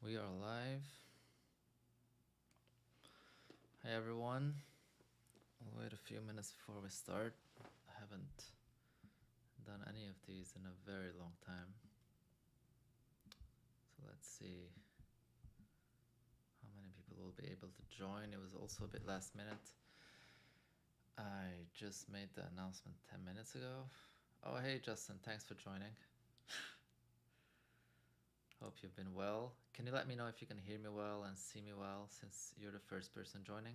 We are live. Hey everyone. I'll wait a few minutes before we start. I haven't done any of these in a very long time. So let's see how many people will be able to join. It was also a bit last minute. I just made the announcement 10 minutes ago. Oh, hey Justin, thanks for joining. Hope you've been well. Can you let me know if you can hear me well and see me well since you're the first person joining?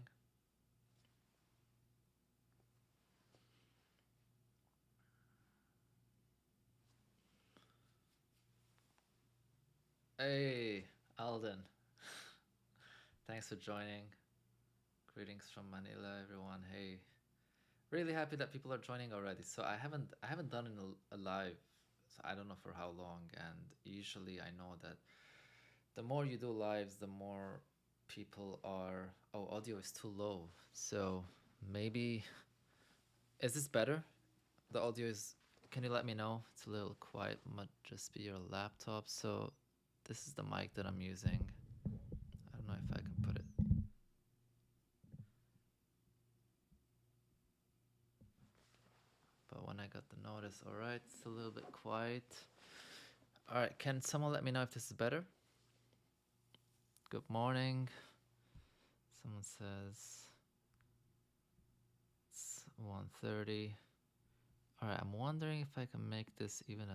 Hey, Alden. Thanks for joining. Greetings from Manila, everyone. Hey, really happy that people are joining already. So I haven't done a live, so I don't know for how long. And usually I know that the more you do lives, the more people are. Oh, audio is too low. So maybe is this better? The audio is. Can you let me know? It's a little quiet. Might just be your laptop. So this is the mic that I'm using. I don't know if I can put it. But when I got the notice, all right, it's a little bit quiet. All right, can someone let me know if this is better? Good morning. Someone says it's 1:30. All right, I'm wondering if I can make this even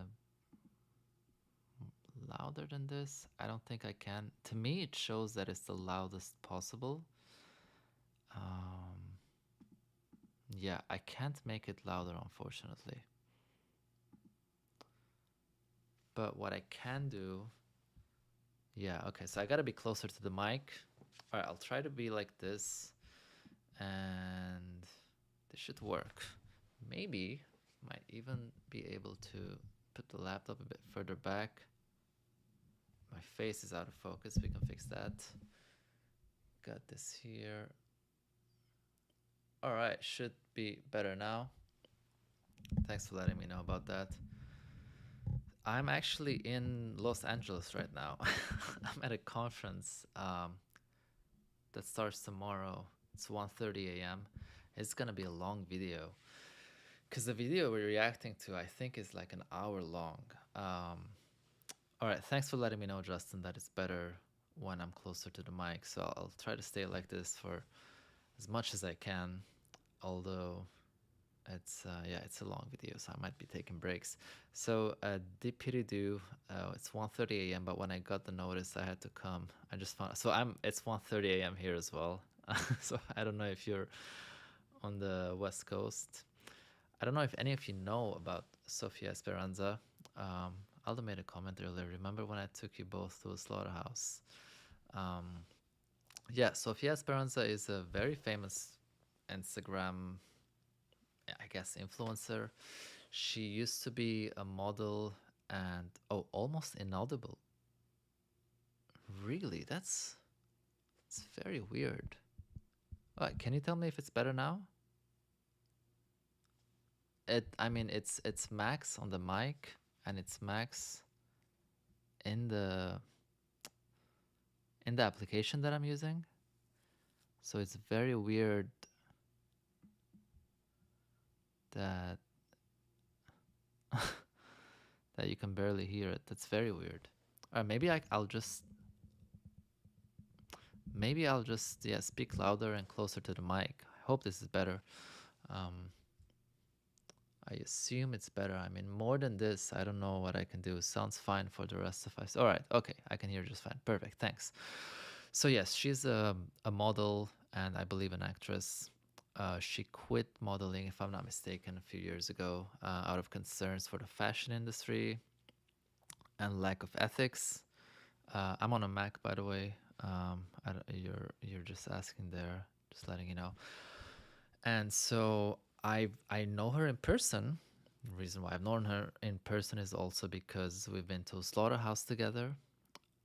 louder than this. I don't think I can. To me, it shows that it's the loudest possible. Yeah, I can't make it louder, unfortunately. But what I can do, yeah, okay, so I gotta be closer to the mic. All right, I'll try to be like this, and this should work. Maybe might even be able to put the laptop a bit further back. My face is out of focus. We can fix that. Got this here. All right, should be better now. Thanks for letting me know about that. I'm actually in Los Angeles right now. I'm at a conference that starts tomorrow. It's 1:30 a.m. It's gonna be a long video because the video we're reacting to, I think, is like an hour long. All right, thanks for letting me know, Justin, that it's better when I'm closer to the mic. So I'll try to stay like this for as much as I can, although it's a long video, so I might be taking breaks. So dipiridu, it's 1:30 a.m. But when I got the notice, I had to come. I just found it's 1:30 a.m. here as well. So I don't know if you're on the West Coast. I don't know if any of you know about Sophia Esperanza. Aldo made a comment earlier. Remember when I took you both to a slaughterhouse? Yeah, Sophia Esperanza is a very famous Instagram, I guess, influencer. She used to be a model and almost inaudible. Really, it's very weird. Can you tell me if it's better now? I mean, it's max on the mic and it's max in the application that I'm using. So it's very weird that that you can barely hear it. That's very weird. Or maybe I'll just speak louder and closer to the mic. I hope this is better. I assume it's better. I mean, more than this, I don't know what I can do. Sounds fine for the rest of us. All right, okay, I can hear just fine. Perfect, thanks. So yes, she's a model and I believe an actress. She quit modeling, if I'm not mistaken, a few years ago out of concerns for the fashion industry and lack of ethics. I'm on a Mac, by the way. You're just asking there, just letting you know. And so I know her in person. The reason why I've known her in person is also because we've been to Slaughterhouse together,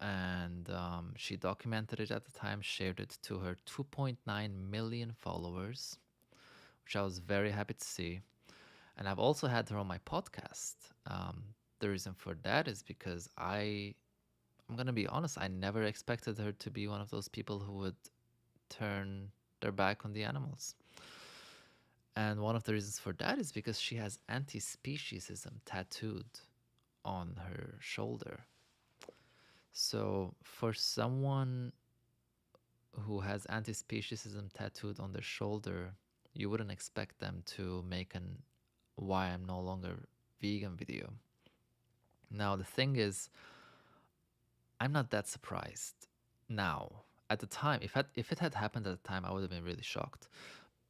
and she documented it at the time, shared it to her 2.9 million followers, which I was very happy to see. And I've also had her on my podcast. The reason for that is because I I'm gonna be honest, I never expected her to be one of those people who would turn their back on the animals. And one of the reasons for that is because she has anti-speciesism tattooed on her shoulder. So for someone who has anti-speciesism tattooed on their shoulder, you wouldn't expect them to make an why I'm no longer vegan video. Now the thing is, I'm not that surprised now. At the time, if it had happened at the time, I would have been really shocked.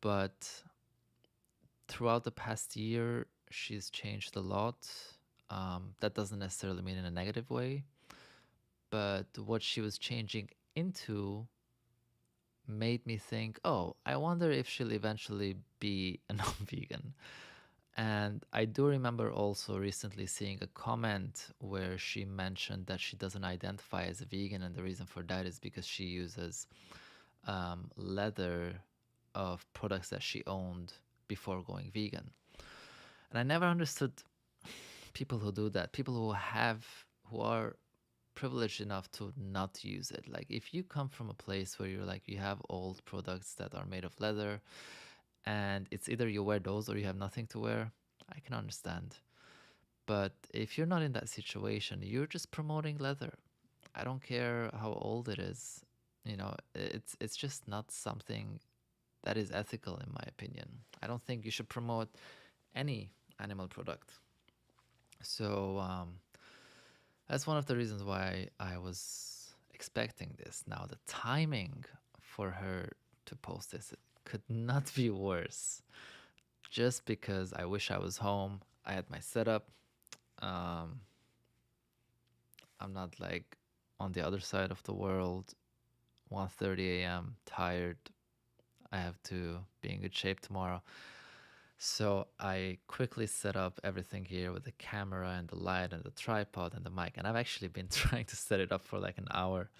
But throughout the past year, she's changed a lot. That doesn't necessarily mean in a negative way, but what she was changing into made me think, oh, I wonder if she'll eventually be a non-vegan. And I do remember also recently seeing a comment where she mentioned that she doesn't identify as a vegan, and the reason for that is because she uses leather of products that she owned before going vegan. And I never understood people who do that, people who are privileged enough to not use it. Like if you come from a place where you're like, you have old products that are made of leather and it's either you wear those or you have nothing to wear, I can understand. But if you're not in that situation, you're just promoting leather. I don't care how old it is. You know, it's just not something that is ethical in my opinion. I don't think you should promote any animal product. So that's one of the reasons why I was expecting this. Now the timing for her to post this could not be worse. Just because I wish I was home, I had my setup. Um, I'm not like on the other side of the world. 1:30 a.m. tired. I have to be in good shape tomorrow. So I quickly set up everything here with the camera and the light and the tripod and the mic. And I've actually been trying to set it up for like an hour.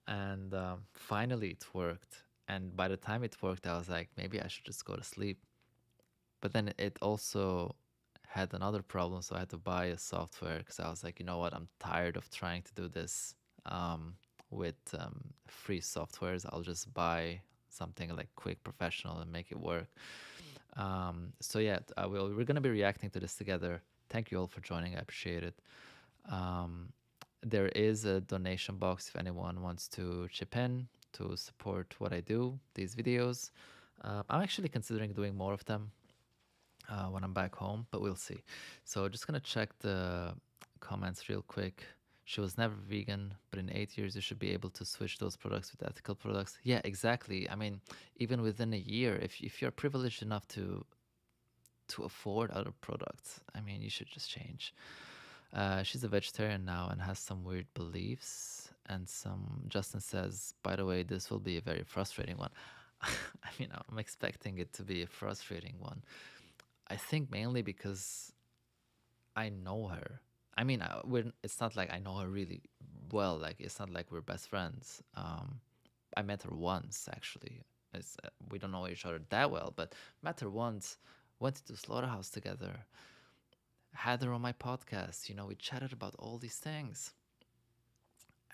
And finally it worked. And by the time it worked, I was like, maybe I should just go to sleep. But then it also had another problem. So I had to buy a software because I was like, you know what? I'm tired of trying to do this with free softwares. I'll just buy something like Quick Professional and make it work. So yeah, we're gonna be reacting to this together. Thank you all for joining. I appreciate it. There is a donation box if anyone wants to chip in to support what I do, these videos. I'm actually considering doing more of them when I'm back home, but we'll see. So just gonna check the comments real quick. She was never vegan, but in 8 years you should be able to switch those products with ethical products. Yeah, exactly. I mean, even within a year, if you're privileged enough to afford other products, I mean, you should just change. She's a vegetarian now and has some weird beliefs. And Justin says, by the way, this will be a very frustrating one. I mean, I'm expecting it to be a frustrating one. I think mainly because I know her. I mean, it's not like I know her really well. Like, it's not like we're best friends. I met her once, actually. We don't know each other that well, but met her once, went to Slaughterhouse together, had her on my podcast. You know, we chatted about all these things.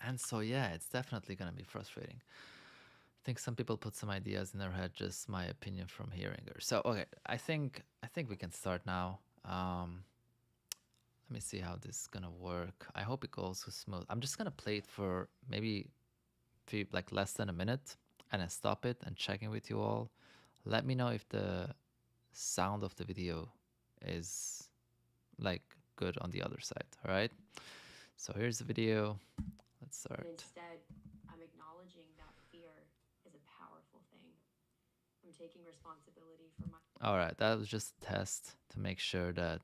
And so, yeah, it's definitely going to be frustrating. I think some people put some ideas in their head, just my opinion from hearing her. So, okay, I think we can start now. Let me see how this is gonna work. I hope it goes so smooth. I'm just gonna play it for maybe like less than a minute and then stop it and check in with you all. Let me know if the sound of the video is like good on the other side. All right. So here's the video. Let's start. And instead, I'm acknowledging that fear is a powerful thing. I'm taking responsibility for my. All right, that was just a test to make sure that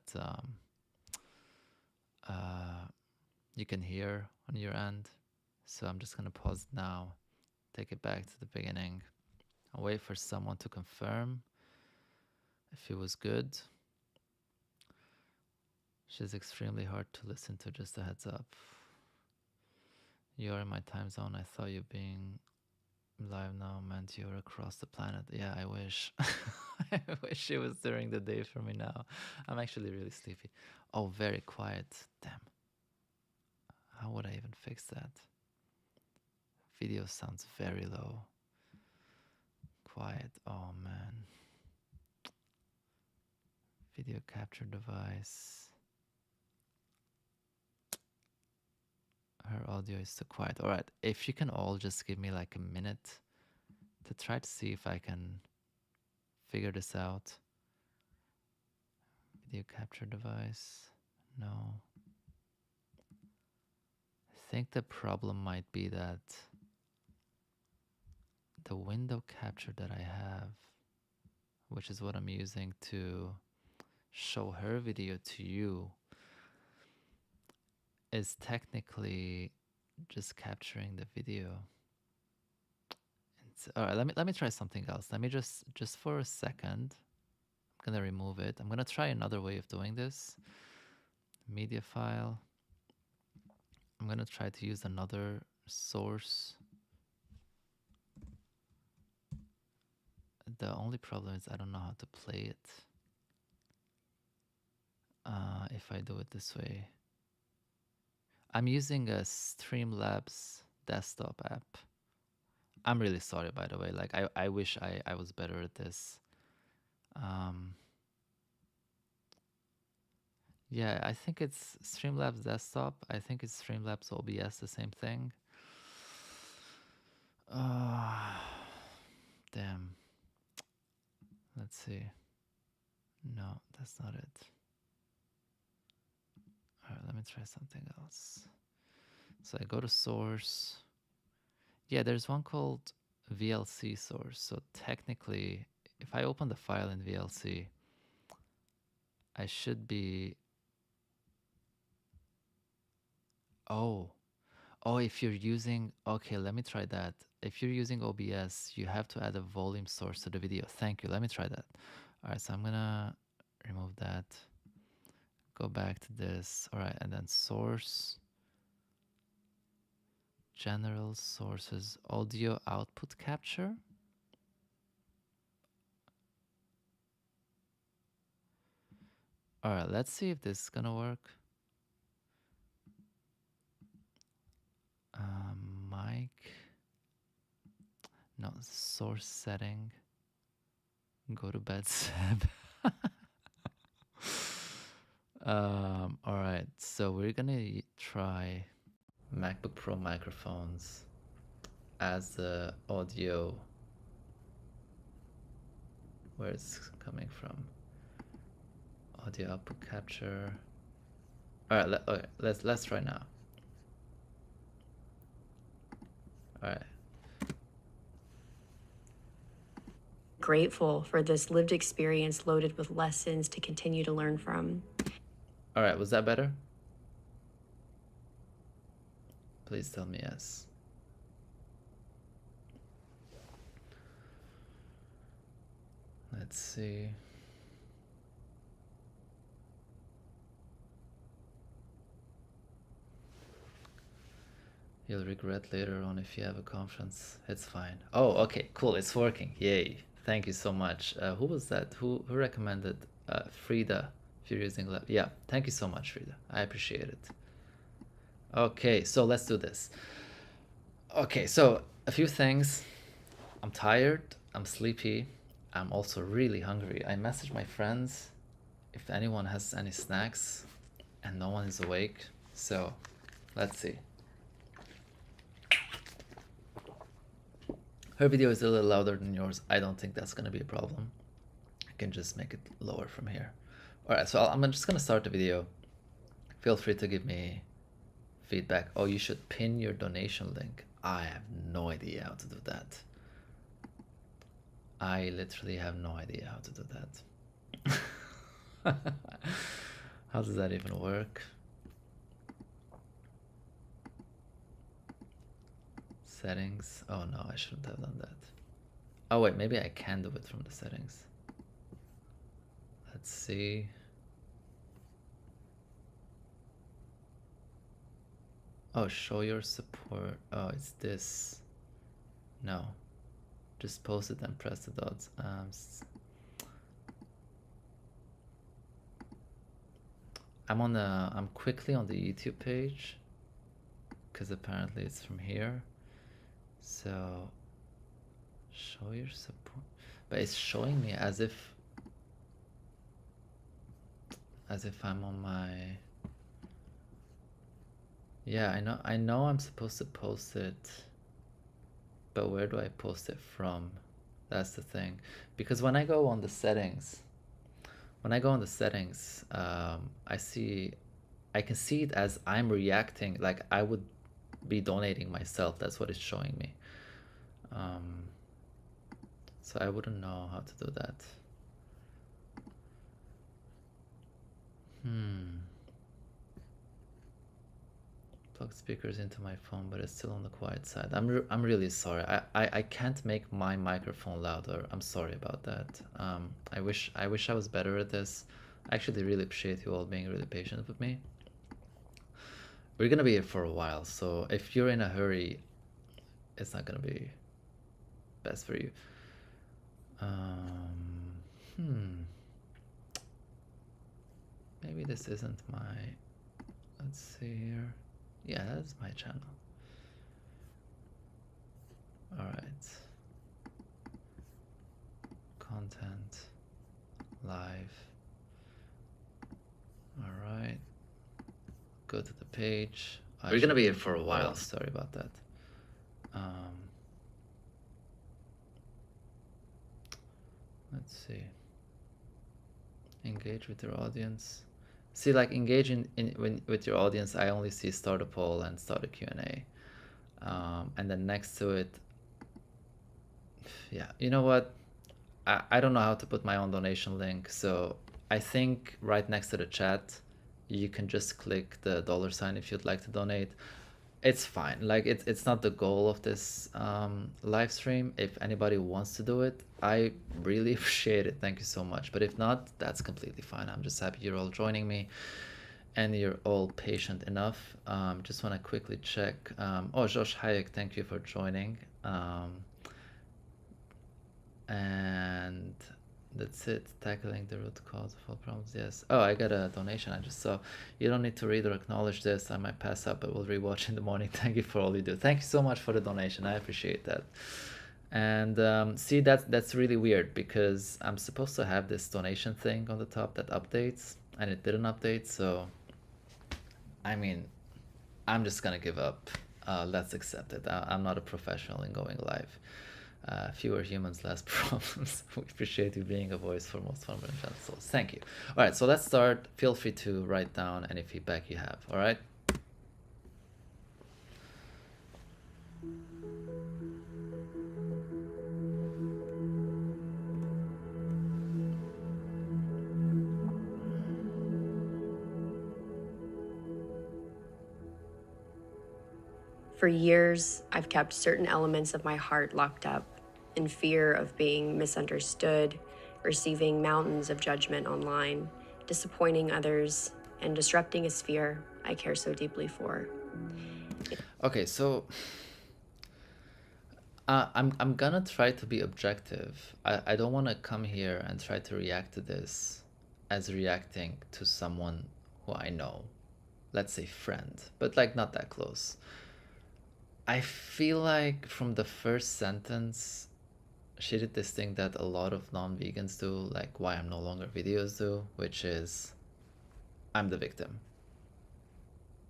you can hear on your end. So I'm just gonna pause it now, take it back to the beginning, and wait for someone to confirm if it was good. She's extremely hard to listen to, just a heads up. You're in my time zone. I thought you being live now meant you were across the planet. Yeah, I wish. I wish it was during the day for me now. I'm actually really sleepy. Oh, very quiet. Damn. How would I even fix that? Video sounds very low. Quiet. Oh man. Video capture device. Her audio is too quiet. All right. If you can all just give me like a minute to try to see if I can figure this out. Video capture device. No. I think the problem might be that the window capture that I have, which is what I'm using to show her video to you, is technically just capturing the video. All right, let me try something else. Let me just for a second, I'm gonna remove it. I'm gonna try another way of doing this. Media file. I'm gonna try to use another source. The only problem is I don't know how to play it. If I do it this way. I'm using a Streamlabs desktop app. I'm really sorry, by the way. Like, I wish I was better at this. Yeah, I think it's Streamlabs desktop. I think it's Streamlabs OBS, the same thing. Damn. Let's see. No, that's not it. All right, let me try something else. So I go to source. Yeah, there's one called VLC source. So technically, if I open the file in VLC, I should be... Oh, if you're using... Okay, let me try that. If you're using OBS, you have to add a volume source to the video. Thank you. Let me try that. All right, so I'm going to remove that. Go back to this. All right, and then source. General sources, audio output capture. All right, let's see if this is going to work. Mic. No, source setting. Go to bed, Seb. All right, so we're gonna try MacBook Pro microphones as the audio. Where it's coming from? Audio output capture. All right, okay, let's try now. All right. Grateful for this lived experience loaded with lessons to continue to learn from. All right, was that better? Please tell me yes. Let's see. You'll regret later on if you have a conference. It's fine. Oh, okay, cool. It's working. Yay. Thank you so much. Who was that? Who recommended Frida? If you're using lab. Yeah, thank you so much, Frida. I appreciate it. Okay, so let's do this. Okay, so a few things. I'm tired. I'm sleepy. I'm also really hungry. I messaged my friends if anyone has any snacks, and no one is awake. So let's see. Her video is a little louder than yours. I don't think that's going to be a problem. I can just make it lower from here. All right, so I'm just going to start the video. Feel free to give me feedback. Oh, you should pin your donation link. I have no idea how to do that. I literally have no idea how to do that. How does that even work? Settings. Oh no, I shouldn't have done that. Oh wait, maybe I can do it from the settings. Let's see. Oh, show your support. Oh, it's this. No. Just post it and press the dots. I'm quickly on the YouTube page. because apparently it's from here. So show your support, but it's showing me as if I'm on my, yeah, I know I'm supposed to post it, but where do I post it from? That's the thing. Because when I go on the settings, I can see it as I'm reacting, like I would be donating myself. That's what it's showing me. So I wouldn't know how to do that. Plug speakers into my phone, but it's still on the quiet side. I'm really sorry. I can't make my microphone louder. I'm sorry about that. I wish I was better at this. I actually really appreciate you all being really patient with me. We're gonna be here for a while, so if you're in a hurry, it's not gonna be best for you. Maybe this isn't my, let's see here. Yeah, that's my channel. All right. Content, live. All right. Go to the page. We're gonna be here for a while. Sorry about that. Let's see. Engage with your audience. See, like engaging with your audience, I only see start a poll and start a Q&A. And then next to it, yeah, you know what? I don't know how to put my own donation link, so I think right next to the chat, you can just click the $sign if you'd like to donate. It's fine. Like it's not the goal of this live stream. If anybody wants to do it, I really appreciate it. Thank you so much. But if not, that's completely fine. I'm just happy you're all joining me and you're all patient enough. Just want to quickly check. Oh, Josh Hayek, thank you for joining. And that's it. Tackling the root cause of all problems. Yes. Oh, I got a donation. I just saw. You don't need to read or acknowledge this. I might pass up, but we'll rewatch in the morning. Thank you for all you do. Thank you so much for the donation. I appreciate that. And see, that's really weird because I'm supposed to have this donation thing on the top that updates, and it didn't update. So, I mean, I'm just gonna give up. Let's accept it. I'm not a professional in going live. Fewer humans, less problems. We appreciate you being a voice for most vulnerable and gentle souls. Thank you. All right, so let's start. Feel free to write down any feedback you have. All right. For years, I've kept certain elements of my heart locked up in fear of being misunderstood, receiving mountains of judgment online, disappointing others, and disrupting a sphere I care so deeply for. Okay, so I'm gonna try to be objective. I don't want to come here and try to react to this as reacting to someone who I know. Let's say friend, but like not that close. I feel like from the first sentence, she did this thing that a lot of non-vegans do, like Why I'm No Longer Videos do, which is I'm the victim.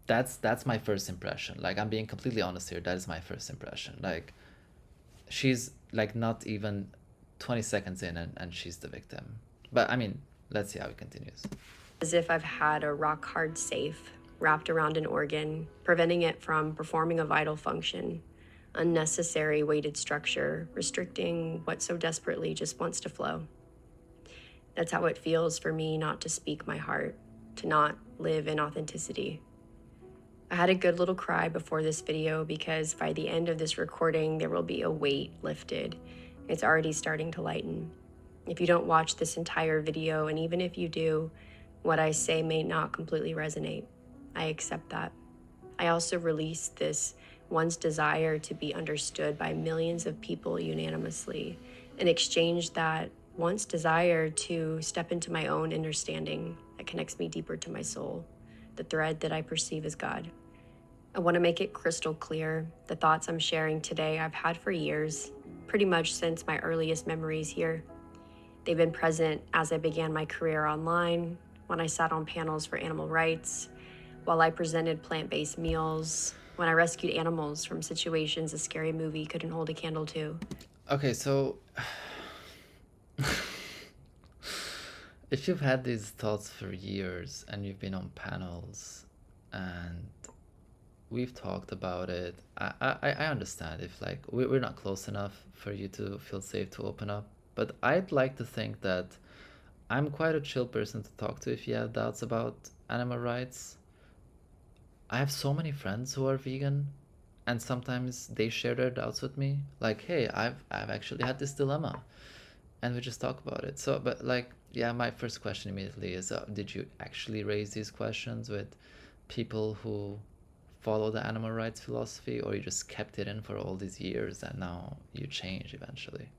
That's my first impression. Like I'm being completely honest here. That is my first impression. Like she's like not even 20 seconds in and she's the victim. But I mean, let's see how it continues. As if I've had a rock hard safe wrapped around an organ, preventing it from performing a vital function. Unnecessary weighted structure, restricting what so desperately just wants to flow. That's how it feels for me not to speak my heart, to not live in authenticity. I had a good little cry before this video because by the end of this recording, there will be a weight lifted. It's already starting to lighten. If you don't watch this entire video, and even if you do, what I say may not completely resonate. I accept that. I also release this once desire to be understood by millions of people unanimously, and exchange that once desire to step into my own understanding that connects me deeper to my soul, the thread that I perceive as God. I want to make it crystal clear the thoughts I'm sharing today I've had for years, pretty much since my earliest memories here. They've been present as I began my career online, when I sat on panels for animal rights, while I presented plant-based meals, when I rescued animals from situations a scary movie couldn't hold a candle to. Okay, so if you've had these thoughts for years and you've been on panels and we've talked about it, I understand if like we're not close enough for you to feel safe to open up, but I'd like to think that I'm quite a chill person to talk to if you have doubts about animal rights. I have so many friends who are vegan, and sometimes they share their doubts with me. Like, hey, I've actually had this dilemma, and we just talk about it. So, but like, yeah, my first question immediately is, did you actually raise these questions with people who follow the animal rights philosophy, or you just kept it in for all these years and now you change eventually?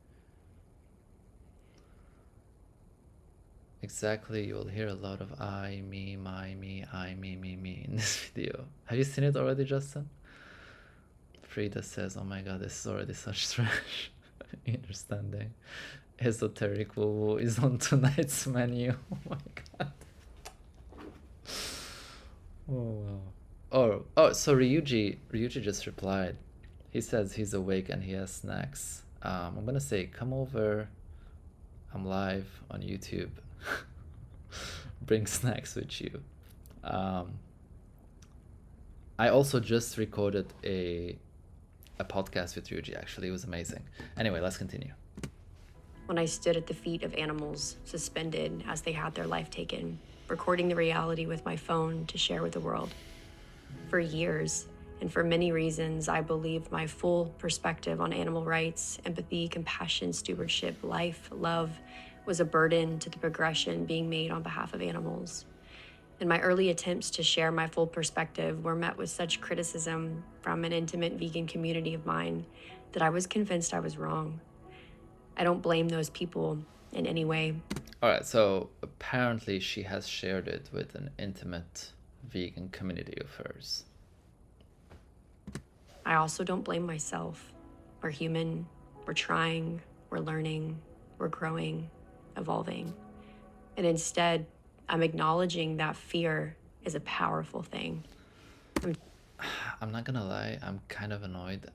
Exactly, you will hear a lot of I, me, my, me, I, me in this video. Have you seen it already, Justin? Frida says, oh my god, this is already such trash. Understanding. Esoteric woo woo is on tonight's menu. Oh my god. Oh wow. So Ryuji just replied. He says he's awake and he has snacks. I'm gonna say, come over. I'm live on YouTube. Bring snacks with you. I also just recorded a podcast with Ryuji, actually. It was amazing. Anyway, let's continue. When I stood at the feet of animals, suspended as they had their life taken, recording the reality with my phone to share with the world. For years, and for many reasons, I believed my full perspective on animal rights, empathy, compassion, stewardship, life, love was a burden to the progression being made on behalf of animals. And my early attempts to share my full perspective were met with such criticism from an intimate vegan community of mine that I was convinced I was wrong. I don't blame those people in any way. All right, so apparently she has shared it with an intimate vegan community of hers. I also don't blame myself. We're human, we're trying, we're learning, we're growing, evolving. And instead, I'm acknowledging that fear is a powerful thing. I'm not gonna lie, I'm kind of annoyed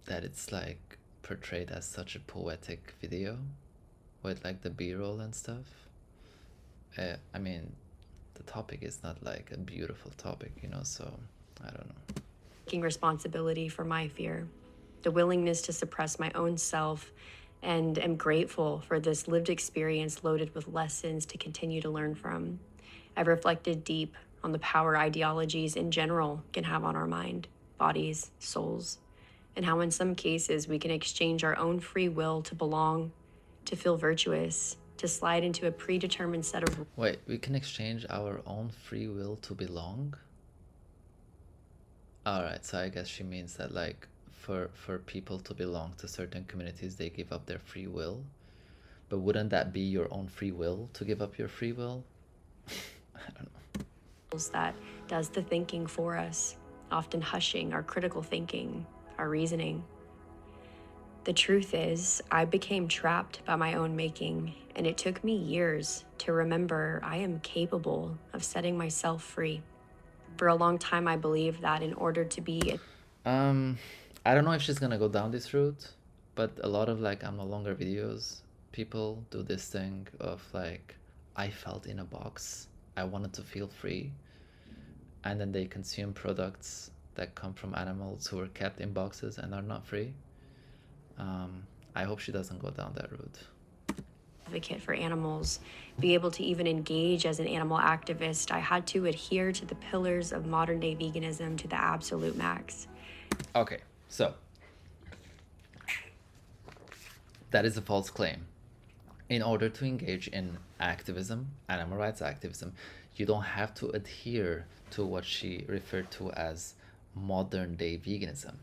that it's like portrayed as such a poetic video with like the b-roll and stuff. I mean, the topic is not like a beautiful topic, you know, so I don't know. Taking responsibility for my fear, the willingness to suppress my own self, and am grateful for this lived experience loaded with lessons to continue to learn from. I've reflected deep on the power ideologies in general can have on our mind, bodies, souls, and how in some cases we can exchange our own free will to belong, to feel virtuous, to slide into a predetermined set of... Wait, we can exchange our own free will to belong? Alright, so I guess she means that like for people to belong to certain communities, they give up their free will. But wouldn't that be your own free will to give up your free will? I don't know. That does the thinking for us, often hushing our critical thinking, our reasoning. The truth is, I became trapped by my own making, and it took me years to remember I am capable of setting myself free. For a long time, I believed that in order to be... I don't know if she's gonna go down this route, but a lot of like I'm no longer videos, people do this thing of like, I felt in a box, I wanted to feel free, and then they consume products that come from animals who were kept in boxes and are not free. I hope she doesn't go down that route. Advocate for animals, be able to even engage as an animal activist, I had to adhere to the pillars of modern day veganism to the absolute max. Okay, so that is a false claim. In order to engage in activism, animal rights activism, you don't have to adhere to what she referred to as modern day veganism.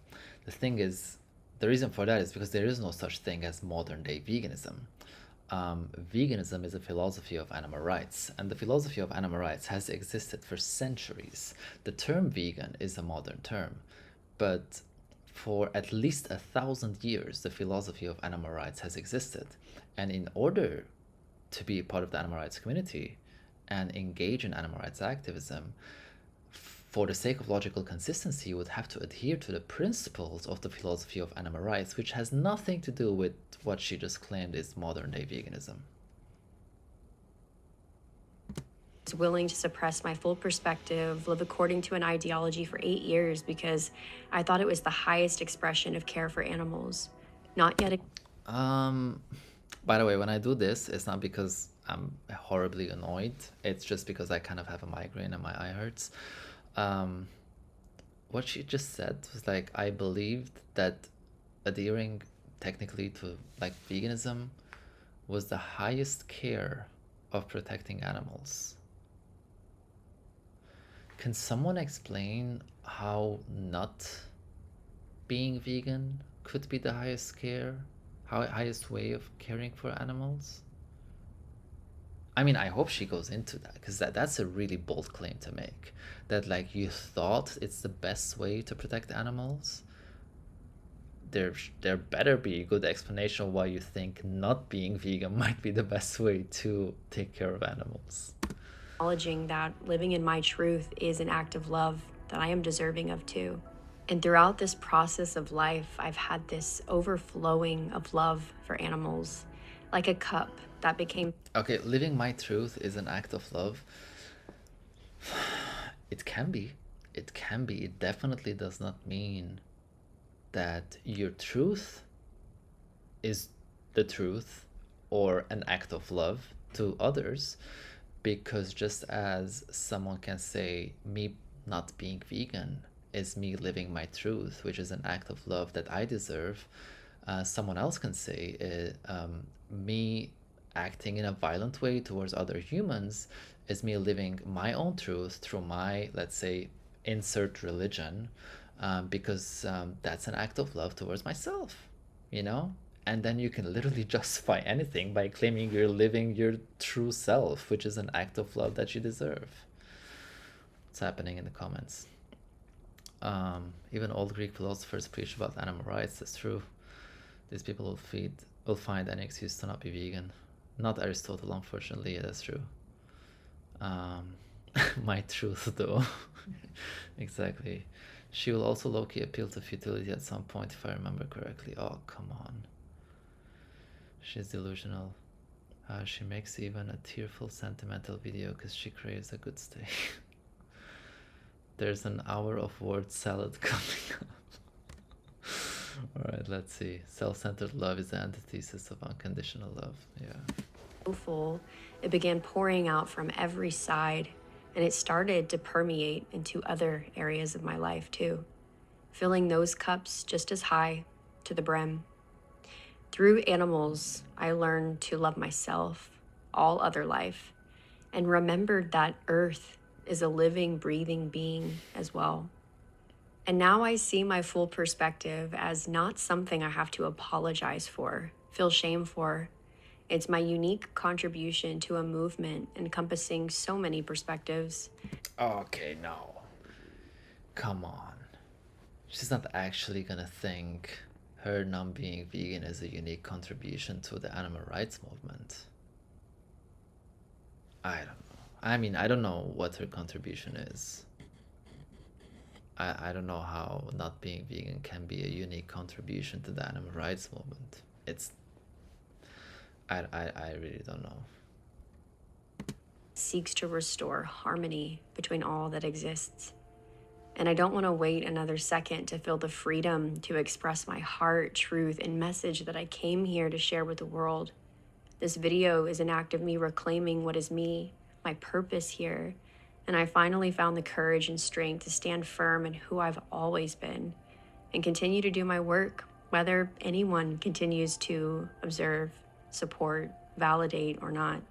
The thing is, the reason for that is because there is no such thing as modern day veganism. veganism is a philosophy of animal rights, and the philosophy of animal rights has existed for centuries. The term vegan is a modern term, but for at least 1,000 years, the philosophy of animal rights has existed. And in order to be part of the animal rights community and engage in animal rights activism, for the sake of logical consistency, you would have to adhere to the principles of the philosophy of animal rights, which has nothing to do with what she just claimed is modern day veganism. I was willing to suppress my full perspective, live according to an ideology for 8 years because I thought it was the highest expression of care for animals. Not yet. By the way, when I do this, it's not because I'm horribly annoyed. It's just because I kind of have a migraine and my eye hurts. What she just said was like, I believed that adhering technically to like veganism was the highest care of protecting animals. Can someone explain how not being vegan could be the highest care, highest way of caring for animals? I mean, I hope she goes into that, because that's a really bold claim to make. That like you thought it's the best way to protect animals. There better be a good explanation of why you think not being vegan might be the best way to take care of animals. Acknowledging that living in my truth is an act of love that I am deserving of too. And throughout this process of life, I've had this overflowing of love for animals, like a cup that became... Okay, living my truth is an act of love. It can be. It can be. It definitely does not mean that your truth is the truth or an act of love to others, because just as someone can say me not being vegan is me living my truth, which is an act of love that I deserve, someone else can say me acting in a violent way towards other humans is me living my own truth through my, let's say, insert religion, because that's an act of love towards myself, you know? And then you can literally justify anything by claiming you're living your true self, which is an act of love that you deserve. What's happening in the comments? Even old Greek philosophers preach about animal rights. That's true. These people will find any excuse to not be vegan. Not Aristotle, unfortunately. Yeah, that's true. My truth, though. Exactly. She will also low-key appeal to futility at some point, if I remember correctly. Oh, come on. She's delusional. She makes even a tearful, sentimental video because she craves a good stay. There's an hour of word salad coming up. Alright, let's see. Self-centered love is the antithesis of unconditional love. Yeah. Full, it began pouring out from every side, and it started to permeate into other areas of my life too, filling those cups just as high to the brim. Through animals, I learned to love myself, all other life, and remembered that Earth is a living, breathing being as well. And now I see my full perspective as not something I have to apologize for, feel shame for. It's my unique contribution to a movement encompassing so many perspectives. Okay, no. Come on. She's not actually gonna think her not being vegan is a unique contribution to the animal rights movement. I don't know. I mean, I don't know what her contribution is. I don't know how not being vegan can be a unique contribution to the animal rights movement. I really don't know. Seeks to restore harmony between all that exists. And I don't want to wait another second to feel the freedom to express my heart, truth, and message that I came here to share with the world. This video is an act of me reclaiming what is me, my purpose here. And I finally found the courage and strength to stand firm in who I've always been and continue to do my work, whether anyone continues to observe, support, validate, or not.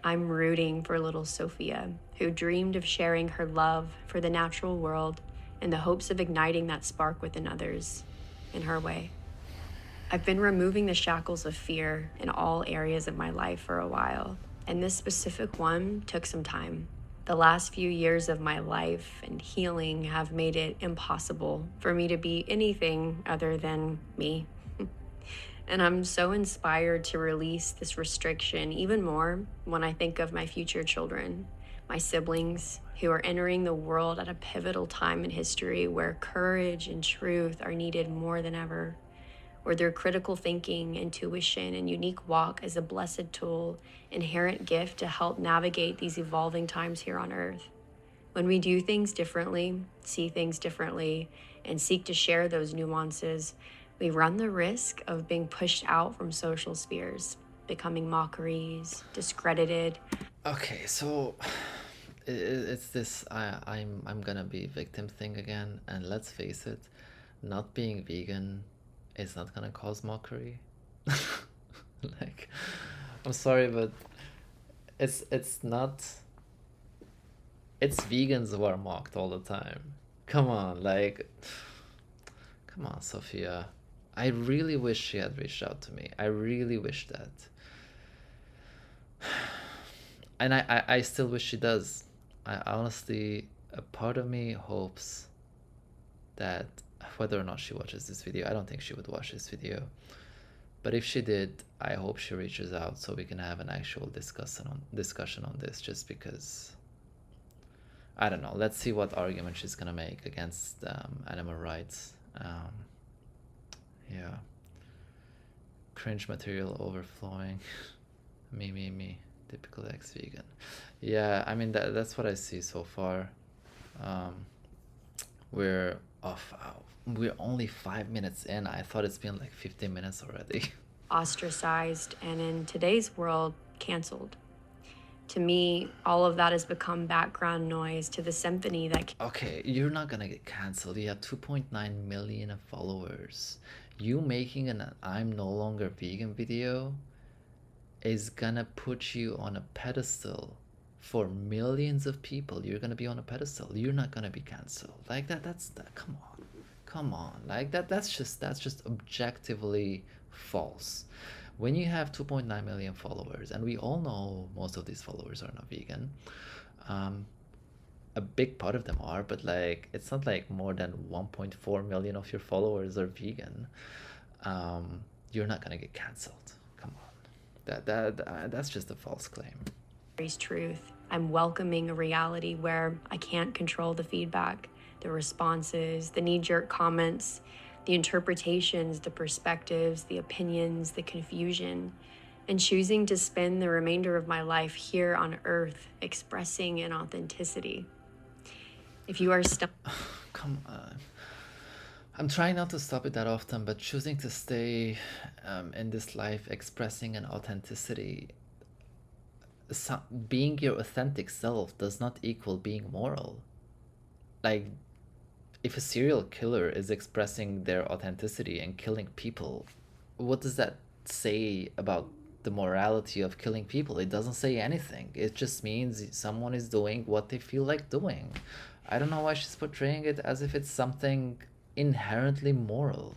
I'm rooting for little Sophia, who dreamed of sharing her love for the natural world in the hopes of igniting that spark within others in her way. I've been removing the shackles of fear in all areas of my life for a while, and this specific one took some time. The last few years of my life and healing have made it impossible for me to be anything other than me. And I'm so inspired to release this restriction even more when I think of my future children, my siblings, who are entering the world at a pivotal time in history where courage and truth are needed more than ever, where their critical thinking, intuition, and unique walk is a blessed tool, inherent gift to help navigate these evolving times here on Earth. When we do things differently, see things differently, and seek to share those nuances, we run the risk of being pushed out from social spheres, becoming mockeries, discredited. Okay, so it's this I'm gonna be victim thing again, and let's face it, not being vegan is not gonna cause mockery. Like, I'm sorry, but it's not. It's vegans who are mocked all the time. Come on, like, come on, Sophia. I really wish she had reached out to me. I really wish that. And I still wish she does. I honestly, a part of me hopes that whether or not she watches this video, I don't think she would watch this video. But if she did, I hope she reaches out so we can have an actual discussion on this, just because, I don't know. Let's see what argument she's gonna make against animal rights. Yeah. Cringe material overflowing. Me. Typical ex-vegan. Yeah, I mean, that's what I see so far. We're off. We're only 5 minutes in. I thought it's been like 15 minutes already. Ostracized, and in today's world, canceled. To me, all of that has become background noise to the symphony that. Okay, you're not gonna get canceled. You have 2.9 million followers. You making an I'm no longer vegan video is gonna put you on a pedestal for millions of people. You're gonna be on a pedestal. You're not gonna be canceled. Like that's come on. Like that's just objectively false. When you have 2.9 million followers, and we all know most of these followers are not vegan, a big part of them are, but like it's not like more than 1.4 million of your followers are vegan. You're not gonna get canceled. Come on, that's just a false claim. Truth. I'm welcoming a reality where I can't control the feedback, the responses, the knee-jerk comments, the interpretations, the perspectives, the opinions, the confusion, and choosing to spend the remainder of my life here on Earth expressing in authenticity. If you are stuck. Come on. I'm trying not to stop it that often, but choosing to stay in this life expressing an authenticity, being your authentic self does not equal being moral. Like, if a serial killer is expressing their authenticity and killing people, what does that say about the morality of killing people? It doesn't say anything. It just means someone is doing what they feel like doing. I don't know why she's portraying it as if it's something inherently moral.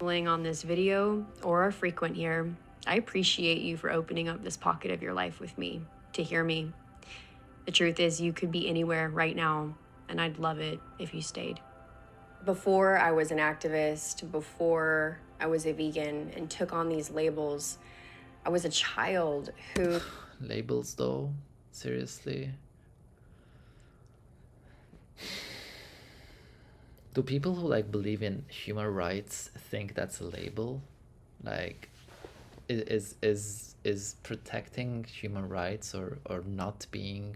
On this video or are frequent here, I appreciate you for opening up this pocket of your life with me to hear me. The truth is, you could be anywhere right now, and I'd love it if you stayed. Before I was an activist, before I was a vegan and took on these labels, I was a child who. Labels, though? Seriously? Do people who like believe in human rights think that's a label? Like, is protecting human rights or not being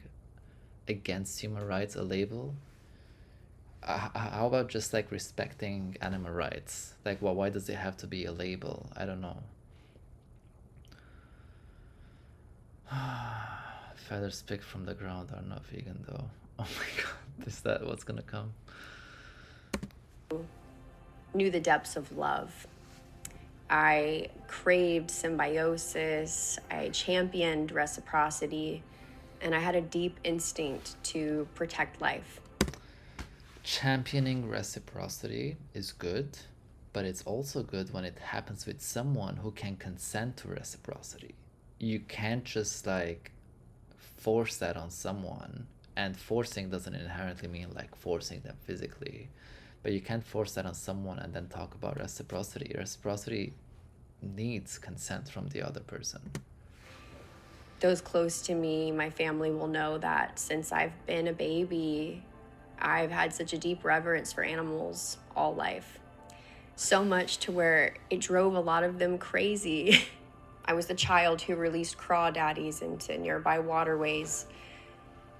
against human rights a label? How about just like respecting animal rights? Like, well, why does it have to be a label? I don't know. Feathers picked from the ground are not vegan, though. Oh my god, is that what's gonna come? Knew the depths of love. I craved symbiosis, I championed reciprocity, and I had a deep instinct to protect life. Championing reciprocity is good, but it's also good when it happens with someone who can consent to reciprocity. You can't just like force that on someone, and forcing doesn't inherently mean like forcing them physically, but you can't force that on someone and then talk about reciprocity. Reciprocity needs consent from the other person. Those close to me, my family, will know that since I've been a baby, I've had such a deep reverence for animals all life. So much to where it drove a lot of them crazy. I was the child who released crawdaddies into nearby waterways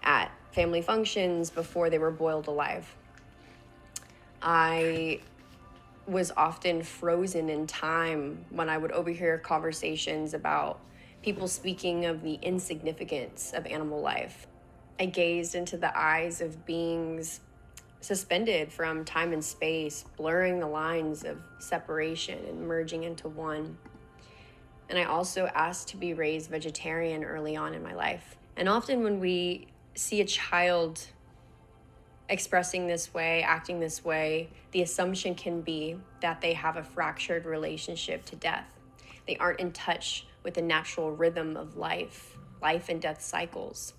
at family functions before they were boiled alive. I was often frozen in time when I would overhear conversations about people speaking of the insignificance of animal life. I gazed into the eyes of beings suspended from time and space, blurring the lines of separation and merging into one. And I also asked to be raised vegetarian early on in my life. And often when we see a child expressing this way, acting this way, the assumption can be that they have a fractured relationship to death. They aren't in touch with the natural rhythm of life and death cycles.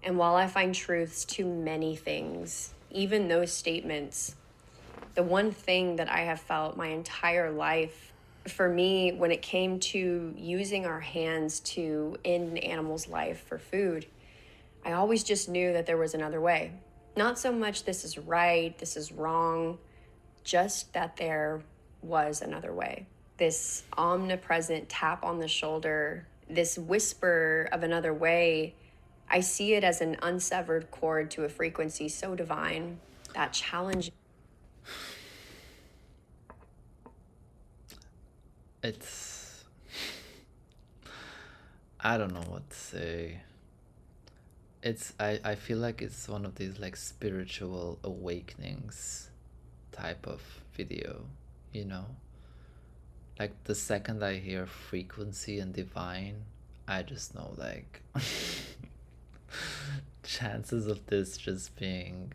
And while I find truths to many things, even those statements, the one thing that I have felt my entire life, for me, when it came to using our hands to end an animal's life for food, I always just knew that there was another way. Not so much this is right, this is wrong, just that there was another way. This omnipresent tap on the shoulder, this whisper of another way, I see it as an unsevered cord to a frequency so divine that challenge. It's, I don't know what to say. I feel like it's one of these like spiritual awakenings type of video, you know? Like the second I hear frequency and divine, I just know like chances of this just being,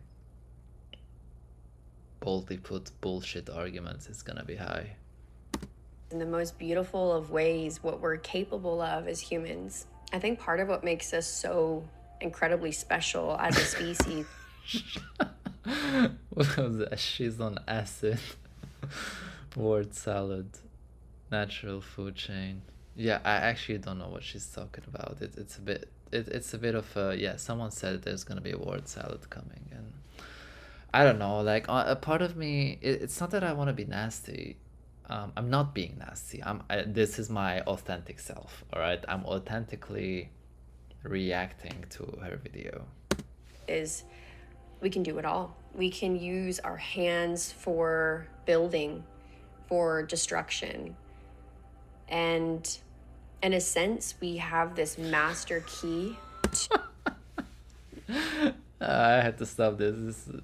boldly put, bullshit arguments is gonna be high. In the most beautiful of ways, what we're capable of as humans. I think part of what makes us so incredibly special as a species. What was that? She's on acid. Word salad. Natural food chain. Yeah, I actually don't know what she's talking about. It's a bit of a, yeah, someone said there's gonna be a word salad coming, and I don't know, like a part of me, it's not that I want to be nasty. I'm not being nasty. This is my authentic self, all right? I'm authentically reacting to her video. Is we can do it all. We can use our hands for building, for destruction. And in a sense, we have this master key. I had to stop this. This is the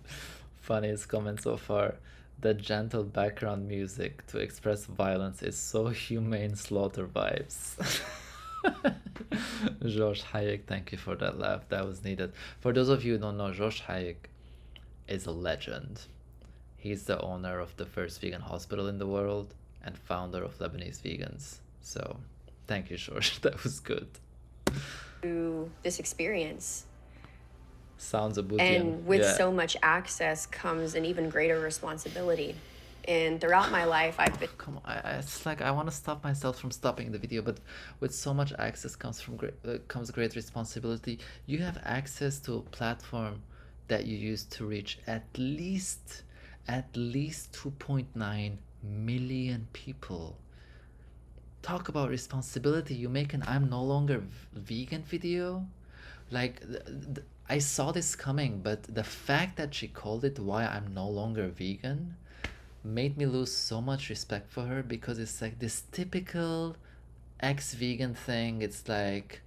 funniest comment so far. The gentle background music to express violence is so humane, slaughter vibes. George Hayek, thank you for that laugh. That was needed. For those of you who don't know, George Hayek is a legend. He's the owner of the first vegan hospital in the world and founder of Lebanese Vegans. So, thank you, George. That was good. To this experience. Sounds a Boudian. And with yeah. so much access comes an even greater responsibility. And throughout my life, I've been. Come on, it's like I want to stop myself from stopping the video, but with so much access comes great responsibility. You have access to a platform that you use to reach at least 2.9 million people. Talk about responsibility. You make an I'm no longer vegan video. Like, I saw this coming, but the fact that she called it why I'm no longer vegan made me lose so much respect for her, because it's like this typical ex-vegan thing. It's like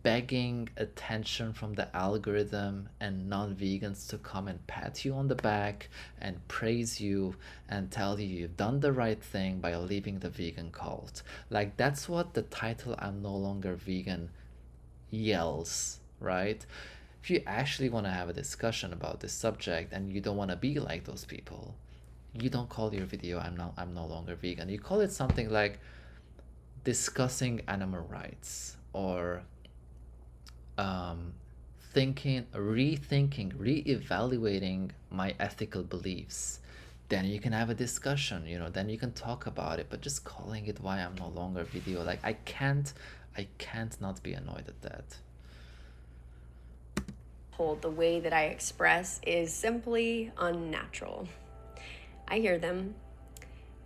begging attention from the algorithm and non-vegans to come and pat you on the back and praise you and tell you you've done the right thing by leaving the vegan cult. Like, that's what the title I'm no longer vegan yells, right? If you actually want to have a discussion about this subject and you don't want to be like those people, you don't call your video I'm no longer vegan. You call it something like discussing animal rights, or rethinking, reevaluating my ethical beliefs. Then you can have a discussion, then you can talk about it. But just calling it why I'm no longer video, like I can't not be annoyed at that. The way that I express is simply unnatural. I hear them,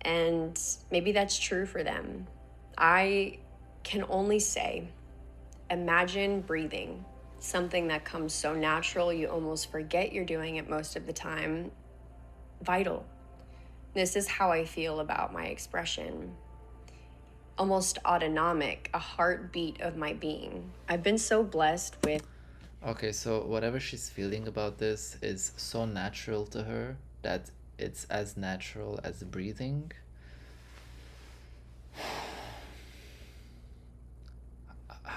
and maybe that's true for them. I can only say, imagine breathing, something that comes so natural you almost forget you're doing it most of the time. Vital. This is how I feel about my expression. Almost autonomic, a heartbeat of my being. I've been so blessed with. Okay, so whatever she's feeling about this is so natural to her that it's as natural as breathing.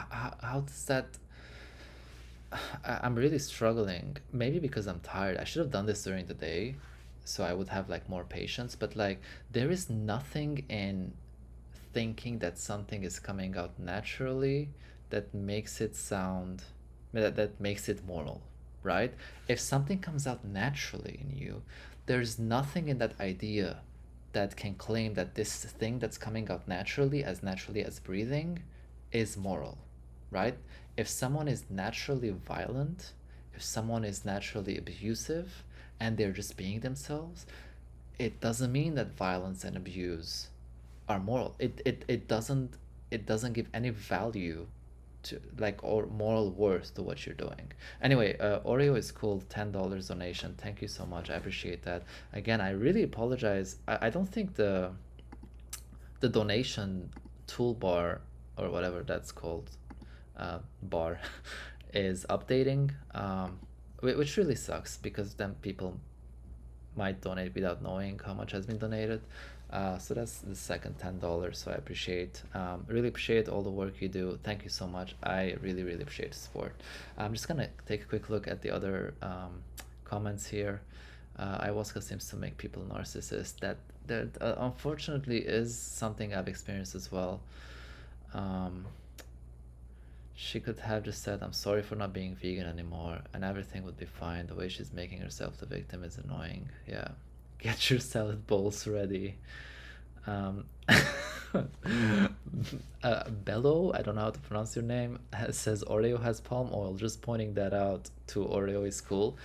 How does that... I'm really struggling. Maybe because I'm tired. I should have done this during the day, so I would have like more patience. But like, there is nothing in thinking that something is coming out naturally that makes it sound, that makes it moral, right? If something comes out naturally in you, there's nothing in that idea that can claim that this thing that's coming out naturally as breathing is moral, right? If someone is naturally violent, if someone is naturally abusive, and they're just being themselves, it doesn't mean that violence and abuse are moral. It doesn't give any value to, like, or moral worth to what you're doing. Anyway, Oreo is cool. $10 donation. Thank you so much. I appreciate that. Again, I really apologize. I don't think the donation toolbar, or whatever that's called, bar, is updating, which really sucks, because then people might donate without knowing how much has been donated. So that's the second $10, so I really appreciate all the work you do. Thank you so much. I really appreciate the support. I'm just gonna take a quick look at the other comments here. Ayahuasca seems to make people narcissists. That unfortunately is something I've experienced as well. She could have just said, I'm sorry for not being vegan anymore, and everything would be fine. The way she's making herself the victim is annoying. Yeah. Get your salad bowls ready. Bello, I don't know how to pronounce your name, says Oreo has palm oil. Just pointing that out to Oreo is cool.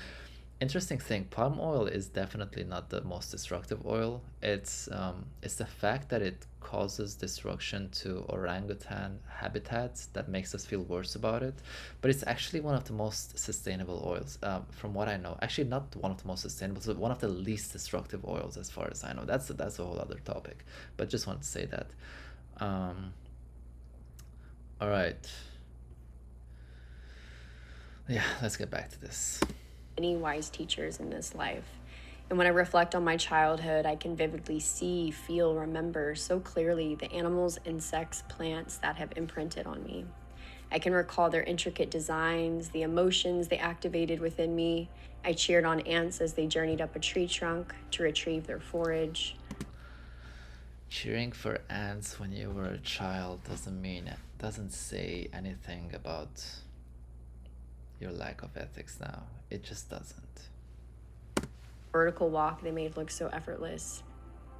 Interesting thing, palm oil is definitely not the most destructive oil. It's the fact that it causes destruction to orangutan habitats that makes us feel worse about it. But it's actually one of the most sustainable oils, from what I know. Actually, not one of the most sustainable, but one of the least destructive oils, as far as I know. That's a whole other topic. But just want to say that. All right. Yeah, let's get back to this. Many wise teachers in this life. And when I reflect on my childhood, I can vividly see, feel, remember so clearly the animals, insects, plants that have imprinted on me. I can recall their intricate designs, the emotions they activated within me. I cheered on ants as they journeyed up a tree trunk to retrieve their forage. Cheering for ants when you were a child doesn't say anything about your lack of ethics now. It just doesn't. Vertical walk they made look so effortless.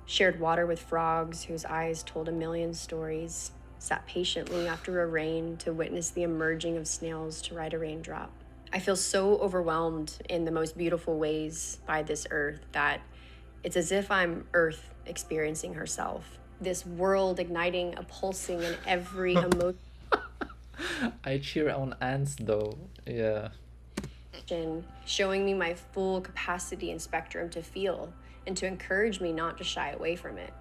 Shared water with frogs whose eyes told a million stories. Sat patiently after a rain to witness the emerging of snails to ride a raindrop. I feel so overwhelmed in the most beautiful ways by this earth that it's as if I'm Earth experiencing herself. This world igniting a pulsing in every emotion. I cheer on ants though. Yeah. Showing me my full capacity and spectrum to feel, and to encourage me not to shy away from it.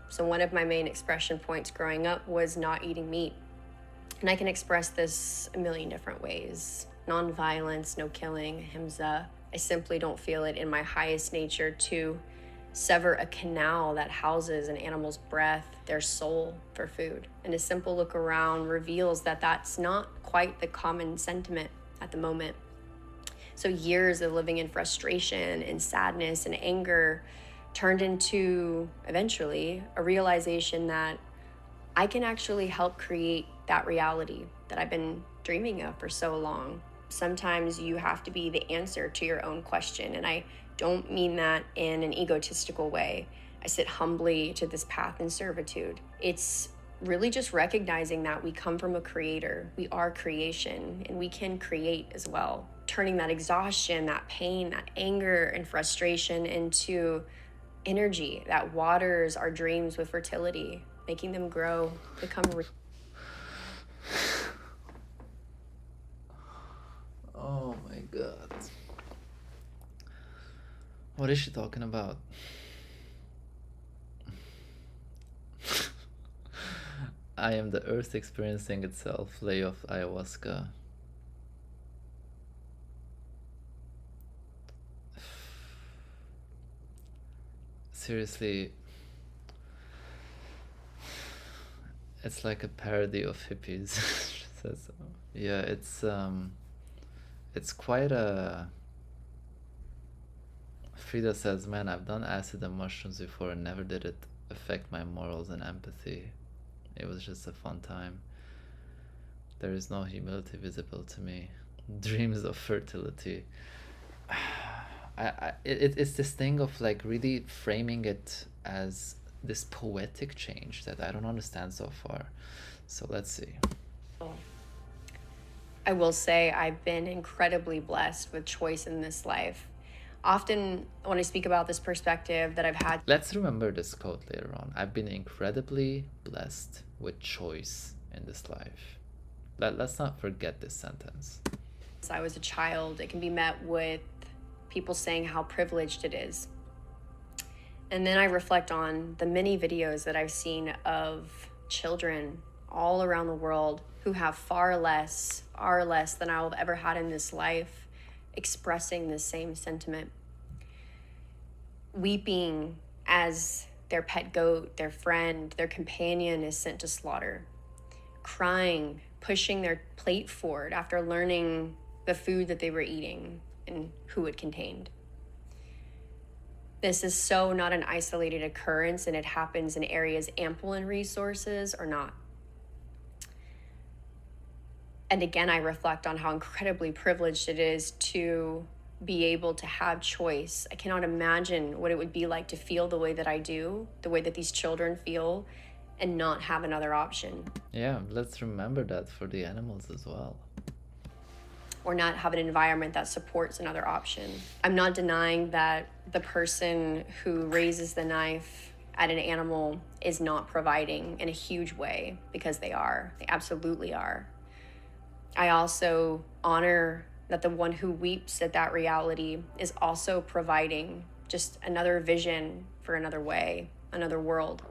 So one of my main expression points growing up was not eating meat. And I can express this a million different ways. Non-violence, no killing, ahimsa. I simply don't feel it in my highest nature to sever a canal that houses an animal's breath, their soul, for food. And a simple look around reveals that that's not quite the common sentiment at the moment. So years of living in frustration and sadness and anger turned into eventually a realization that I can actually help create that reality that I've been dreaming of for so long. Sometimes you have to be the answer to your own question. And I don't mean that in an egotistical way. I sit humbly to this path in servitude. It's really just recognizing that we come from a creator. We are creation, and we can create as well. Turning that exhaustion, that pain, that anger and frustration into energy that waters our dreams with fertility, making them grow, become Oh my god. What is she talking about? I am the earth experiencing itself, lay of ayahuasca. Seriously, it's like a parody of hippies. She says so. Yeah, it's quite a... Frida says, man, I've done acid and mushrooms before and never did it affect my morals and empathy. It was just a fun time. There is no humility visible to me. Dreams of fertility. It's this thing of like really framing it as this poetic change that I don't understand so far. So let's see. I will say I've been incredibly blessed with choice in this life. Often when I speak about this perspective that I've had, Let's remember this quote later on. I've been incredibly blessed with choice in this life. Let's not forget this sentence. since I was a child, it can be met with people saying how privileged it is. And then I reflect on the many videos that I've seen of children all around the world who have far less than I'll have ever had in this life, expressing the same sentiment. Weeping as their pet goat, their friend, their companion is sent to slaughter. Crying, pushing their plate forward after learning the food that they were eating and who it contained. This is so not an isolated occurrence, and it happens in areas ample in resources or not. And again, I reflect on how incredibly privileged it is to be able to have choice. I cannot imagine what it would be like to feel the way that I do, the way that these children feel, and not have another option. Yeah, let's remember that for the animals as well. Or not have an environment that supports another option. I'm not denying that the person who raises the knife at an animal is not providing in a huge way, because they are. They absolutely are. I also honor that the one who weeps at that reality is also providing just another vision for another way, another world.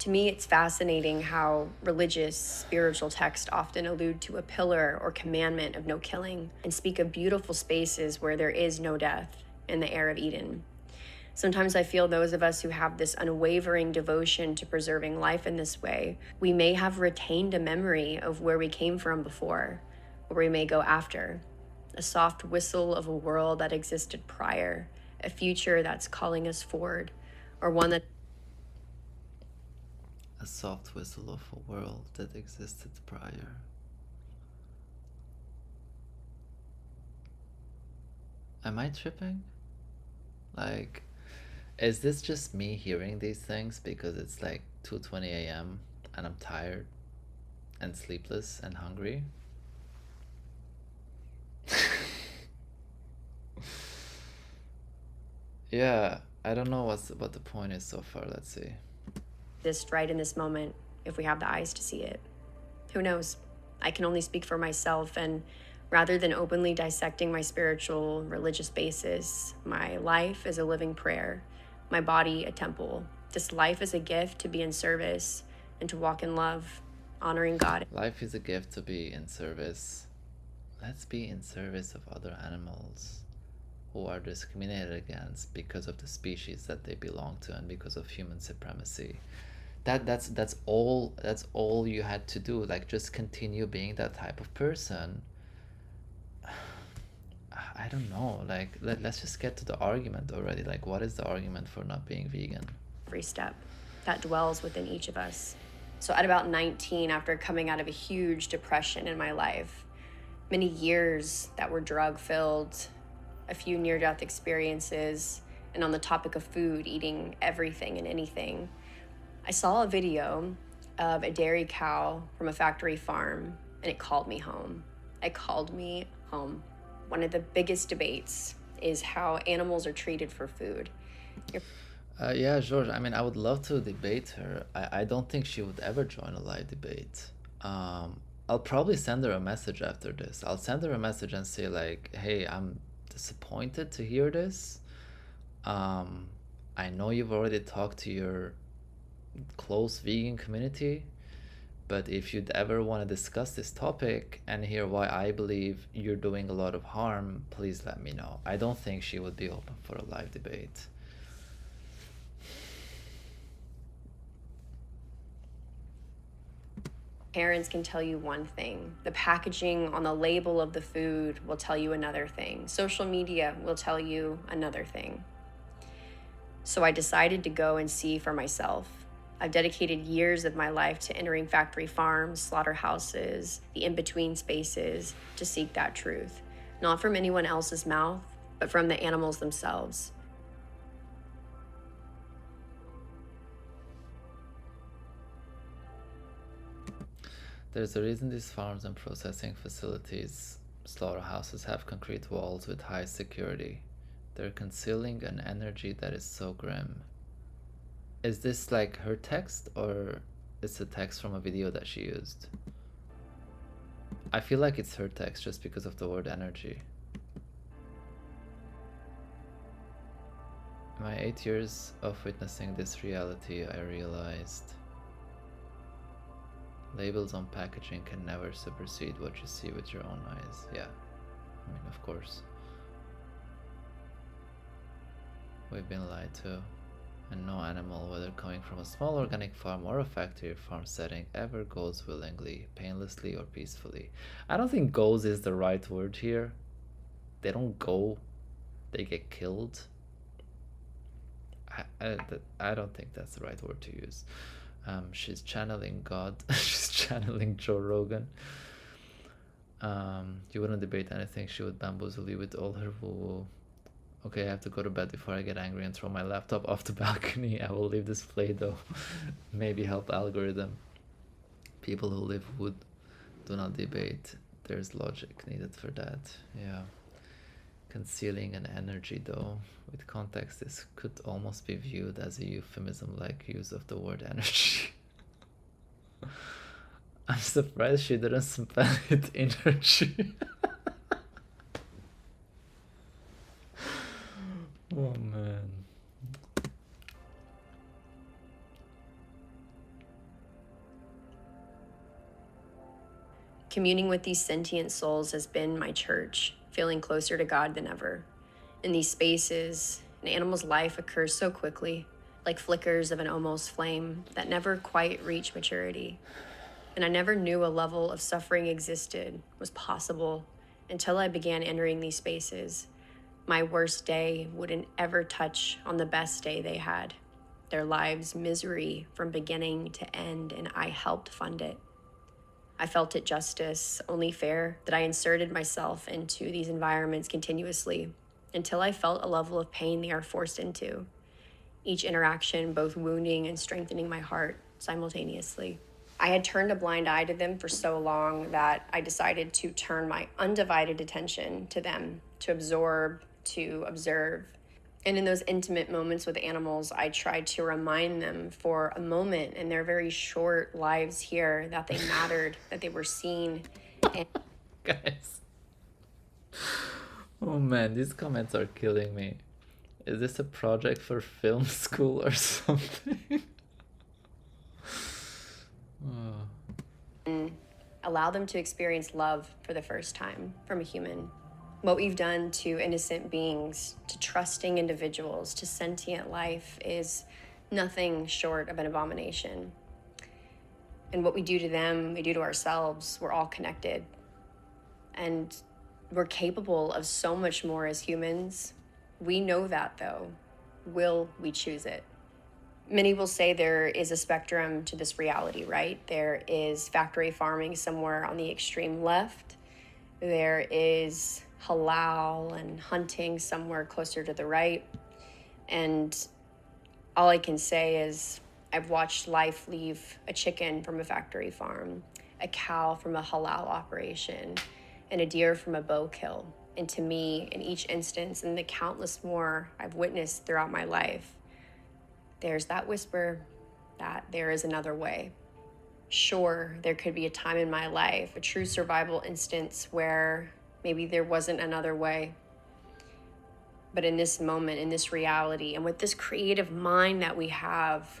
To me, it's fascinating how religious, spiritual texts often allude to a pillar or commandment of no killing and speak of beautiful spaces where there is no death in the air of Eden. Sometimes I feel those of us who have this unwavering devotion to preserving life in this way, we may have retained a memory of where we came from before, where we may go after. A soft whistle of a world that existed prior, a future that's calling us forward, or one that... A soft whistle of a world that existed prior. Am I tripping? Like, is this just me hearing these things because it's like 2:20 a.m. and I'm tired and sleepless and hungry? Yeah, I don't know what the point is so far. Let's see. exist right in this moment if we have the eyes to see it. Who knows? I can only speak for myself, and rather than openly dissecting my spiritual, religious basis, my life is a living prayer, my body a temple. This life is a gift to be in service and to walk in love, honoring God. Life is a gift to be in service. Let's be in service of other animals who are discriminated against because of the species that they belong to and because of human supremacy. That's all you had to do. Like, just continue being that type of person. I don't know. Like, let's just get to the argument already. Like, what is the argument for not being vegan? Every step that dwells within each of us. So at about 19, after coming out of a huge depression in my life, many years that were drug-filled, a few near-death experiences, and on the topic of food, eating everything and anything, I saw a video of a dairy cow from a factory farm, and it called me home. It called me home. One of the biggest debates is how animals are treated for food. Yeah, George, I mean, I would love to debate her. I don't think she would ever join a live debate. I'll probably send her a message after this. I'll send her a message and say, like, hey, I'm disappointed to hear this. I know you've already talked to your close vegan community, but if you'd ever want to discuss this topic and hear why I believe you're doing a lot of harm, please let me know. I don't think she would be open for a live debate. Parents can tell you one thing. The packaging on the label of the food will tell you another thing. Social media will tell you another thing. So I decided to go and see for myself. I've dedicated years of my life to entering factory farms, slaughterhouses, the in-between spaces to seek that truth, not from anyone else's mouth, but from the animals themselves. There's a reason these farms and processing facilities, slaughterhouses, have concrete walls with high security. They're concealing an energy that is so grim. Is this like her text, or it's a text from a video that she used? I feel like it's her text just because of the word energy. In my 8 years of witnessing this reality, I realized labels on packaging can never supersede what you see with your own eyes. Yeah, I mean, of course. We've been lied to, and no animal, whether coming from a small organic farm or a factory farm setting, ever goes willingly, painlessly, or peacefully. I don't think goes is the right word here. They don't go, they get killed. I don't think that's the right word to use. She's channeling God. She's channeling Joe Rogan. You wouldn't debate anything. She would bamboozle you with all her woo-woo. Okay, I have to go to bed before I get angry and throw my laptop off the balcony. I will leave this play though. Maybe help algorithm. People who live wood do not debate. There's logic needed for that. Yeah. Concealing an energy though. With context, this could almost be viewed as a euphemism-like use of the word energy. I'm surprised she didn't spell it energy. Oh man. Communing with these sentient souls has been my church, feeling closer to God than ever. In these spaces, an animal's life occurs so quickly, like flickers of an almost flame that never quite reach maturity. And I never knew a level of suffering existed, was possible, until I began entering these spaces. My worst day wouldn't ever touch on the best day they had. Their lives' misery from beginning to end, and I helped fund it. I felt it justice, only fair, that I inserted myself into these environments continuously until I felt a level of pain they are forced into. Each interaction both wounding and strengthening my heart simultaneously. I had turned a blind eye to them for so long that I decided to turn my undivided attention to them, to absorb, to observe. And in those intimate moments with animals, I tried to remind them for a moment in their very short lives here that they mattered, that they were seen. And Guys. Oh man, these comments are killing me. Is this a project for film school or something? Oh. allow them to experience love for the first time from a human. What we've done to innocent beings, to trusting individuals, to sentient life is nothing short of an abomination. And what we do to them, we do to ourselves. We're all connected. And We're capable of so much more as humans. We know that, though. Will we choose it? Many will say there is a spectrum to this reality, right? There is factory farming somewhere on the extreme left. There is halal and hunting somewhere closer to the right. And all I can say is I've watched life leave a chicken from a factory farm, a cow from a halal operation, and a deer from a bow kill. And to me, in each instance, and the countless more I've witnessed throughout my life, there's that whisper that there is another way. Sure, there could be a time in my life, a true survival instance where maybe there wasn't another way. But in this moment, in this reality, and with this creative mind that we have,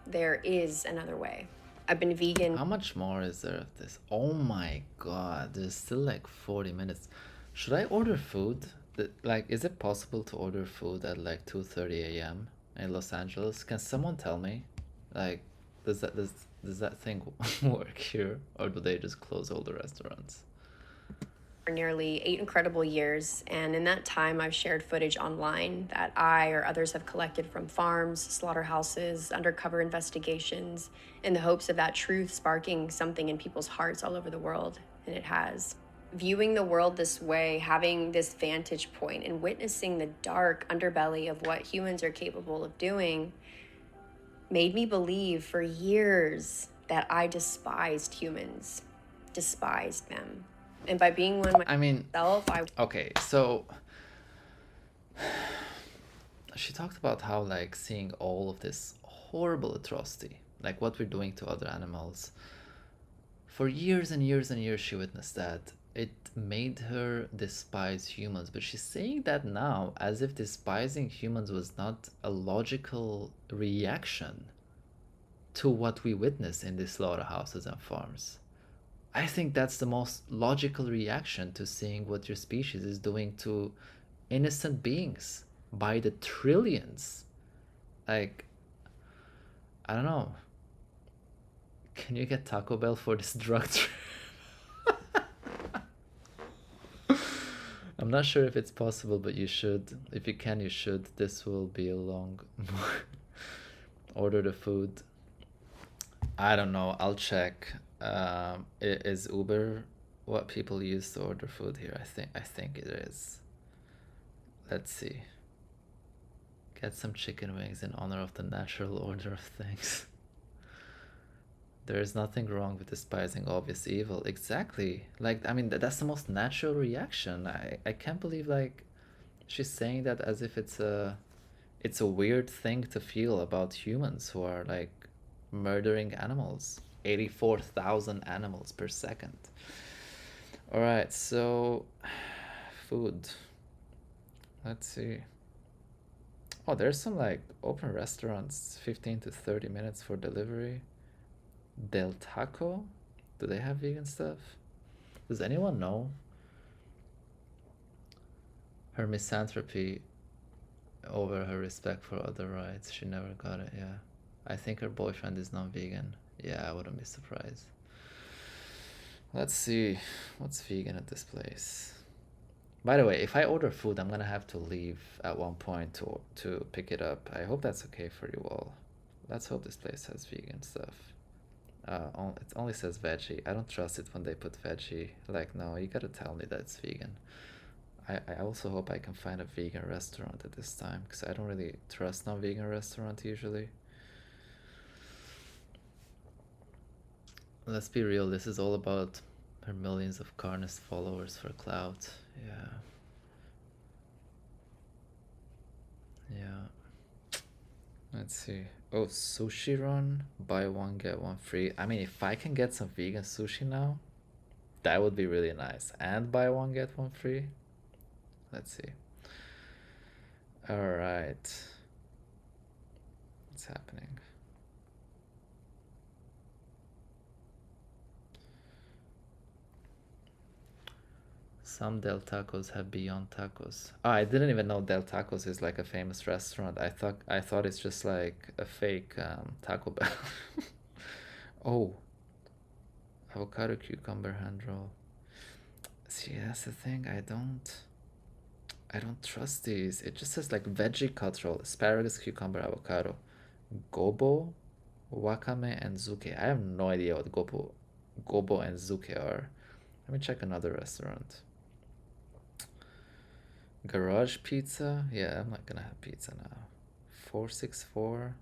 there is another way. I've been vegan. How much more is there of this? Oh my god, there's still like 40 minutes. Should I order food? Like, is it possible to order food at like 2:30 a.m. in Los Angeles? Can someone tell me? Like, does that thing work here, or do they just close all the restaurants? For nearly 8 incredible years, and in that time I've shared footage online that I or others have collected from farms, slaughterhouses, undercover investigations, in the hopes of that truth sparking something in people's hearts all over the world, and it has. Viewing the world this way, having this vantage point, and witnessing the dark underbelly of what humans are capable of doing made me believe for years that I despised humans, despised them. And by being one I mean, myself, okay, so she talked about how like seeing all of this horrible atrocity, like what we're doing to other animals, for years and years and years she witnessed that. It made her despise humans, but she's saying that now as if despising humans was not a logical reaction to what we witness in these slaughterhouses and farms. I think that's the most logical reaction to seeing what your species is doing to innocent beings by the trillions. Like, I don't know. Can you get Taco Bell for this drug trip? I'm not sure if it's possible, but you should. If you can, you should. This will be a long order the food. I don't know. I'll check. Is Uber what people use to order food here? I think it is. Let's see. Get some chicken wings in honor of the natural order of things. There is nothing wrong with despising obvious evil. Exactly. Like, I mean, that's the most natural reaction. I can't believe like she's saying that as if it's a weird thing to feel about humans who are like murdering animals. 84,000 animals per second. All right, so food. Let's see. Oh, there's some like open restaurants, 15 to 30 minutes for delivery. Del Taco? Do they have vegan stuff? Does anyone know? Her misanthropy over her respect for other rights. She never got it, yeah. I think her boyfriend is non-vegan. Yeah, I wouldn't be surprised. Let's see. What's vegan at this place? By the way, if I order food, I'm gonna have to leave at one point to pick it up. I hope that's okay for you all. Let's hope this place has vegan stuff. It only says veggie. I don't trust it when they put veggie. Like, no, you gotta tell me that it's vegan. I also hope I can find a vegan restaurant at this time, because I don't really trust non-vegan restaurant usually. Let's be real, this is all about her millions of Carnist followers for clout. Yeah. Yeah. Let's see. Oh, sushi run, buy one get one free. I mean, if I can get some vegan sushi now, that would be really nice. And buy one get one free. Let's see. All right. What's happening? Some Del Tacos have Beyond Tacos. Oh, I didn't even know Del Tacos is like a famous restaurant. I thought it's just like a fake Taco Bell. Oh, avocado cucumber hand roll. See, that's the thing. I don't trust these. It just says like veggie cutthroat, asparagus, cucumber, avocado, gobo, wakame, and zuke. I have no idea what gobo and zuke are. Let me check another restaurant. Garage pizza? Yeah, I'm not gonna have pizza now. 464.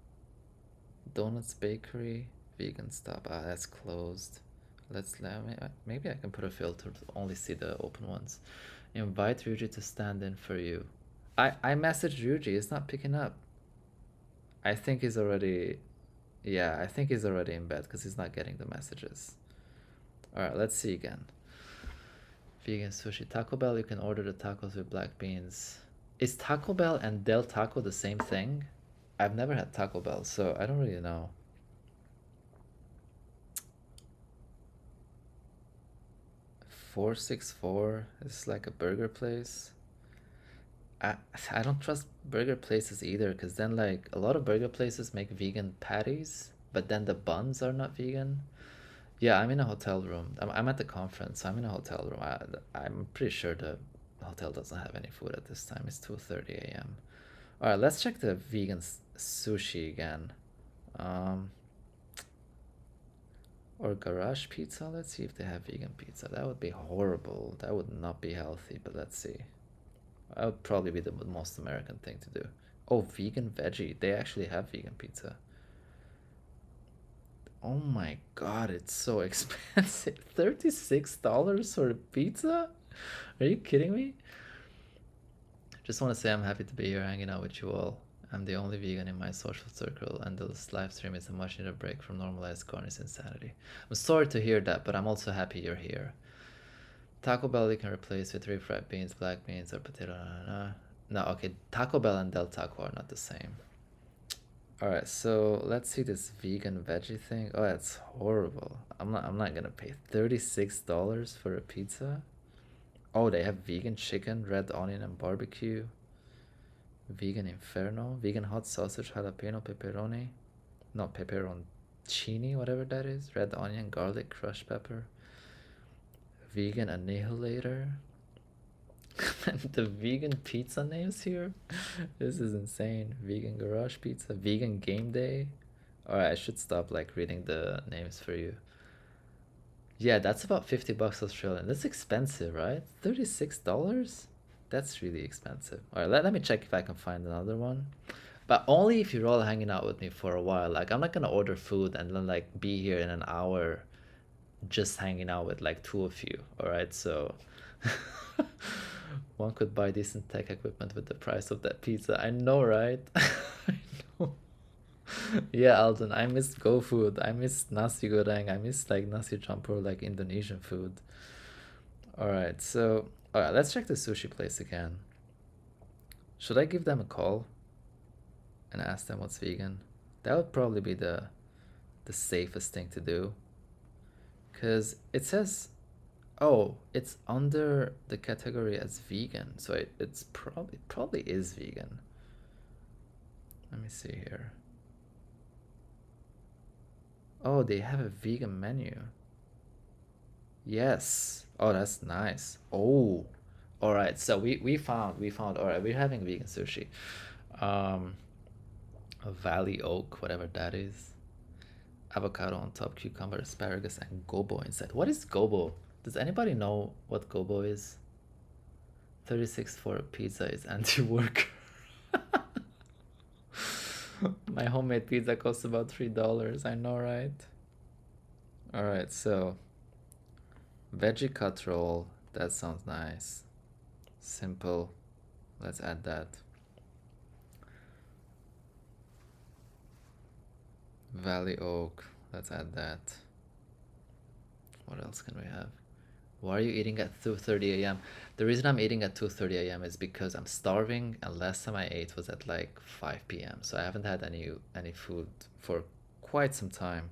Donuts Bakery. Vegan stuff. Ah, that's closed. Maybe I can put a filter to only see the open ones. Invite Ryuji to stand in for you. I messaged Ryuji. He's not picking up. I think he's already... Yeah, I think he's already in bed because he's not getting the messages. Alright, let's see again. Vegan sushi. Taco Bell, you can order the tacos with black beans. Is Taco Bell and Del Taco the same thing? I've never had Taco Bell, so I don't really know. $4.64 is like a burger place. I don't trust burger places either, because then like a lot of burger places make vegan patties, but then the buns are not vegan. Yeah, I'm in a hotel room. I'm at the conference, so I'm in a hotel room. I'm pretty sure the hotel doesn't have any food at this time. It's 2:30 a.m. All right, let's check the vegan sushi again. Or garage pizza. Let's see if they have vegan pizza. That would be horrible. That would not be healthy, but let's see. That would probably be the most American thing to do. Oh, vegan veggie. They actually have vegan pizza. Oh my god, it's so expensive. $36 for a pizza? Are you kidding me? Just want to say I'm happy to be here hanging out with you all. I'm the only vegan in my social circle, and this live stream is a much needed break from normalized carnage insanity. I'm sorry to hear that, but I'm also happy you're here. Taco Bell you can replace with refried beans, black beans, or potato. No, okay, Taco Bell and Del Taco are not the same. Alright, so let's see this vegan veggie thing. Oh, that's horrible. I'm not gonna pay $36 for a pizza. Oh, they have vegan chicken, red onion, and barbecue. Vegan inferno, vegan hot sausage, jalapeno, pepperoni. No, pepperoncini, whatever that is. Red onion, garlic, crushed pepper. Vegan annihilator. The vegan pizza names here. This is insane. Vegan garage pizza, vegan game day. Alright, I should stop like reading the names for you. Yeah, that's about 50 bucks Australian. That's expensive, right? $36? That's really expensive. Alright, let me check if I can find another one. But only if you're all hanging out with me for a while. Like, I'm not gonna order food and then like be here in an hour just hanging out with like two of you. Alright, so one could buy decent tech equipment with the price of that pizza. I know, right? I know. Yeah, Alden, I miss Go food. I miss nasi goreng. I miss like nasi campur, like Indonesian food. Alright, so alright, let's check the sushi place again. Should I give them a call and ask them what's vegan? That would probably be the safest thing to do. Cause it says, oh, it's under the category as vegan, so it probably is vegan. Let me see here. Oh, they have a vegan menu. Yes. Oh, that's nice. Oh, all right. So we found. All right, we're having vegan sushi. Valley Oak, whatever that is. Avocado on top, cucumber, asparagus, and gobo inside. What is gobo? Does anybody know what gobo is? 36 for a pizza is anti-worker. My homemade pizza costs about $3. I know, right? All right, so veggie cut roll. That sounds nice. Simple. Let's add that. Valley Oak. Let's add that. What else can we have? Why are you eating at 2:30 a.m.? The reason I'm eating at 2:30 a.m. is because I'm starving, and last time I ate was at like 5 p.m. So I haven't had any food for quite some time.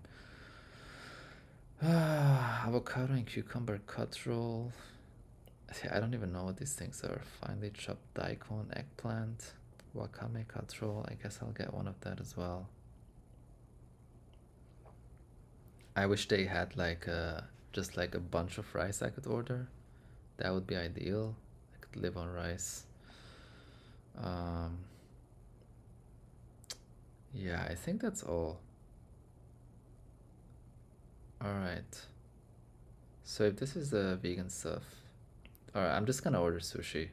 Avocado and cucumber cut roll. I don't even know what these things are. Finely chopped daikon, eggplant, wakame cut roll. I guess I'll get one of that as well. I wish they had like just like a bunch of rice I could order. That would be ideal. I could live on rice. Yeah, I think that's all. Alright. So if this is the vegan stuff, alright, I'm just gonna order sushi.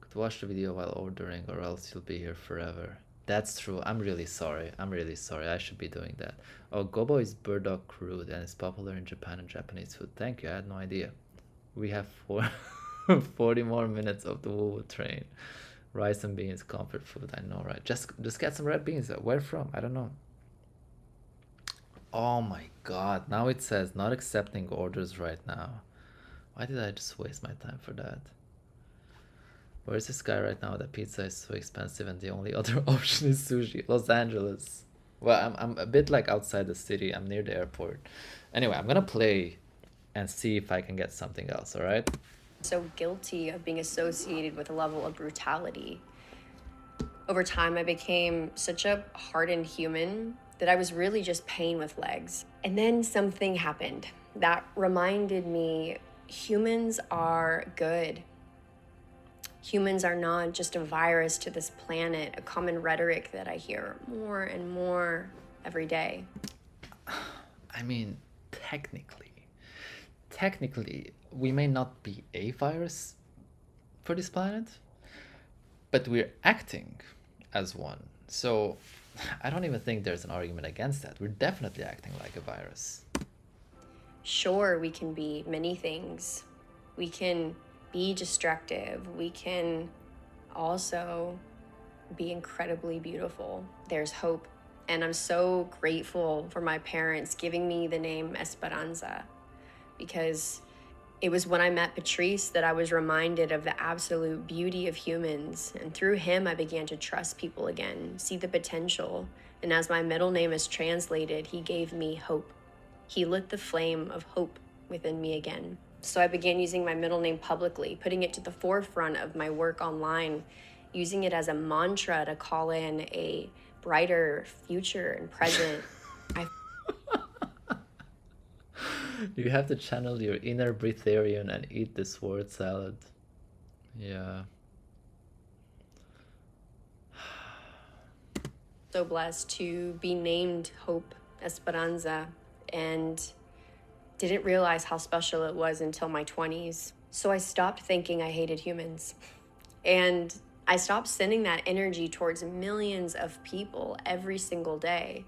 Could watch the video while ordering, or else you'll be here forever. That's true. I'm really sorry. I should be doing that. Oh, gobo is burdock root and is popular in Japan and Japanese food. Thank you. I had no idea. We have 40 more minutes of the woo train. Rice and beans, comfort food. I know, right? Just get some red beans. Where from? I don't know. Oh my god. Now it says not accepting orders right now. Why did I just waste my time for that? Where's this guy right now? That pizza is so expensive and the only other option is sushi. Los Angeles. Well, I'm a bit like outside the city. I'm near the airport. Anyway, I'm gonna play and see if I can get something else, alright? So guilty of being associated with a level of brutality. Over time, I became such a hardened human that I was really just pain with legs. And then something happened that reminded me humans are good. Humans are not just a virus to this planet, a common rhetoric that I hear more and more every day. I mean, technically, we may not be a virus for this planet, but we're acting as one. So I don't even think there's an argument against that. We're definitely acting like a virus. Sure, we can be many things. We can be destructive. We can also be incredibly beautiful. There's hope. And I'm so grateful for my parents giving me the name Esperanza, because it was when I met Patrice that I was reminded of the absolute beauty of humans. And through him, I began to trust people again, see the potential. And as my middle name is translated, he gave me hope. He lit the flame of hope within me again. So I began using my middle name publicly, putting it to the forefront of my work online, using it as a mantra to call in a brighter future and present. You have to channel your inner breatharian and eat this word salad. Yeah. So blessed to be named Hope Esperanza, and didn't realize how special it was until my 20s. So I stopped thinking I hated humans. And I stopped sending that energy towards millions of people every single day.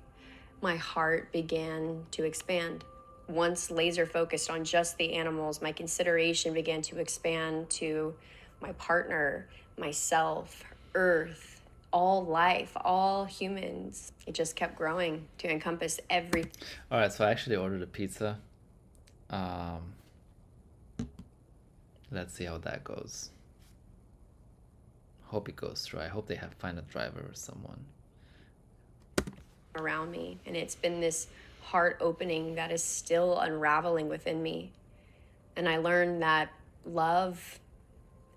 My heart began to expand. Once laser focused on just the animals, my consideration began to expand to my partner, myself, Earth, all life, all humans. It just kept growing to encompass every. All right, so I actually ordered a pizza. Let's see how that goes. Hope it goes through. I hope they find a driver or someone around me, and it's been this heart opening that is still unraveling within me. And I learned that love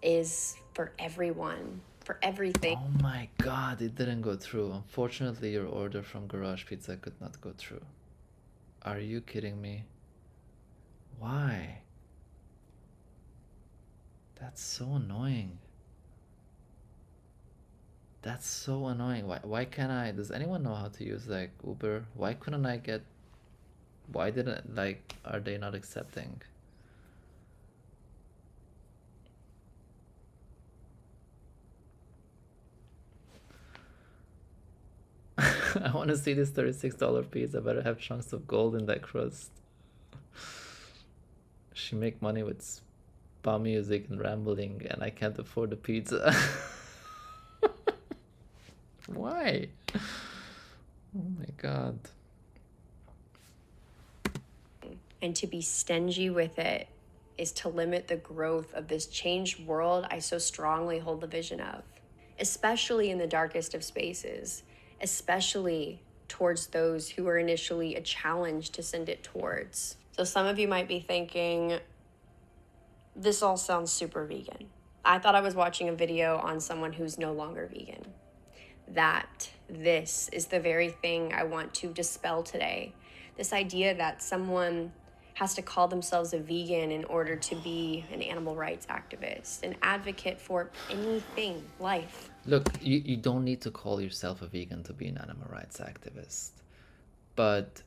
is for everyone, for everything. Oh my god, it didn't go through. Unfortunately, your order from Garage Pizza could not go through. Are you kidding me? Why? That's so annoying. That's so annoying. Why can't I? Does anyone know how to use like Uber? Why couldn't I get? Why didn't, like, are they not accepting? I want to see this $36 pizza. Better have chunks of gold in that crust. She make money with spa music and rambling, and I can't afford the pizza. Why? Oh my god. And to be stingy with it is to limit the growth of this changed world I so strongly hold the vision of, especially in the darkest of spaces, especially towards those who are initially a challenge to send it towards. So some of you might be thinking, this all sounds super vegan. I thought I was watching a video on someone who's no longer vegan. This is the very thing I want to dispel today. This idea that someone has to call themselves a vegan in order to be an animal rights activist, an advocate for anything, life. Look, you don't need to call yourself a vegan to be an animal rights activist. But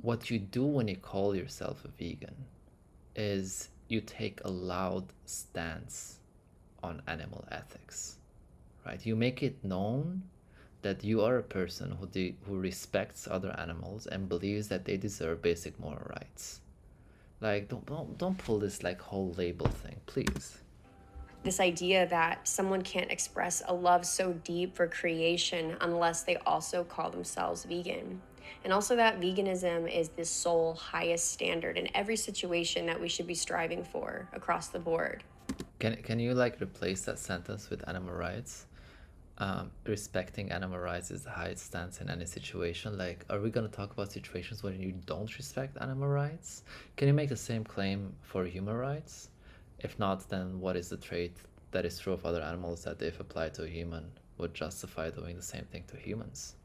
what you do when you call yourself a vegan is you take a loud stance on animal ethics, right? You make it known that you are a person who respects other animals and believes that they deserve basic moral rights. Like, don't pull this like whole label thing, please. This idea that someone can't express a love so deep for creation unless they also call themselves vegan. And also that veganism is the sole highest standard in every situation that we should be striving for across the board. Can you like replace that sentence with animal rights? Respecting animal rights is the highest stance in any situation. Like, are we gonna talk about situations when you don't respect animal rights? Can you make the same claim for human rights? If not, then what is the trait that is true of other animals that if applied to a human would justify doing the same thing to humans?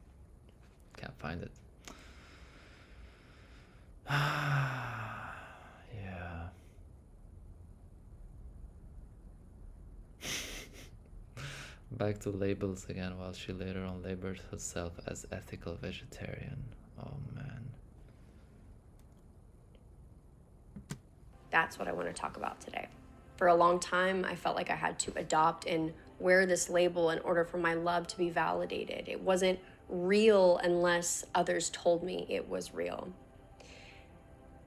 Can't find it. Yeah. Back to labels again, while she later on labeled herself as ethical vegetarian. Oh man. That's what I want to talk about today. For a long time, I felt like I had to adopt and wear this label in order for my love to be validated. It wasn't real unless others told me it was real.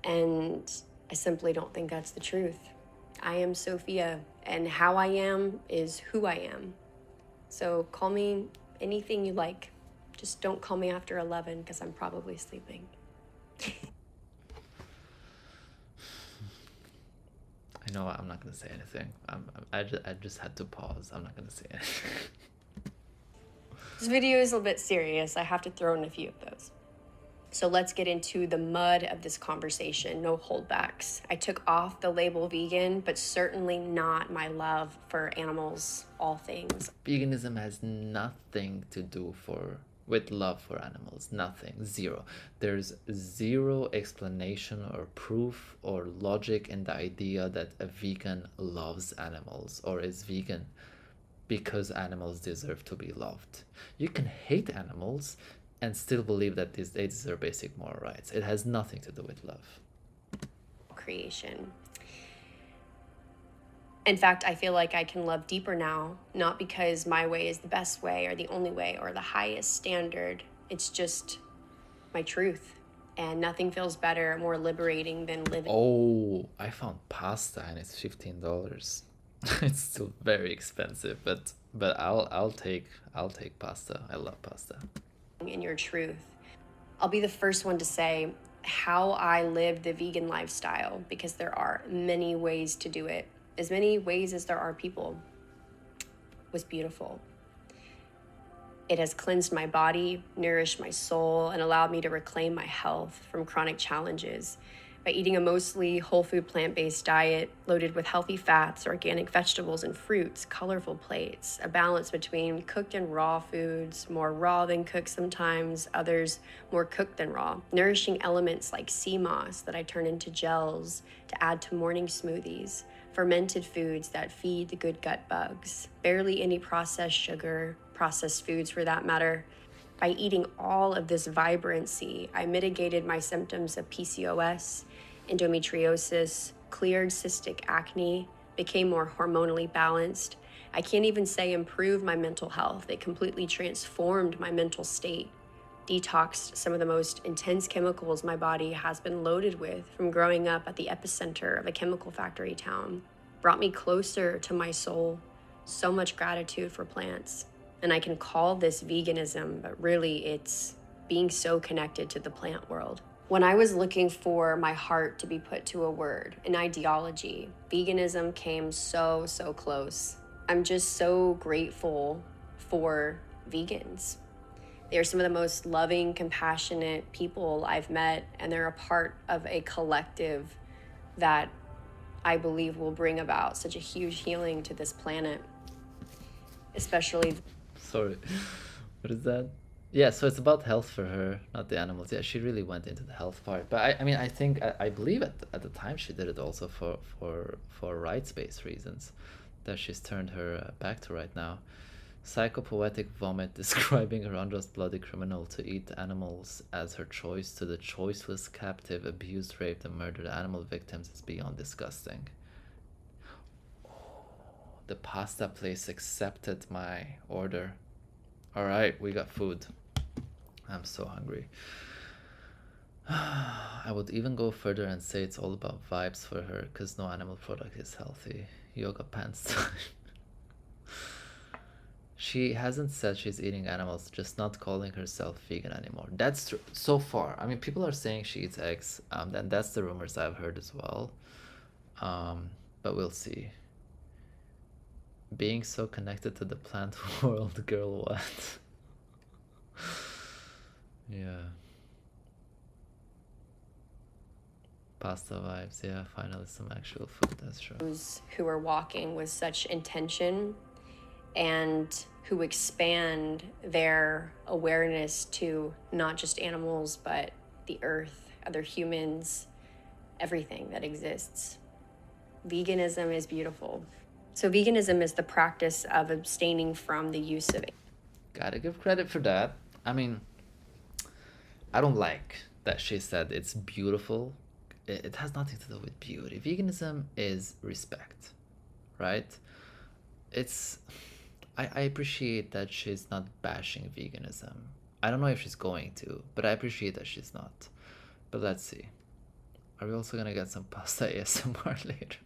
And I simply don't think that's the truth. I am Sophia, and how I am is who I am. So call me anything you like. Just don't call me after 11 because I'm probably sleeping. I know I'm not gonna say anything. I just had to pause. I'm not gonna say anything. This video is a little bit serious. I have to throw in a few of those. So let's get into the mud of this conversation, no holdbacks. I took off the label vegan, but certainly not my love for animals, all things. Veganism has nothing to do with love for animals. Nothing. Zero. There's zero explanation or proof or logic in the idea that a vegan loves animals or is vegan because animals deserve to be loved. You can hate animals and still believe that they deserve basic moral rights. It has nothing to do with love. Creation. In fact, I feel like I can love deeper now, not because my way is the best way or the only way or the highest standard. It's just my truth. And nothing feels better, more liberating than living. Oh, I found pasta and it's $15. It's still very expensive, but I'll take pasta. I love pasta. In your truth. I'll be the first one to say how I lived the vegan lifestyle, because there are many ways to do it, as many ways as there are people, was beautiful. It has cleansed my body, nourished my soul, and allowed me to reclaim my health from chronic challenges. By eating a mostly whole food plant-based diet loaded with healthy fats, organic vegetables and fruits, colorful plates, a balance between cooked and raw foods, more raw than cooked sometimes, others more cooked than raw, nourishing elements like sea moss that I turn into gels to add to morning smoothies, fermented foods that feed the good gut bugs, barely any processed sugar, processed foods for that matter. By eating all of this vibrancy, I mitigated my symptoms of PCOS, endometriosis, cleared cystic acne, became more hormonally balanced. I can't even say improved my mental health. It completely transformed my mental state, detoxed some of the most intense chemicals my body has been loaded with from growing up at the epicenter of a chemical factory town, brought me closer to my soul. So much gratitude for plants. And I can call this veganism, but really it's being so connected to the plant world. When I was looking for my heart to be put to a word, an ideology, veganism came so close. I'm just so grateful for vegans. They are some of the most loving, compassionate people I've met, and they're a part of a collective that I believe will bring about such a huge healing to this planet, especially. Sorry, what is that? Yeah, so it's about health for her, not the animals. Yeah, she really went into the health part. But I mean, I think I believe at the time she did it also for rights-based reasons that she's turned her back to right now. Psychopoetic vomit describing her unjust bloody criminal to eat animals as her choice to the choiceless captive abused, raped, and murdered animal victims is beyond disgusting. The pasta place accepted my order. Alright, we got food. I'm so hungry. I would even go further and say it's all about vibes for her, because no animal product is healthy. Yoga pants time. She hasn't said she's eating animals, just not calling herself vegan anymore. That's true. So far. I mean, people are saying she eats eggs, and that's the rumors I've heard as well. But we'll see. Being so connected to the plant world, girl, what? Yeah. Pasta vibes, yeah, finally some actual food, that's true. Those who are walking with such intention and who expand their awareness to not just animals, but the earth, other humans, everything that exists. Veganism is beautiful. So, veganism is the practice of abstaining from the use of. Gotta give credit for that. I mean, I don't like that she said it's beautiful. It has nothing to do with beauty. Veganism is respect, right? It's. I appreciate that she's not bashing veganism. I don't know if she's going to, but I appreciate that she's not. But let's see. Are we also gonna get some pasta ASMR later?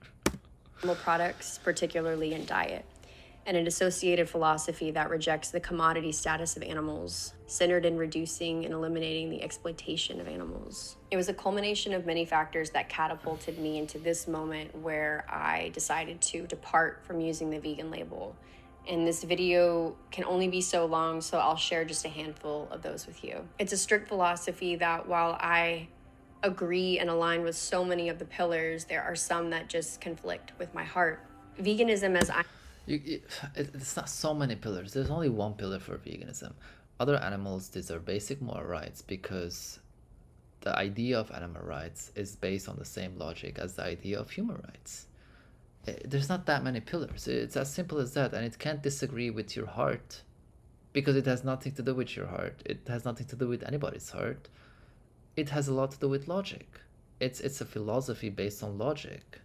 Animal products, particularly in diet, and an associated philosophy that rejects the commodity status of animals, centered in reducing and eliminating the exploitation of animals. It was a culmination of many factors that catapulted me into this moment where I decided to depart from using the vegan label. And this video can only be so long, so I'll share just a handful of those with you. It's a strict philosophy that while I agree and align with so many of the pillars, there are some that just conflict with my heart. Veganism, as I It's not so many pillars. There's only one pillar for veganism. Other animals deserve basic moral rights because the idea of animal rights is based on the same logic as the idea of human rights. There's not that many pillars. It's as simple as that, and it can't disagree with your heart because it has nothing to do with your heart. It has nothing to do with anybody's heart. It has a lot to do with logic. It's a philosophy based on logic.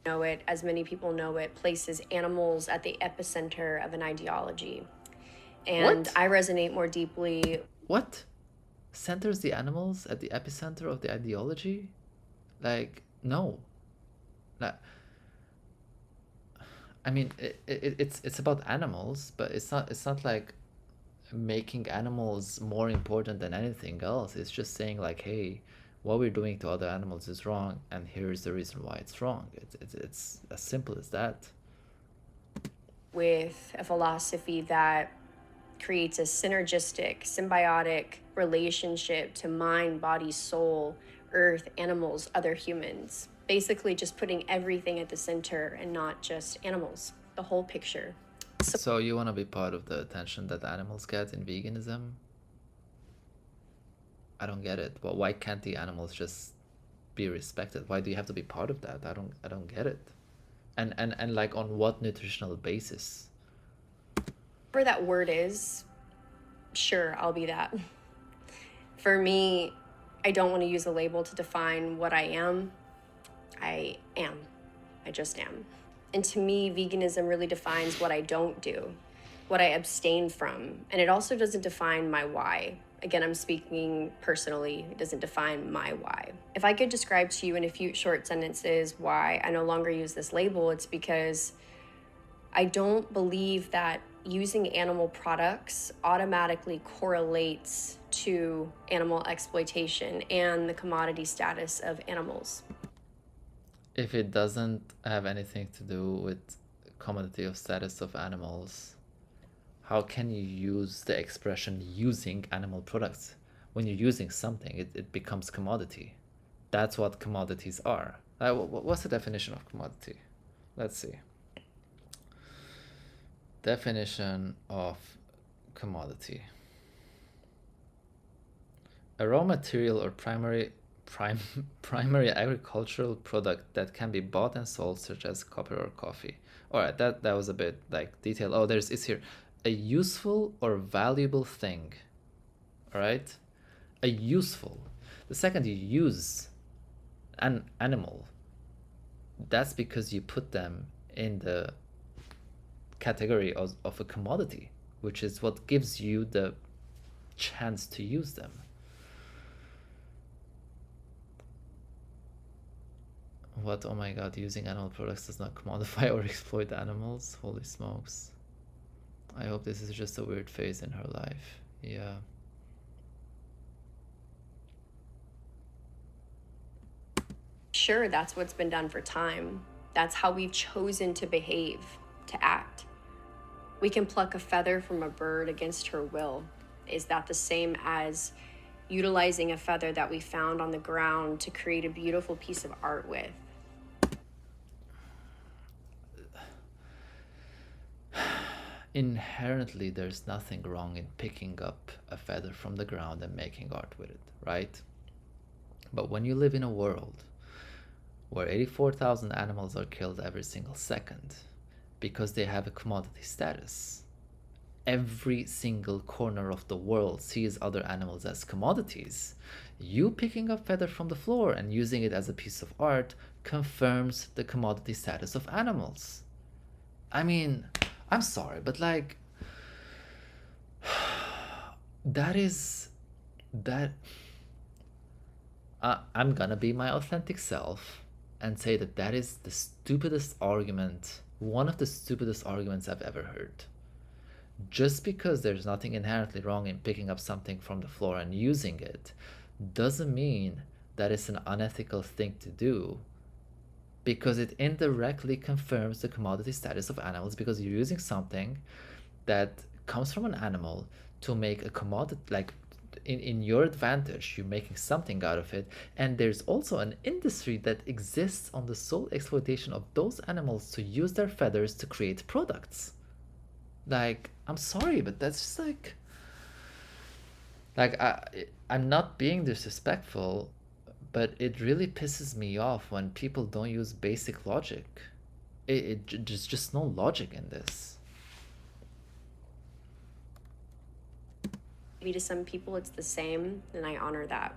know it, as many people know it, places animals at the epicenter of an ideology. And What? I resonate more deeply. What? Centers the animals at the epicenter of the ideology? Like, no. Like, I mean, it's about animals, but it's not like making animals more important than anything else. It's just saying like, hey, what we're doing to other animals is wrong, and here's the reason why it's wrong. It's as simple as that. With a philosophy that creates a synergistic, symbiotic relationship to mind, body, soul, earth, animals, other humans. Basically, just putting everything at the center and not just animals, the whole picture. So you want to be part of the attention that animals get in veganism? I don't get it. Well, why can't the animals just be respected? Why do you have to be part of that? I don't get it. And like on what nutritional basis? Whatever that word is, sure, I'll be that. For me, I don't want to use a label to define what I am. I am. I just am. And to me, veganism really defines what I don't do, what I abstain from. And it also doesn't define my why. Again, I'm speaking personally. It doesn't define my why. If I could describe to you in a few short sentences why I no longer use this label, it's because I don't believe that using animal products automatically correlates to animal exploitation and the commodity status of animals. If it doesn't have anything to do with commodity of status of animals, how can you use the expression using animal products? When you're using something, it becomes commodity. That's what commodities are. What's the definition of commodity? Let's see. Definition of commodity. A raw material or primary agricultural product that can be bought and sold, such as copper or coffee. All right, that was a bit like detailed. Oh, it's here. A useful or valuable thing. All right, a useful. The second you use an animal, that's because you put them in the category of a commodity, which is what gives you the chance to use them. What? Oh my god, using animal products does not commodify or exploit animals? Holy smokes. I hope this is just a weird phase in her life. Yeah. Sure, that's what's been done for time. That's how we've chosen to behave, to act. We can pluck a feather from a bird against her will. Is that the same as utilizing a feather that we found on the ground to create a beautiful piece of art with? Inherently, there's nothing wrong in picking up a feather from the ground and making art with it, right? But when you live in a world where 84,000 animals are killed every single second because they have a commodity status, every single corner of the world sees other animals as commodities, you picking up feather from the floor and using it as a piece of art confirms the commodity status of animals. I mean, I'm sorry, but like, that I'm gonna be my authentic self and say that is the stupidest argument, one of the stupidest arguments I've ever heard. Just because there's nothing inherently wrong in picking up something from the floor and using it doesn't mean that it's an unethical thing to do, because it indirectly confirms the commodity status of animals, because you're using something that comes from an animal to make a commodity, like in your advantage, you're making something out of it. And there's also an industry that exists on the sole exploitation of those animals to use their feathers to create products. Like, I'm sorry, but that's just like I'm not being disrespectful, but it really pisses me off when people don't use basic logic. There's just no logic in this. Maybe to some people it's the same, and I honor that.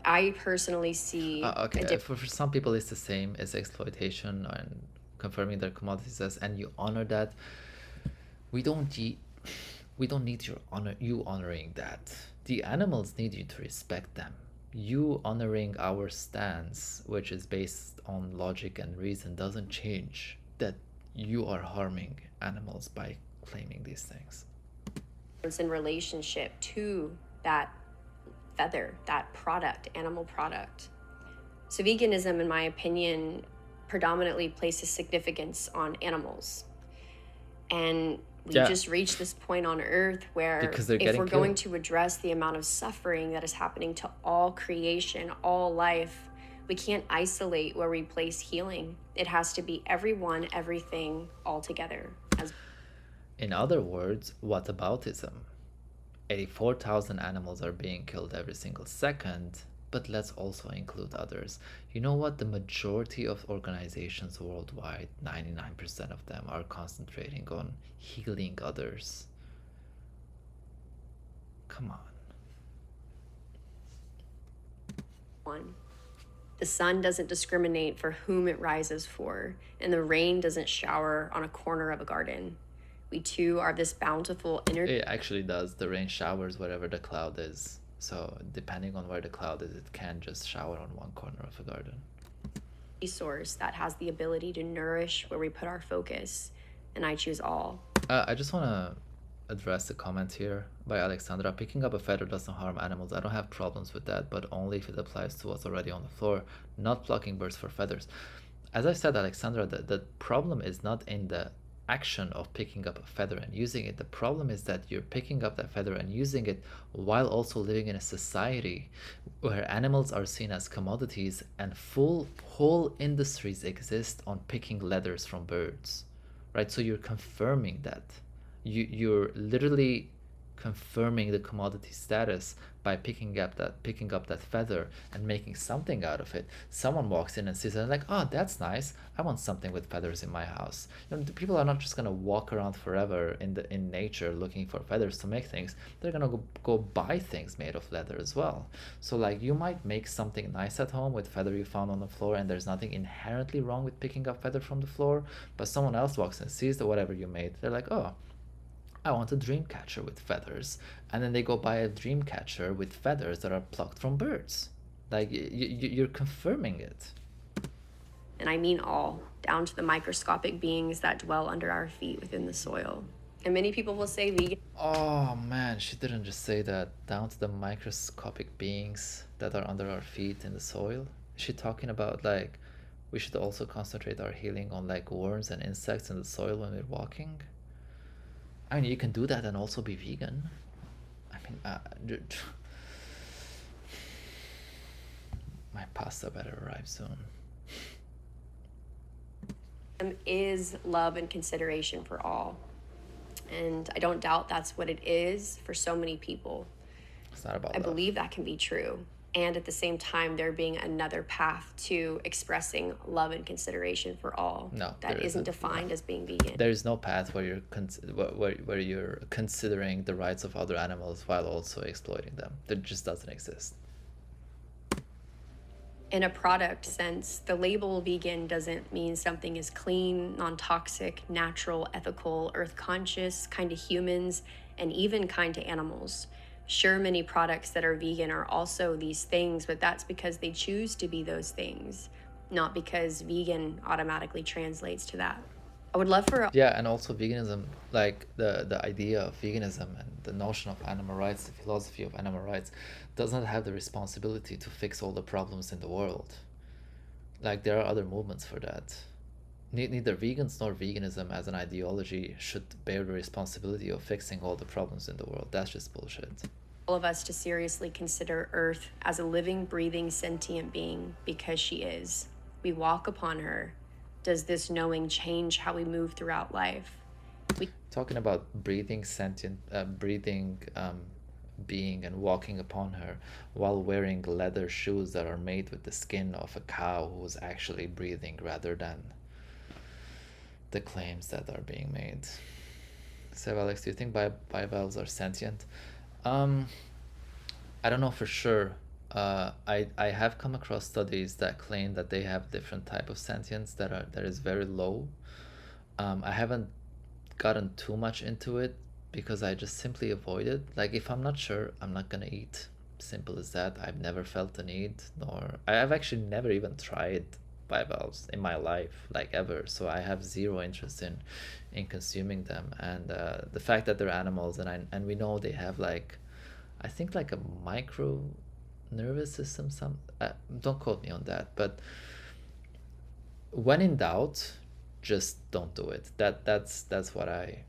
I personally see okay, for some people it's the same as exploitation and confirming their commodities, and you honor that. We don't need you honoring that. The animals need you to respect them. You honoring our stance, which is based on logic and reason, doesn't change that you are harming animals by claiming these things. It's in relationship to that feather, that product, animal product. So veganism, in my opinion, predominantly places significance on animals. And we just reached this point on Earth where if we're going to address the amount of suffering that is happening to all creation, all life, we can't isolate where we place healing. It has to be everyone, everything, all together. In other words, whataboutism. 84,000 animals are being killed every single second, but let's also include others. You know what? The majority of organizations worldwide, 99% of them, are concentrating on healing others. Come on. The sun doesn't discriminate for whom it rises for, and the rain doesn't shower on a corner of a garden. We too are this bountiful It actually does. The rain showers wherever the cloud is. So depending on where the cloud is, it can just shower on one corner of a garden. Resource that has the ability to nourish where we put our focus, and I choose all. I just want to address the comment here by Alexandra. Picking up a feather doesn't harm animals. I don't have problems with that, but only if it applies to what's already on the floor, not plucking birds for feathers. As I said, Alexandra, the problem is not in the action of picking up a feather and using it. The problem is that you're picking up that feather and using it while also living in a society where animals are seen as commodities and whole industries exist on picking leathers from birds, right? So you're confirming that you're literally confirming the commodity status by picking up that feather and making something out of it. Someone walks in and sees it and like, oh, that's nice. I want something with feathers in my house. The people are not just gonna walk around forever in nature looking for feathers to make things. They're gonna go buy things made of leather as well. So like, you might make something nice at home with feather you found on the floor, and there's nothing inherently wrong with picking up feather from the floor. But someone else walks in, sees that whatever you made, they're like, oh, I want a dream catcher with feathers, and then they go buy a dream catcher with feathers that are plucked from birds. Like, you're confirming it. And I mean all, down to the microscopic beings that dwell under our feet within the soil. And many people will say vegan. Oh man, she didn't just say that. Down to the microscopic beings that are under our feet in the soil. Is she talking about like, we should also concentrate our healing on like worms and insects in the soil when we're walking? I mean, you can do that and also be vegan. I mean, my pasta better arrive soon. Is love and consideration for all. And I don't doubt that's what it is for so many people. It's not about I love. believe that can be true. And at the same time, there being another path to expressing love and consideration for all. No, that isn't defined as being vegan. There is no path where you're considering the rights of other animals while also exploiting them. That just doesn't exist. In a product sense, the label vegan doesn't mean something is clean, non-toxic, natural, ethical, earth-conscious, kind to humans, and even kind to animals. Sure, many products that are vegan are also these things, but that's because they choose to be those things, not because vegan automatically translates to that. I would love for... Yeah, and also veganism, like the idea of veganism and the notion of animal rights, the philosophy of animal rights, does not have the responsibility to fix all the problems in the world. Like, there are other movements for that. Neither vegans nor veganism as an ideology should bear the responsibility of fixing all the problems in the world. That's just bullshit. All of us to seriously consider Earth as a living, breathing, sentient being, because she is. We walk upon her. Does this knowing change how we move throughout life? Talking about breathing, sentient, being and walking upon her while wearing leather shoes that are made with the skin of a cow who's actually breathing rather than the claims that are being made. SEBALEX, do you think bivalves are sentient? I don't know for sure. I have come across studies that claim that they have different type of sentience that is very low. I haven't gotten too much into it because I just simply avoid it. Like, if I'm not sure, I'm not gonna eat. Simple as that. I've never felt the need, nor I've actually never even tried bivalves in my life, like, ever. So I have zero interest in consuming them. And the fact that they're animals, and we know they have like, I think like a micro nervous system. Don't quote me on that, but when in doubt, just don't do it. That's what I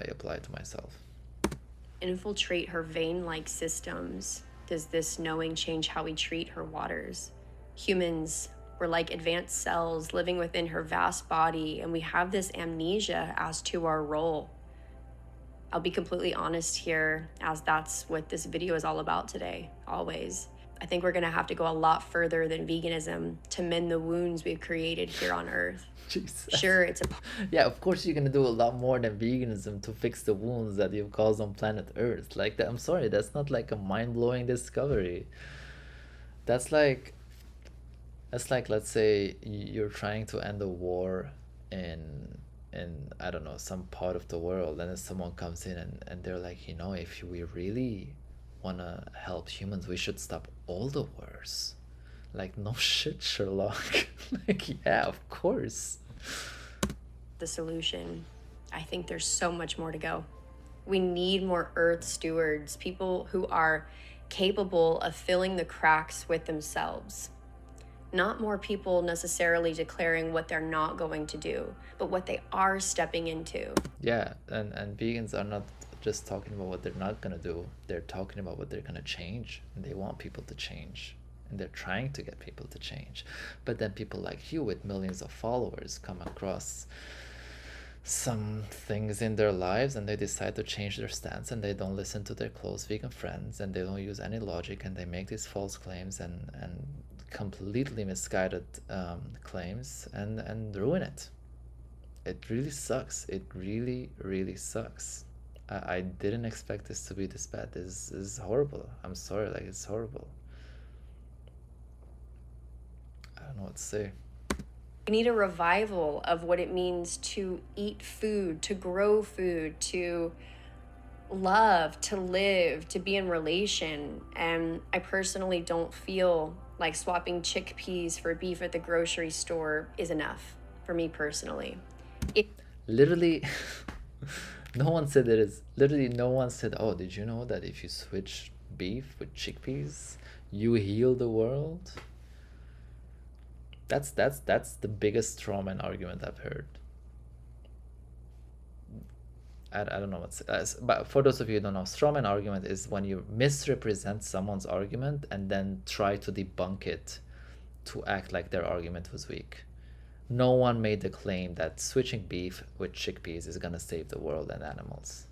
apply to myself. Infiltrate her vein-like systems. Does this knowing change how we treat her waters? Humans, we're like advanced cells living within her vast body, and we have this amnesia as to our role. I'll be completely honest here, as that's what this video is all about today, always. I think we're gonna have to go a lot further than veganism to mend the wounds we've created here on Earth. Jesus. Sure, it's a... Yeah, of course you're gonna do a lot more than veganism to fix the wounds that you've caused on planet Earth. Like, I'm sorry, that's not like a mind-blowing discovery. That's like, let's say you're trying to end a war in I don't know, some part of the world, and then someone comes in and they're like, if we really want to help humans, we should stop all the wars. Like, no shit, Sherlock. Like, yeah, of course. The solution. I think there's so much more to go. We need more Earth stewards, people who are capable of filling the cracks with themselves. Not more people necessarily declaring what they're not going to do, but what they are stepping into. Yeah, and vegans are not just talking about what they're not going to do. They're talking about what they're going to change, and they want people to change, and they're trying to get people to change. But then people like you with millions of followers come across some things in their lives and they decide to change their stance and they don't listen to their close vegan friends and they don't use any logic and they make these false claims and completely misguided claims and ruin it. It really sucks. It really, really sucks. I didn't expect this to be this bad. This is horrible. I'm sorry, like it's horrible. I don't know what to say. We need a revival of what it means to eat food, to grow food, to love, to live, to be in relation. And I personally don't feel like swapping chickpeas for beef at the grocery store is enough for me personally. Literally, no one said it is. Literally, no one said, "Oh, did you know that if you switch beef with chickpeas, you heal the world?" That's the biggest strawman argument I've heard. I don't know what's but for those of you who don't know, strawman argument is when you misrepresent someone's argument and then try to debunk it to act like their argument was weak. No one made the claim that switching beef with chickpeas is gonna save the world and animals.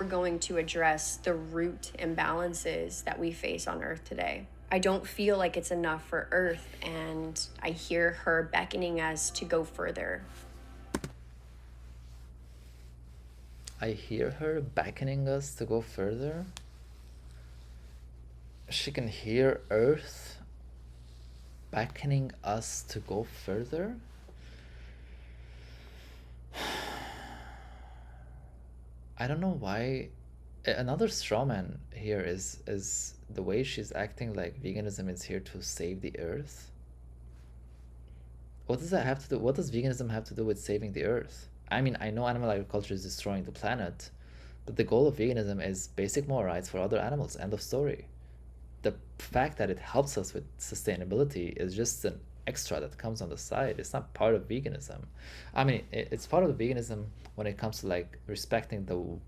We're going to address the root imbalances that we face on Earth today. I don't feel like it's enough for Earth, and I hear her beckoning us to go further. I hear her beckoning us to go further. She can hear Earth beckoning us to go further. I don't know why. Another strawman here is the way she's acting like veganism is here to save the earth. What does that have to do? What does veganism have to do with saving the earth? I mean, I know animal agriculture is destroying the planet, but the goal of veganism is basic moral rights for other animals. End of story. The fact that it helps us with sustainability is just an extra that comes on the side. It's not part of veganism. I mean, it's part of veganism when it comes to like respecting the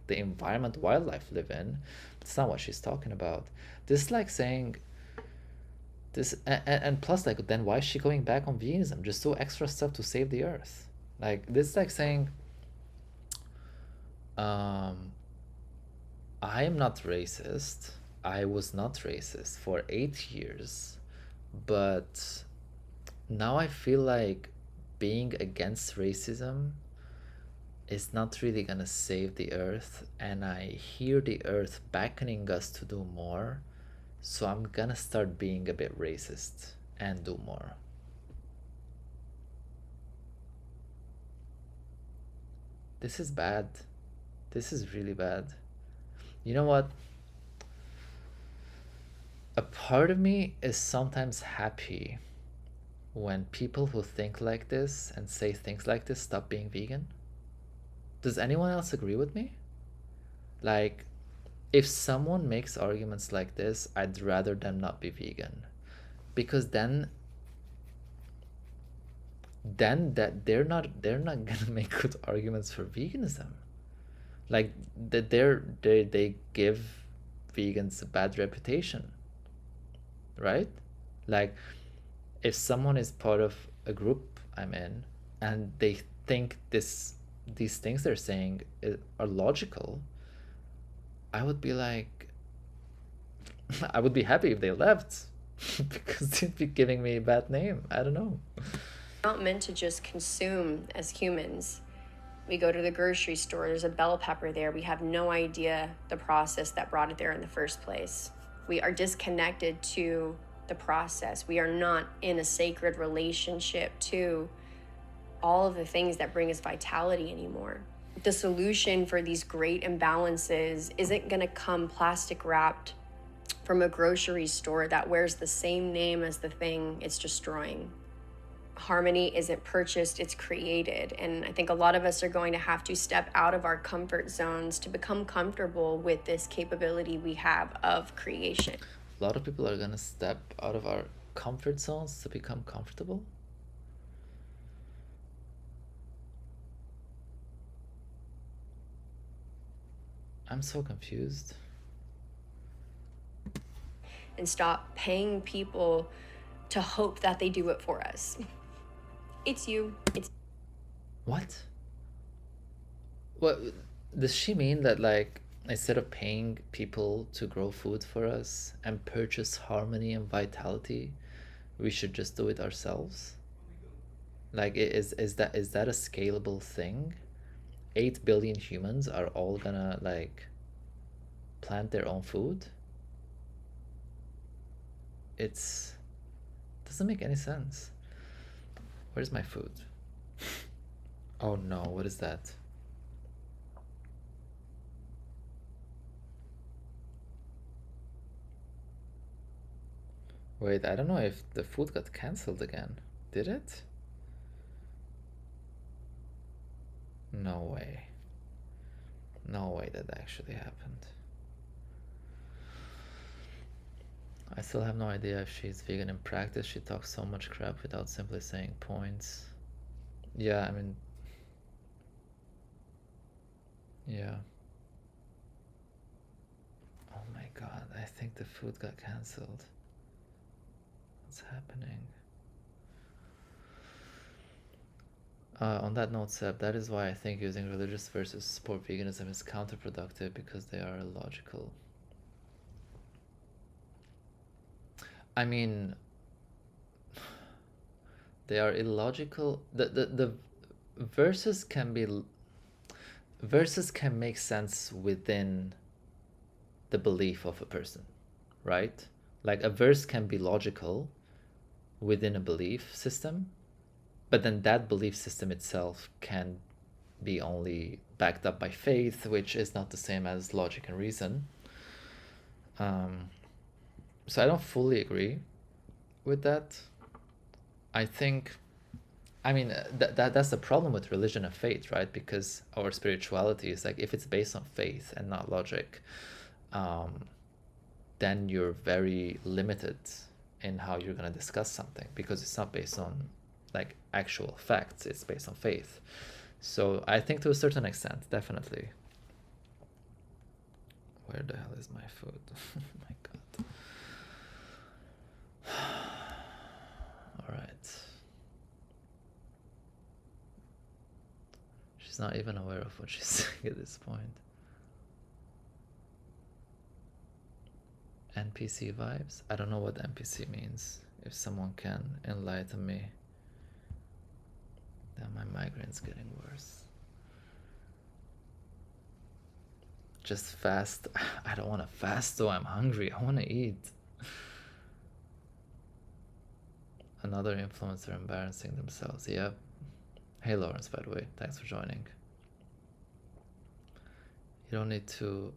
environment wildlife live in. But it's not what she's talking about. This is like saying this, and plus, like, then why is she going back on veganism? Just do extra stuff to save the earth. Like, this is like saying, I am not racist. I was not racist for 8 years, but now I feel like being against racism is not really gonna save the earth, and I hear the earth beckoning us to do more, so I'm gonna start being a bit racist and do more. This is bad. This is really bad. You know what? A part of me is sometimes happy when people who think like this and say things like this stop being vegan. Does anyone else agree with me? Like, if someone makes arguments like this, I'd rather them not be vegan, because then that they're not gonna make good arguments for veganism. Like that they give vegans a bad reputation, right? Like, if someone is part of a group I'm in and they think these things they're saying are logical, I would be like, I would be happy if they left because they'd be giving me a bad name. I don't know. We're not meant to just consume as humans. We go to the grocery store, there's a bell pepper there. We have no idea the process that brought it there in the first place. We are disconnected to the process. We are not in a sacred relationship to all of the things that bring us vitality anymore. The solution for these great imbalances isn't going to come plastic wrapped from a grocery store that wears the same name as the thing it's destroying. Harmony isn't purchased, it's created. And I think a lot of us are going to have to step out of our comfort zones to become comfortable with this capability we have of creation. A lot of people are gonna step out of our comfort zones to become comfortable. I'm so confused. And stop paying people to hope that they do it for us. It's you. It's What? What does she mean that, like, instead of paying people to grow food for us and purchase harmony and vitality, we should just do it ourselves? Like, is that a scalable thing? 8 billion humans are all gonna, like, plant their own food? It's doesn't make any sense. Where's my food? Oh no, what is that? Wait, I don't know if the food got cancelled again. Did it? No way. No way that actually happened. I still have no idea if she's vegan in practice. She talks so much crap without simply saying points. Yeah, I mean... Yeah. Oh my god, I think the food got cancelled. What's happening? On that note, Seb, that is why I think using religious versus sport veganism is counterproductive, because they are illogical. I mean, they are illogical. The verses can make sense within the belief of a person, right? Like, a verse can be logical within a belief system, but then that belief system itself can be only backed up by faith, which is not the same as logic and reason. So I don't fully agree with that. I think, I mean, that's the problem with religion and faith, right? Because our spirituality is like, if it's based on faith and not logic, then you're very limited in how you're going to discuss something, because it's not based on, like, actual facts. It's based on faith. So I think to a certain extent, definitely. Where the hell is my food? Oh my god. All right. She's not even aware of what she's saying at this point. NPC vibes? I don't know what NPC means. If someone can enlighten me. Then my migraine's getting worse. Just fast. I don't want to fast though, I'm hungry. I want to eat. Another influencer embarrassing themselves. Yep. Hey Lawrence, by the way, thanks for joining. You don't need to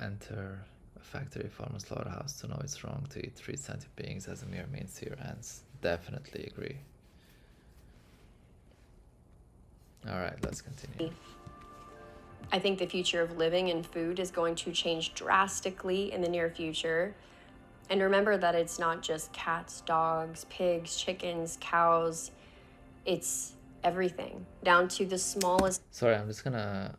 enter a factory farm or slaughterhouse to know it's wrong to eat 3 sentient beings as a mere means to your ends. Definitely agree. Alright, let's continue. I think the future of living and food is going to change drastically in the near future. And remember that it's not just cats, dogs, pigs, chickens, cows. It's everything, down to the smallest. Sorry, I'm just gonna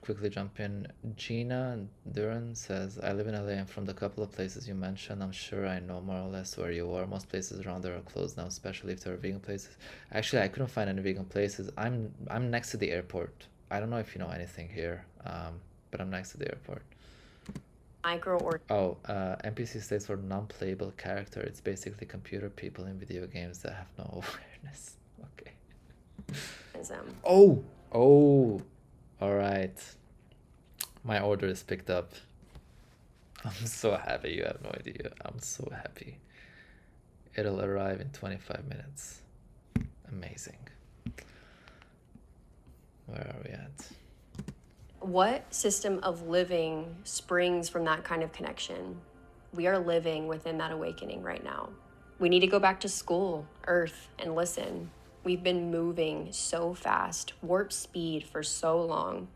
quickly jump in. Gina Duran says, I live in LA, and from the couple of places you mentioned, I'm sure I know more or less where you are. Most places around there are closed now, especially if there are vegan places. Actually, I couldn't find any vegan places. I'm next to the airport. I don't know if you know anything here, but I'm next to the airport. NPC stands for non-playable character. It's basically computer people in video games that have no awareness. Okay. Oh, all right. My order is picked up. I'm so happy. You have no idea. I'm so happy. It'll arrive in 25 minutes. Amazing. Where are we at? What system of living springs from that kind of connection? We are living within that awakening right now. We need to go back to school, earth, and listen. We've been moving so fast, warp speed for so long,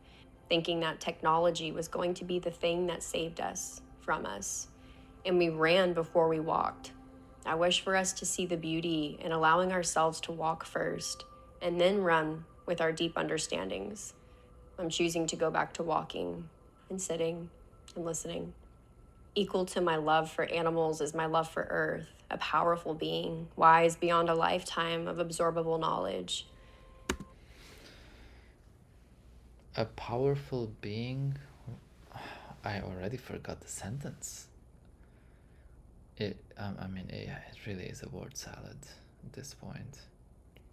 thinking that technology was going to be the thing that saved us from us. And we ran before we walked. I wish for us to see the beauty in allowing ourselves to walk first and then run with our deep understandings. I'm choosing to go back to walking and sitting and listening. Equal to my love for animals is my love for Earth, a powerful being, wise beyond a lifetime of absorbable knowledge. A powerful being? I already forgot the sentence. I mean, it really is a word salad at this point.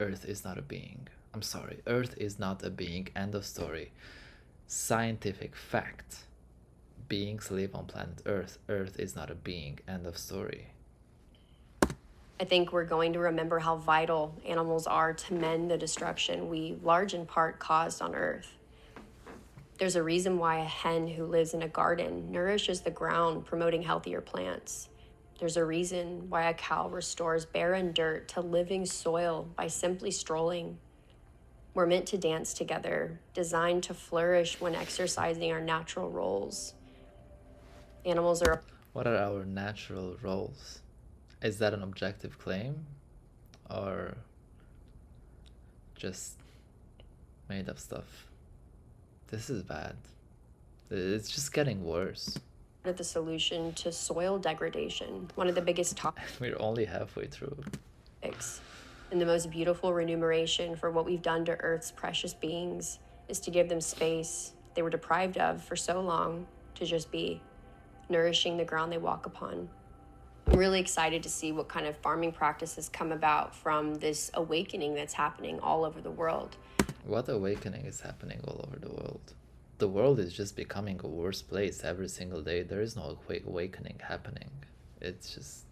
Earth is not a being. I'm sorry. Earth is not a being. End of story. Scientific fact. Beings live on planet Earth. Earth is not a being. End of story. I think we're going to remember how vital animals are to mend the destruction we, large in part, caused on Earth. There's a reason why a hen who lives in a garden nourishes the ground, promoting healthier plants. There's a reason why a cow restores barren dirt to living soil by simply strolling. We're meant to dance together, designed to flourish when exercising our natural roles. Animals are... What are our natural roles? Is that an objective claim? Or just made up stuff? This is bad. It's just getting worse. the solution to soil degradation, one of the biggest topics. We're only halfway through. And the most beautiful remuneration for what we've done to Earth's precious beings is to give them space they were deprived of for so long to just be, nourishing the ground they walk upon. I'm really excited to see what kind of farming practices come about from this awakening that's happening all over the world. What awakening is happening all over the world? The world is just becoming a worse place every single day. There is no awakening happening. It's just...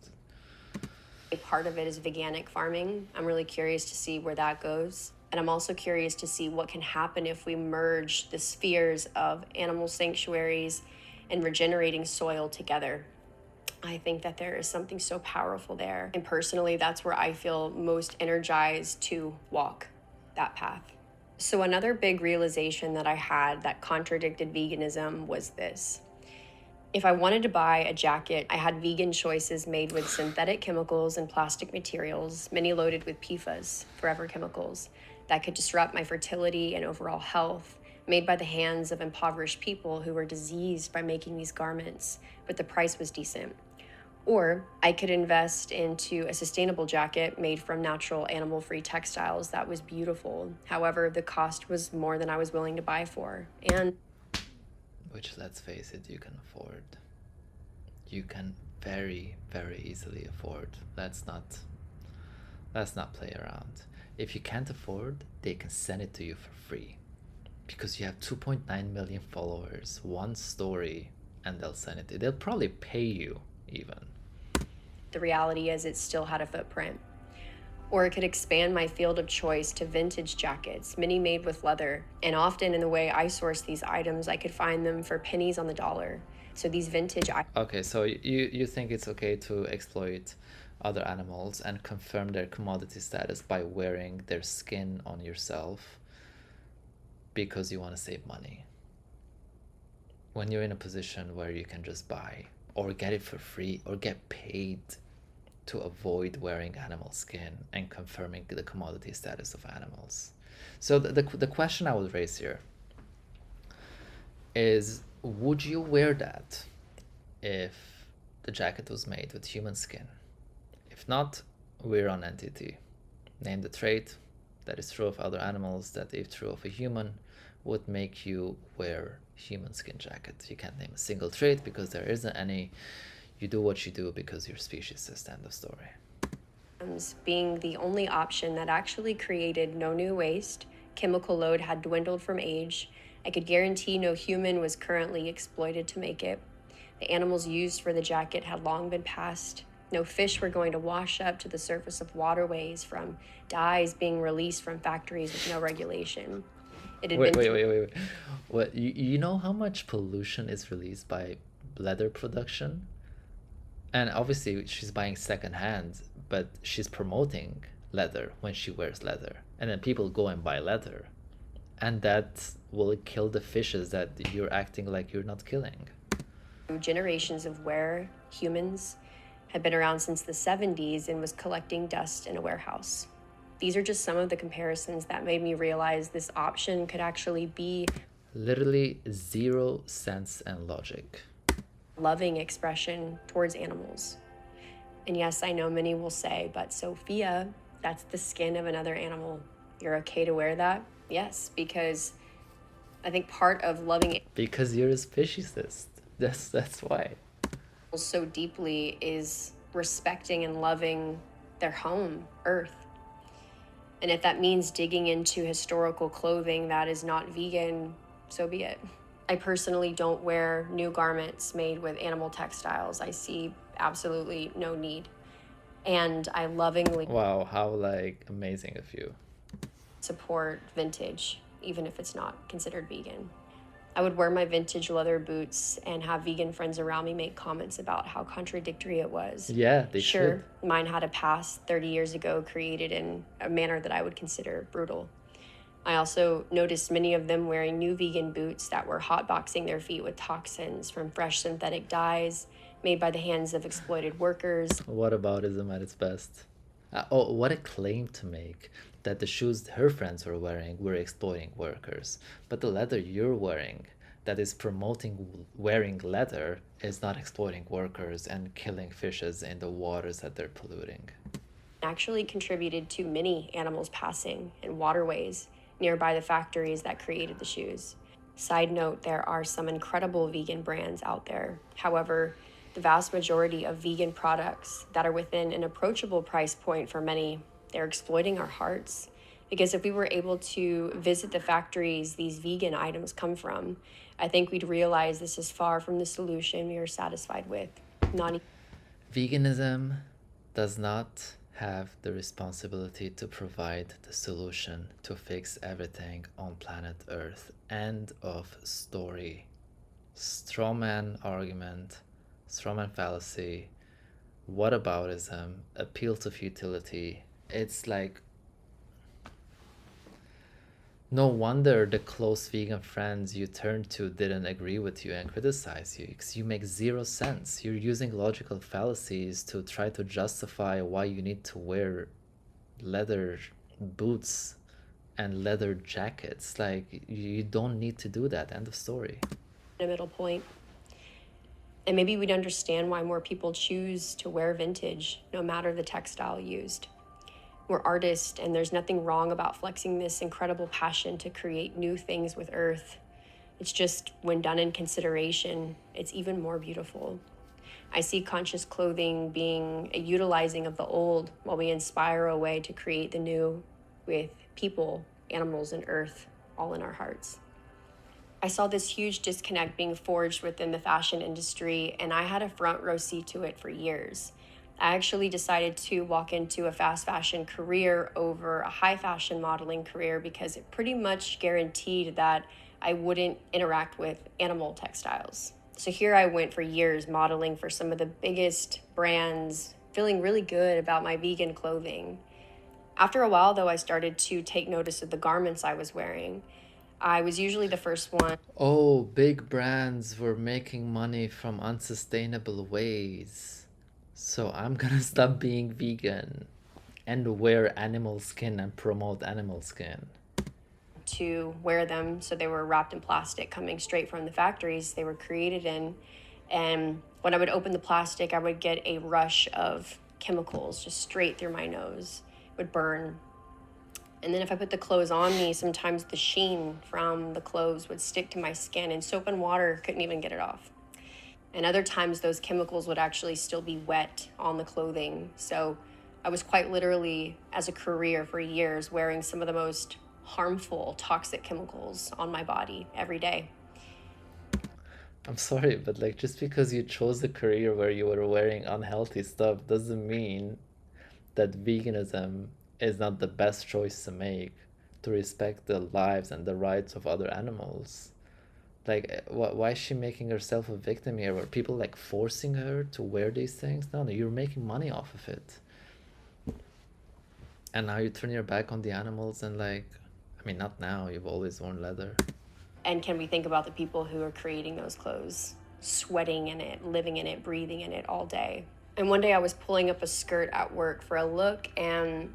A part of it is veganic farming. I'm really curious to see where that goes. And I'm also curious to see what can happen if we merge the spheres of animal sanctuaries and regenerating soil together. I think that there is something so powerful there. And personally, that's where I feel most energized to walk that path. So another big realization that I had that contradicted veganism was this. If I wanted to buy a jacket, I had vegan choices made with synthetic chemicals and plastic materials, many loaded with PFAS, forever chemicals, that could disrupt my fertility and overall health, made by the hands of impoverished people who were diseased by making these garments, but the price was decent. Or I could invest into a sustainable jacket made from natural animal-free textiles that was beautiful. However, the cost was more than I was willing to buy for. And which, let's face it, you can afford. You can very, very easily afford. Let's not play around. If you can't afford, they can send it to you for free. Because you have 2.9 million followers, one story, and they'll send it. They'll probably pay you even. The reality is it still had a footprint. Or it could expand my field of choice to vintage jackets, many made with leather. And often in the way I source these items, I could find them for pennies on the dollar. So these vintage... Okay, so you think it's okay to exploit other animals and confirm their commodity status by wearing their skin on yourself because you want to save money. When you're in a position where you can just buy or get it for free or get paid to avoid wearing animal skin and confirming the commodity status of animals. So the question I would raise here is, would you wear that if the jacket was made with human skin? If not, we're on entity. Name the trait that is true of other animals that, if true of a human, would make you wear human skin jacket. You can't name a single trait because there isn't any. You do what you do because your species is. End of story. Being the only option that actually created no new waste, chemical load had dwindled from age. I could guarantee no human was currently exploited to make it. The animals used for the jacket had long been passed. No fish were going to wash up to the surface of waterways from dyes being released from factories with no regulation. Wait. What? You know how much pollution is released by leather production? And obviously she's buying secondhand, but she's promoting leather when she wears leather. And then people go and buy leather. And that will kill the fishes that you're acting like you're not killing. Generations of where humans had been around since the 70s and was collecting dust in a warehouse. These are just some of the comparisons that made me realize this option could actually be literally 0 sense and logic. Loving expression towards animals. And yes, I know many will say, but Sophia, that's the skin of another animal. You're okay to wear that? Yes, because I think part of loving Because you're a speciesist. That's why. animals so deeply is respecting and loving their home, Earth. And if that means digging into historical clothing that is not vegan, so be it. I personally don't wear new garments made with animal textiles. I see absolutely no need. And I lovingly Wow, how like amazing of you. support vintage, even if it's not considered vegan. I would wear my vintage leather boots and have vegan friends around me make comments about how contradictory it was. Yeah, they Sure, should. mine had a past 30 years ago created in a manner that I would consider brutal. I also noticed many of them wearing new vegan boots that were hotboxing their feet with toxins from fresh synthetic dyes made by the hands of exploited workers. Whataboutism at its best. Oh, what a claim to make that the shoes her friends were wearing were exploiting workers, but the leather you're wearing that is promoting wearing leather is not exploiting workers and killing fishes in the waters that they're polluting. Actually contributed to many animals passing in waterways nearby the factories that created the shoes. Side note, there are some incredible vegan brands out there. However, the vast majority of vegan products that are within an approachable price point for many, they're exploiting our hearts. Because if we were able to visit the factories these vegan items come from, I think we'd realize this is far from the solution we are satisfied with. Not Veganism does not have the responsibility to provide the solution to fix everything on planet Earth. End of story. Strawman argument, strawman fallacy, whataboutism, appeal to futility. It's like no wonder the close vegan friends you turned to didn't agree with you and criticize you because you make zero sense. You're using logical fallacies to try to justify why you need to wear leather boots and leather jackets. Like, you don't need to do that. End of story. a middle point. And maybe we'd understand why more people choose to wear vintage, no matter the textile used. We're artists, and there's nothing wrong about flexing this incredible passion to create new things with Earth. It's just, when done in consideration, it's even more beautiful. I see conscious clothing being a utilizing of the old while we inspire a way to create the new with people, animals, and Earth all in our hearts. I saw this huge disconnect being forged within the fashion industry, and I had a front row seat to it for years. I actually decided to walk into a fast fashion career over a high fashion modeling career because it pretty much guaranteed that I wouldn't interact with animal textiles. So here I went for years modeling for some of the biggest brands, feeling really good about my vegan clothing. After a while, though, I started to take notice of the garments I was wearing. I was usually the first one. Oh, big brands were making money from unsustainable ways. So I'm gonna stop being vegan and wear animal skin and promote animal skin. To wear them, so they were wrapped in plastic coming straight from the factories they were created in. And when I would open the plastic, I would get a rush of chemicals just straight through my nose. It would burn. And then if I put the clothes on me, sometimes the sheen from the clothes would stick to my skin, and soap and water couldn't even get it off. And other times those chemicals would actually still be wet on the clothing. So I was quite literally, as a career for years, wearing some of the most harmful, toxic chemicals on my body every day. I'm sorry, but like just because you chose a career where you were wearing unhealthy stuff doesn't mean that veganism is not the best choice to make to respect the lives and the rights of other animals. Like, why is she making herself a victim here? Were people like forcing her to wear these things? No, no, you're making money off of it. And now you turn your back on the animals and like, I mean, not now, you've always worn leather. And can we think about the people who are creating those clothes, sweating in it, living in it, breathing in it all day? And one day I was pulling up a skirt at work for a look, and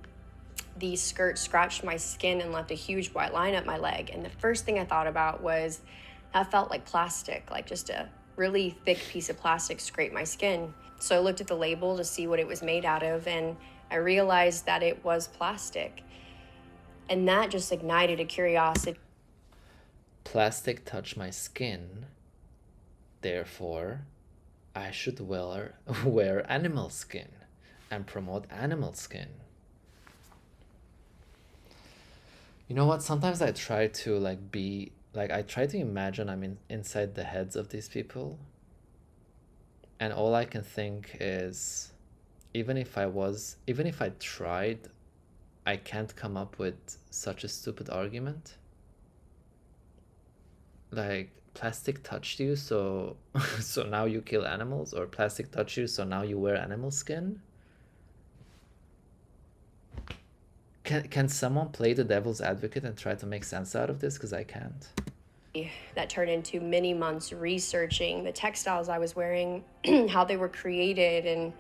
the skirt scratched my skin and left a huge white line up my leg. And the first thing I thought about was that felt like plastic, like just a really thick piece of plastic scraped my skin. So I looked at the label to see what it was made out of, and I realized that it was plastic. And that just ignited a curiosity. plastic touch my skin, therefore I should wear animal skin and promote animal skin. You know what? Sometimes I try to I try to imagine I'm inside the heads of these people, and all I can think is, even if I tried, I can't come up with such a stupid argument. Like, plastic touched you, so so now you kill animals, or plastic touched you, so now you wear animal skin. Can someone play the devil's advocate and try to make sense out of this? Because I can't. That turned into many months researching the textiles I was wearing, how they were created, and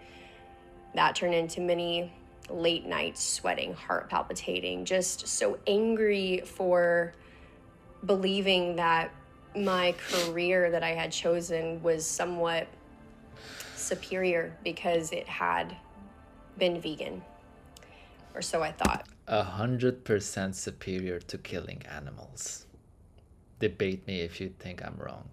that turned into many late nights sweating, heart palpitating, just so angry for believing that my career that I had chosen was somewhat superior because it had been vegan, or so I thought. 100% superior to killing animals. Debate me if you think I'm wrong.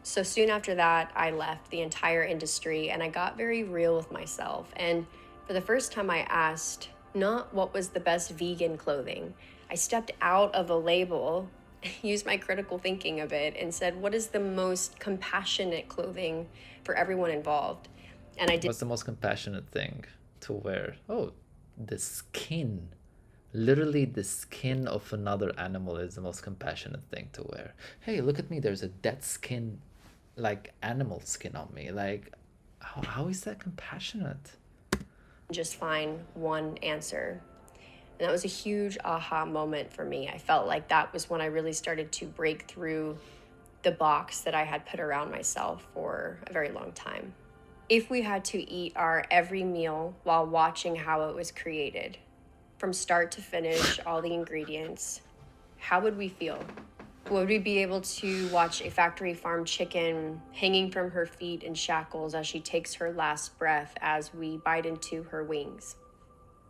So soon after that, I left the entire industry and I got very real with myself. And for the first time, I asked not what was the best vegan clothing. I stepped out of a label, used my critical thinking a bit, and said, what is the most compassionate clothing for everyone involved? And I did. What's the most compassionate thing to wear? Oh, the skin. Literally, the skin of another animal is the most compassionate thing to wear. Hey, look at me. There's a dead skin, like animal skin on me. Like, how is that compassionate? Just find one answer. And that was a huge aha moment for me. I felt like that was when I really started to break through the box that I had put around myself for a very long time. If we had to eat our every meal while watching how it was created, from start to finish, all the ingredients, how would we feel? Would we be able to watch a factory farm chicken hanging from her feet in shackles as she takes her last breath as we bite into her wings?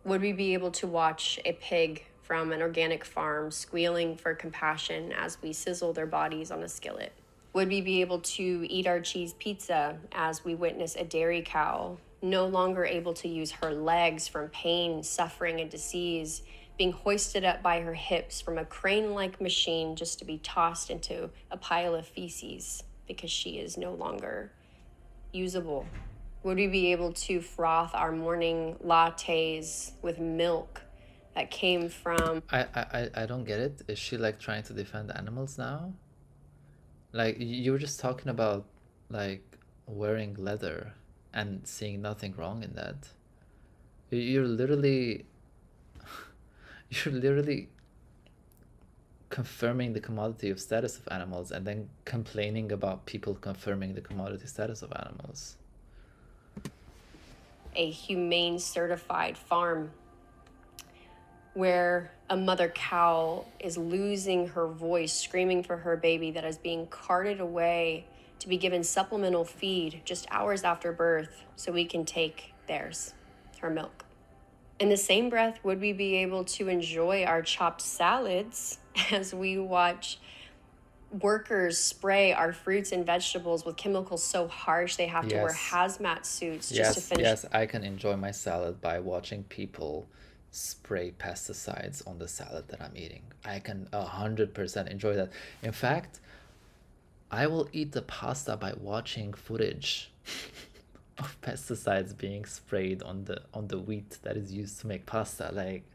Would we be able to watch a pig from an organic farm squealing for compassion as we sizzle their bodies on a skillet? Would we be able to eat our cheese pizza as we witness a dairy cow no longer able to use her legs from pain, suffering, and disease, being hoisted up by her hips from a crane-like machine just to be tossed into a pile of feces because she is no longer usable? Would we be able to froth our morning lattes with milk that came from... I don't get it. Is she like trying to defend animals now? Like, you were just talking about like wearing leather and seeing nothing wrong in that. You're literally you're literally confirming the commodity of status of animals and then complaining about people confirming the commodity status of animals. A humane certified farm where a mother cow is losing her voice, screaming for her baby that is being carted away to be given supplemental feed just hours after birth so we can take theirs, her milk. In the same breath, would we be able to enjoy our chopped salads as we watch workers spray our fruits and vegetables with chemicals so harsh they have to wear hazmat suits just to finish? Yes, I can enjoy my salad by watching people spray pesticides on the salad that I'm eating. I can 100% enjoy that. In fact, I will eat the pasta by watching footage of pesticides being sprayed on the wheat that is used to make pasta. Like,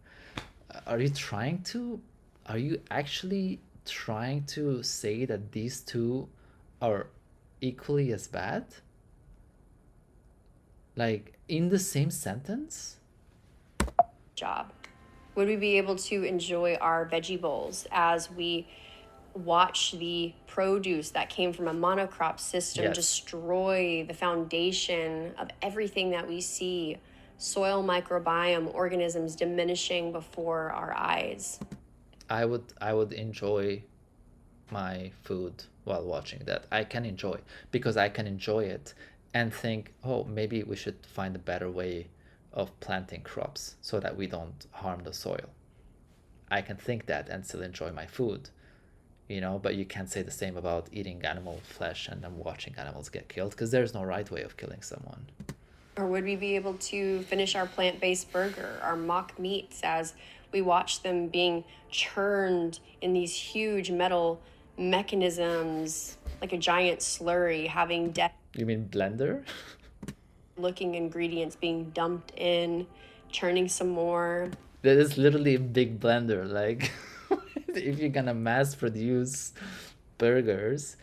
are you actually trying to say that these two are equally as bad? Like, in the same sentence? Job. Would we be able to enjoy our veggie bowls as we watch the produce that came from a monocrop system destroy the foundation of everything that we see, soil microbiome, organisms diminishing before our eyes? I would enjoy my food while watching that. I can enjoy, because I can enjoy it and think, oh, maybe we should find a better way of planting crops so that we don't harm the soil. I can think that and still enjoy my food. you know, but you can't say the same about eating animal flesh and then watching animals get killed, because there's no right way of killing someone. Or would we be able to finish our plant-based burger, our mock meats, as we watch them being churned in these huge metal mechanisms, like a giant slurry, having You mean blender? looking ingredients being dumped in, churning some more. That is literally a big blender. Like, if you're gonna mass produce burgers,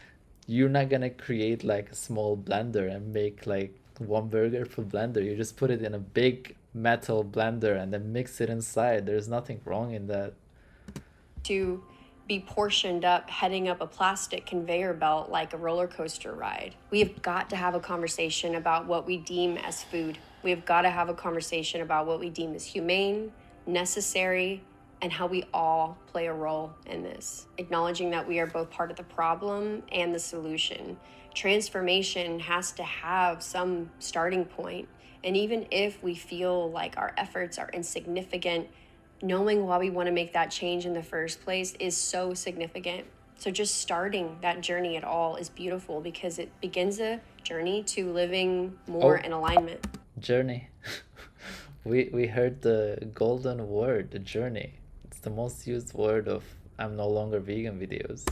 you're not gonna create like a small blender and make like one burger per blender. You just put it in a big metal blender and then mix it inside. There's nothing wrong in that. To be portioned up, heading up a plastic conveyor belt like a roller coaster ride. We have got to have a conversation about what we deem as food. We have got to have a conversation about what we deem as humane, necessary, and how we all play a role in this. Acknowledging that we are both part of the problem and the solution. Transformation has to have some starting point. And even if we feel like our efforts are insignificant, knowing why we want to make that change in the first place is so significant. So just starting that journey at all is beautiful, because it begins a journey to living more in alignment. Journey. we heard the golden word, the journey. It's the most used word of I'm no longer vegan videos.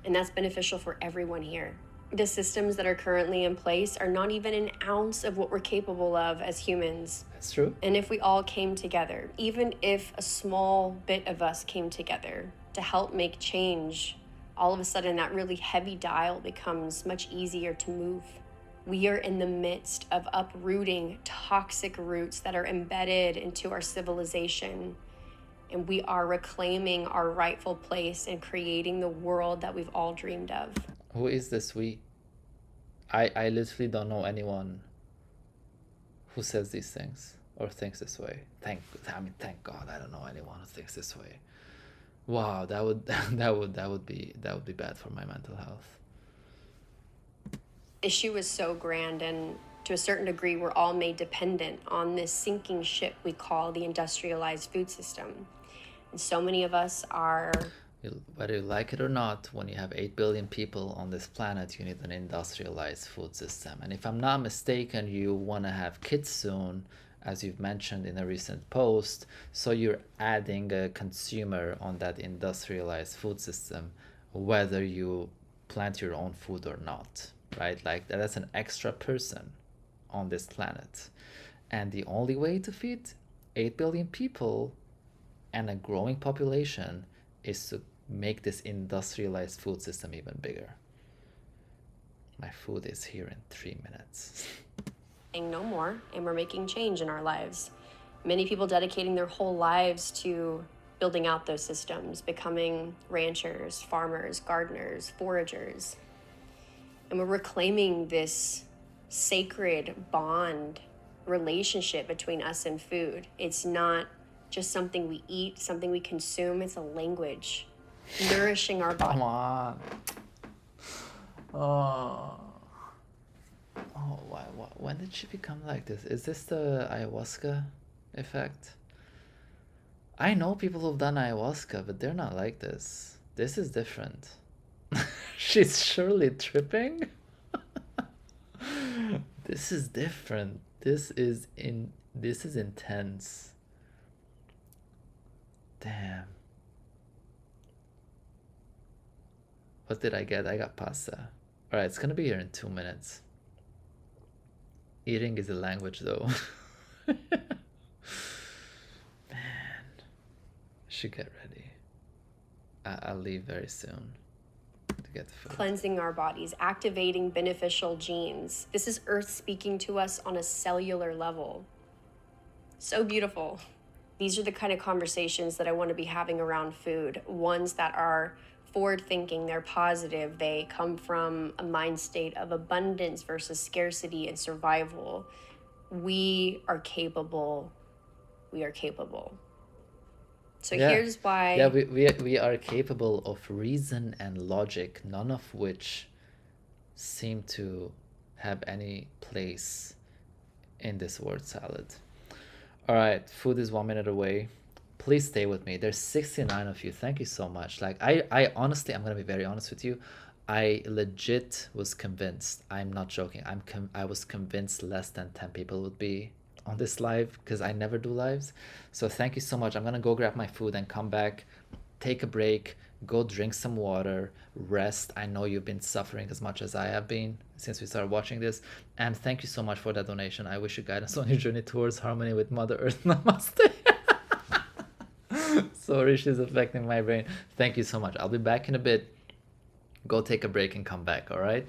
And that's beneficial for everyone here. The systems that are currently in place are not even an ounce of what we're capable of as humans. That's true. And if we all came together, even if a small bit of us came together to help make change, all of a sudden that really heavy dial becomes much easier to move. We are in the midst of uprooting toxic roots that are embedded into our civilization. And we are reclaiming our rightful place and creating the world that we've all dreamed of. Who is this we? I literally don't know anyone who says these things or thinks this way. Thank God I don't know anyone who thinks this way. Wow, that would be bad for my mental health. Issue is so grand, and to a certain degree we're all made dependent on this sinking ship we call the industrialized food system. And so many of us are, whether you like it or not, when you have 8 billion people on this planet, you need an industrialized food system. And if I'm not mistaken, you want to have kids soon, as you've mentioned in a recent post. So you're adding a consumer on that industrialized food system, whether you plant your own food or not, right? Like that's an extra person on this planet. And the only way to feed 8 billion people and a growing population is to make this industrialized food system even bigger. My food is here in 3 minutes. no more, and we're making change in our lives. Many people dedicating their whole lives to building out those systems, becoming ranchers, farmers, gardeners, foragers. And we're reclaiming this sacred bond relationship between us and food. It's not just something we eat, something we consume. It's a language, nourishing our body. Come on. Oh, why? When did she become like this? Is this the ayahuasca effect? I know people who've done ayahuasca, but they're not like this. This is different. She's surely tripping. This is different. This is intense. Damn. What did I get? I got pasta. Alright, it's gonna be here in 2 minutes. Eating is a language though. Man. Should get ready. I'll leave very soon to get the food. Cleansing our bodies, activating beneficial genes. This is Earth speaking to us on a cellular level. So beautiful. These are the kind of conversations that I want to be having around food, ones that are forward-thinking, they're positive, they come from a mind state of abundance versus scarcity and survival. We are capable. We are capable. So here's why. Yeah, we are capable of reason and logic, none of which seem to have any place in this word salad. All right, food is 1 minute away. please stay with me. There's 69 of you. Thank you so much. Like I honestly, I'm gonna be very honest with you. I legit was convinced. I'm not joking. I was convinced less than 10 people would be on this live because I never do lives. So thank you so much. I'm gonna go grab my food and come back, take a break, go drink some water, rest. I know you've been suffering as much as I have been since we started watching this. And thank you so much for that donation. I wish you guidance on your journey towards harmony with Mother Earth. Namaste. Sorry, she's affecting my brain. Thank you so much. I'll be back in a bit. Go take a break and come back, all right?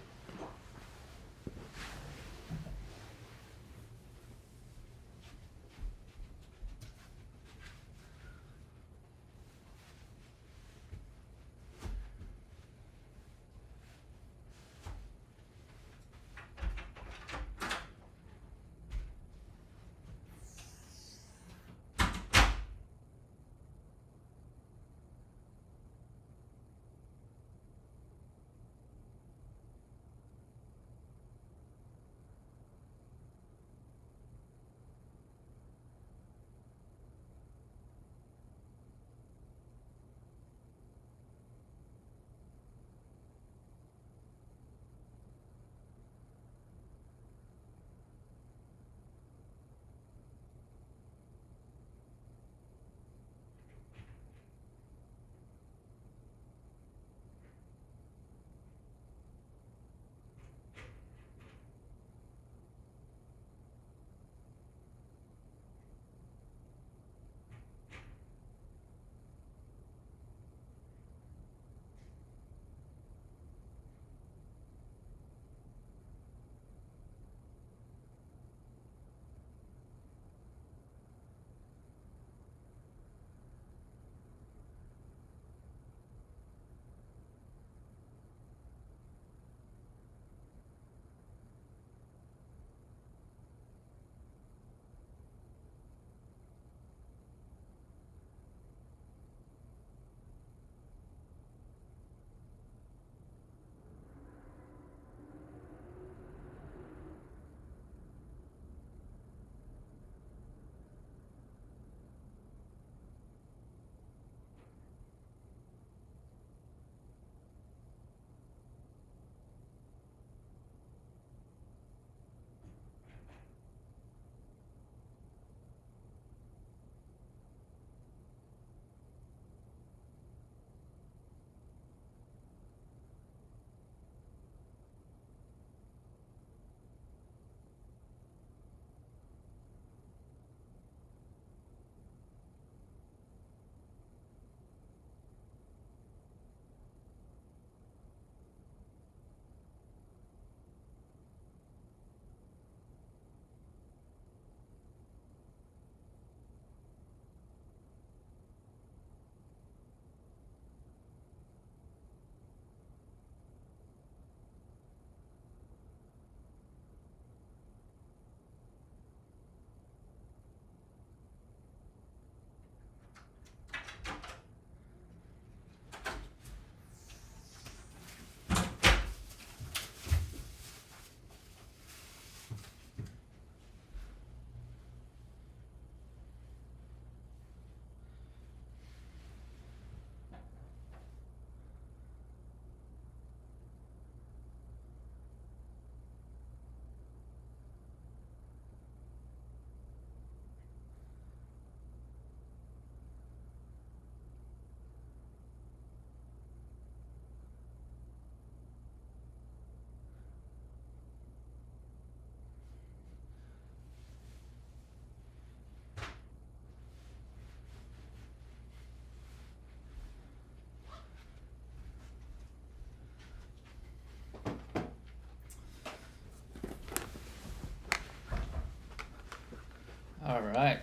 All right.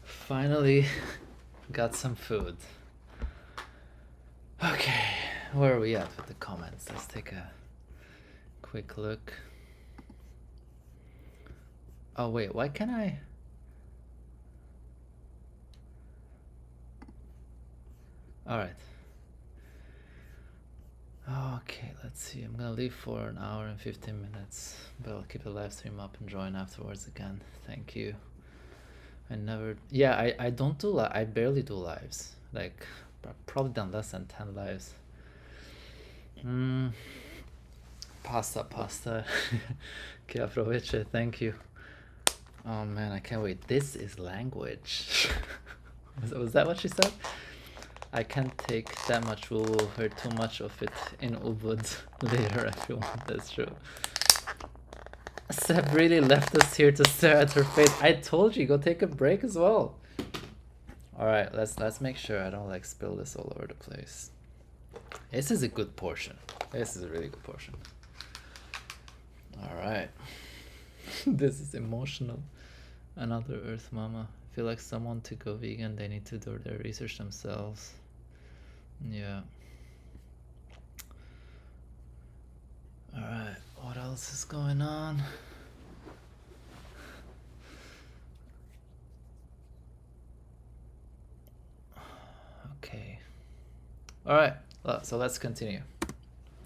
Finally got some food. Okay, where are we at with the comments? Let's take a quick look. Oh wait, why can't I? All right. Okay, let's see. I'm gonna leave for an hour and 15 minutes, but I'll keep the live stream up and join afterwards again. Thank you. I never. Yeah, I don't do I barely do lives. Like probably done less than 10 lives. Pasta. Que aproveche. Thank you. Oh man, I can't wait. This is language. was that what she said? I can't take that much. We'll hear too much of it in Ubud later, everyone. That's true. Seb really left us here to stare at her face. I told you, go take a break as well. All right, let's make sure I don't like spill this all over the place. This is a good portion. This is a really good portion. All right. This is emotional. Another Earth Mama. I feel like someone to go vegan, they need to do their research themselves. Yeah. All right. What else is going on? Okay. All right. So let's continue.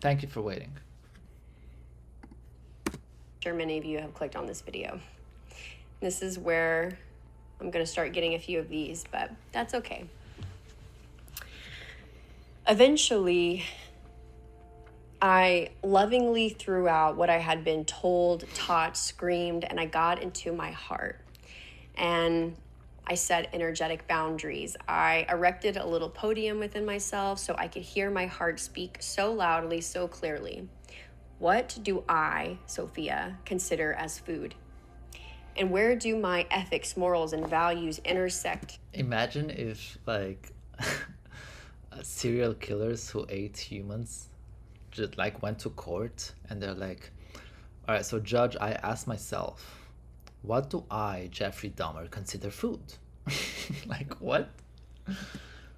Thank you for waiting. I'm sure many of you have clicked on this video. This is where I'm going to start getting a few of these, but that's okay. Eventually, I lovingly threw out what I had been told, taught, screamed, and I got into my heart. And I set energetic boundaries. I erected a little podium within myself so I could hear my heart speak so loudly, so clearly. What do I, Sophia, consider as food? And where do my ethics, morals, and values intersect? Imagine if, like, serial killers who ate humans just, like, went to court and they're like, all right, so judge, I asked myself, what do I, Jeffrey Dahmer, consider food? Like, what?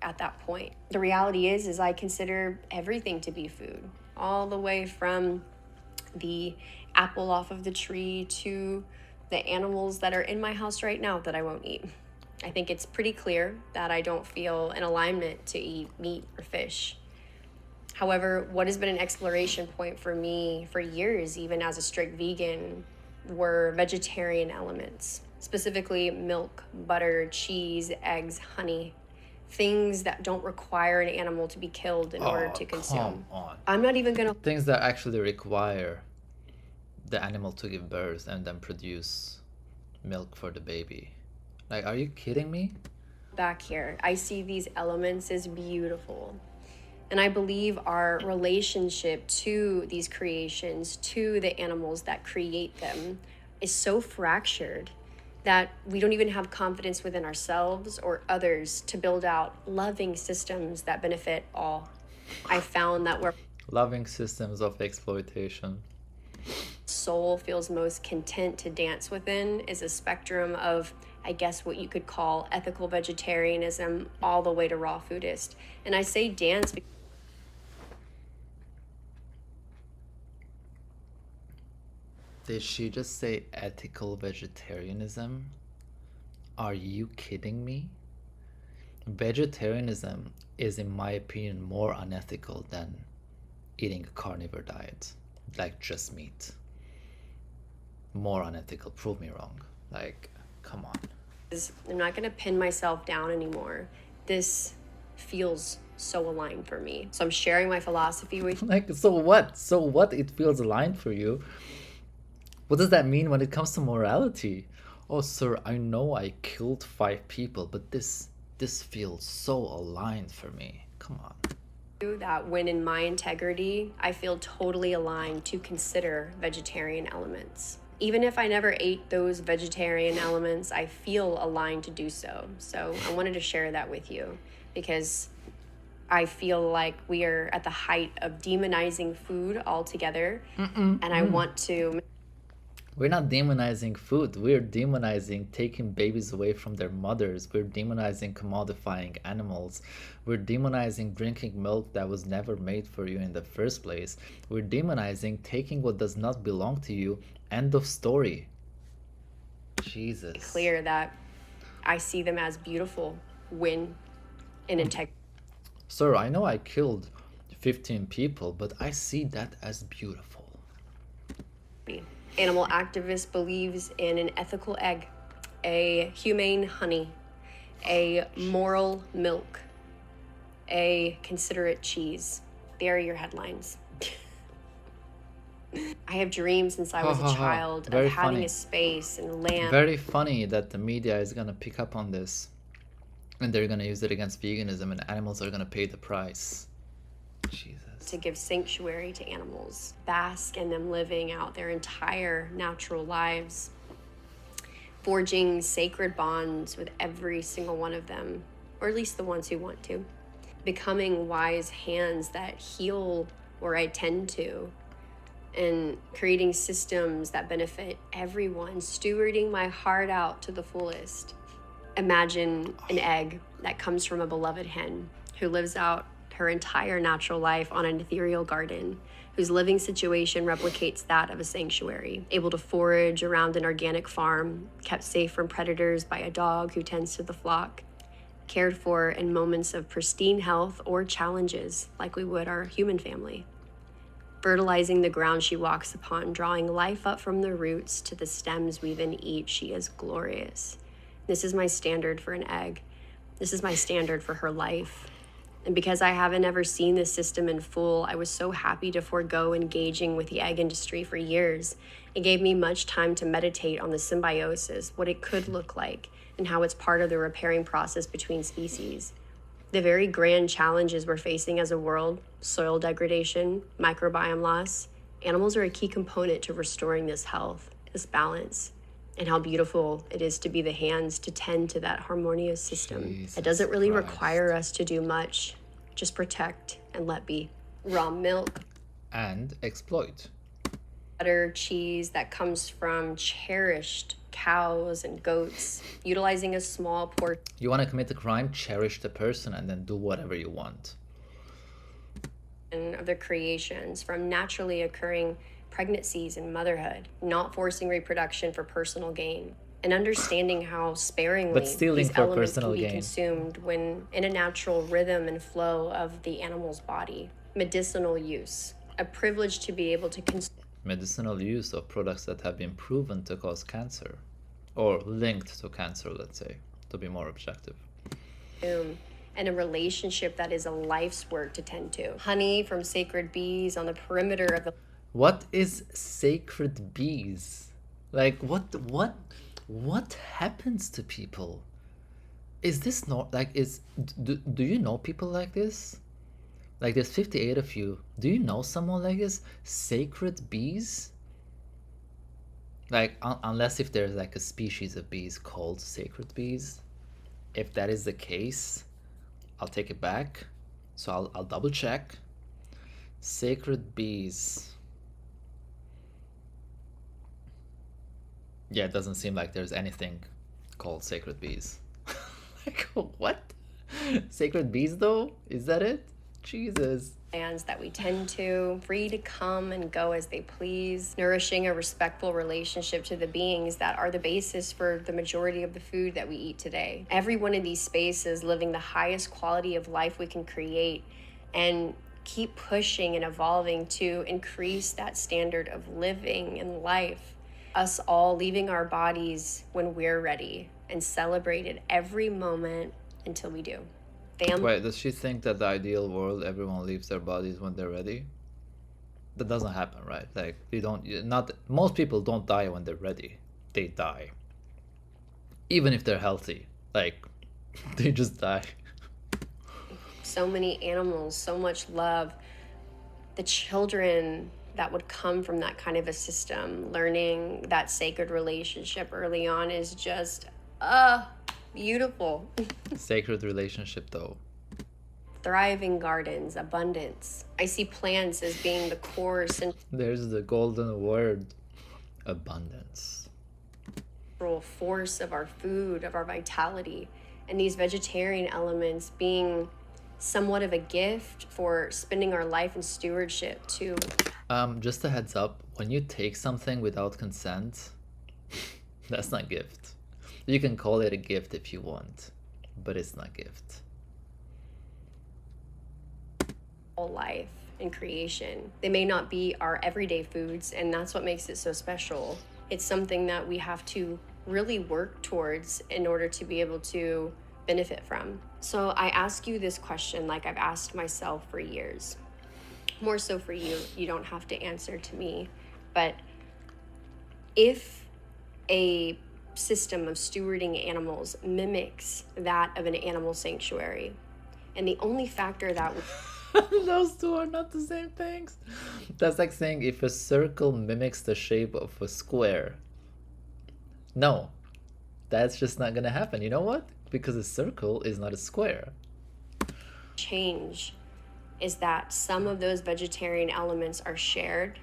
At that point, the reality is I consider everything to be food, all the way from the apple off of the tree to the animals that are in my house right now that I won't eat. I think it's pretty clear that I don't feel an alignment to eat meat or fish. However, what has been an exploration point for me for years, even as a strict vegan, were vegetarian elements, specifically milk, butter, cheese, eggs, honey, things that don't require an animal to be killed in order to consume. Come on. I'm not even gonna... Things that actually require the animal to give birth and then produce milk for the baby. Like, are you kidding me? Back here, I see these elements as beautiful. And I believe our relationship to these creations, to the animals that create them, is so fractured that we don't even have confidence within ourselves or others to build out loving systems that benefit all. I found that where Loving systems of exploitation. soul feels most content to dance within is a spectrum of, I guess, what you could call ethical vegetarianism all the way to raw foodist. And I say dance because Did she just say ethical vegetarianism? Are you kidding me? Vegetarianism is, in my opinion, more unethical than eating a carnivore diet, like just meat. More unethical. Prove me wrong. Like, come on. I'm not going to pin myself down anymore. This feels so aligned for me. So I'm sharing my philosophy with you. Like, so what? So what? It feels aligned for you. What does that mean when it comes to morality? Oh, sir, I know I killed 5 people, but this feels so aligned for me. Come on. That when in my integrity, I feel totally aligned to consider vegetarian elements. Even if I never ate those vegetarian elements, I feel aligned to do so. So I wanted to share that with you because I feel like we are at the height of demonizing food altogether. And I want to... We're not demonizing food. We're demonizing taking babies away from their mothers. We're demonizing commodifying animals. We're demonizing drinking milk that was never made for you in the first place. We're demonizing taking what does not belong to you. End of story. Jesus. Clear that I see them as beautiful when in integrity. Sir, I know I killed 15 people, but I see that as beautiful. Animal activist believes in an ethical egg. a humane honey, a moral milk, a considerate cheese. There are your headlines. I have dreams since I was a child of Very having funny. a space and land. Very funny that the media is gonna pick up on this and they're gonna use it against veganism and animals are gonna pay the price. Jesus. To give sanctuary to animals, bask in them living out their entire natural lives, forging sacred bonds with every single one of them, or at least the ones who want to, becoming wise hands that heal or I tend to, and creating systems that benefit everyone, stewarding my heart out to the fullest. Imagine an egg that comes from a beloved hen who lives out her entire natural life on an ethereal garden, whose living situation replicates that of a sanctuary, able to forage around an organic farm, kept safe from predators by a dog who tends to the flock, cared for in moments of pristine health or challenges like we would our human family. Fertilizing the ground she walks upon, drawing life up from the roots to the stems we then eat, she is glorious. This is my standard for an egg. This is my standard for her life. And because I haven't ever seen this system in full, I was so happy to forego engaging with the egg industry for years. It gave me much time to meditate on the symbiosis, what it could look like, and how it's part of the repairing process between species. The very grand challenges we're facing as a world, soil degradation, microbiome loss, animals are a key component to restoring this health, this balance, and how beautiful it is to be the hands to tend to that harmonious system. Jesus It doesn't really Christ. require us to do much, just protect and let be. Raw milk, And exploit. butter, cheese that comes from cherished cows and goats, utilizing a small portion You want to commit a crime, cherish the person and then do whatever you want. of the creations from naturally occurring pregnancies and motherhood, not forcing reproduction for personal gain, and understanding how sparingly But stealing these for elements personal can be gain. consumed when in a natural rhythm and flow of the animal's body. Medicinal use, a privilege to be able to Medicinal use of products that have been proven to cause cancer. Or linked to cancer, let's say, to be more objective. consume, and a relationship that is a life's work to tend to. Honey from sacred bees on the perimeter of the What is sacred bees? Like what happens to people? Is this not like do you know people like this? Like there's 58 of you. Do you know someone like this? Sacred bees? Like unless if there's like a species of bees called sacred bees. If that is the case, I'll take it back. So I'll double check. Sacred bees. Yeah, it doesn't seem like there's anything called sacred bees. Like, what? Sacred bees, though? Is that it? Jesus. lands that we tend to, free to come and go as they please, nourishing a respectful relationship to the beings that are the basis for the majority of the food that we eat today. Every one of these spaces living the highest quality of life we can create and keep pushing and evolving to increase that standard of living and life. Us all leaving our bodies when we're ready and celebrated every moment until we do. Wait, does she think that the ideal world, everyone leaves their bodies when they're ready? That doesn't happen, right? Like, most people don't die when they're ready. They die. Even if they're healthy. Like, they just die. So many animals, so much love. The children that would come from that kind of a system, learning that sacred relationship early on is just, beautiful. Sacred relationship, though. Thriving gardens, abundance. I see plants as being the core There's the golden word. Abundance. central force of our food, of our vitality. And these vegetarian elements being somewhat of a gift for spending our life in stewardship to. Just a heads up, when you take something without consent, that's not gift. You can call it a gift if you want, but it's not gift. Life and creation. They may not be our everyday foods, and that's what makes it so special. It's something that we have to really work towards in order to be able to benefit from. So I ask you this question like I've asked myself for years. More so for you, you don't have to answer to me. But if a system of stewarding animals mimics that of an animal sanctuary, and the only factor that those two are not the same things. That's like saying if a circle mimics the shape of a square. No, that's just not gonna happen. You know what? Because a circle is not a square. change is that some of those vegetarian elements are shared.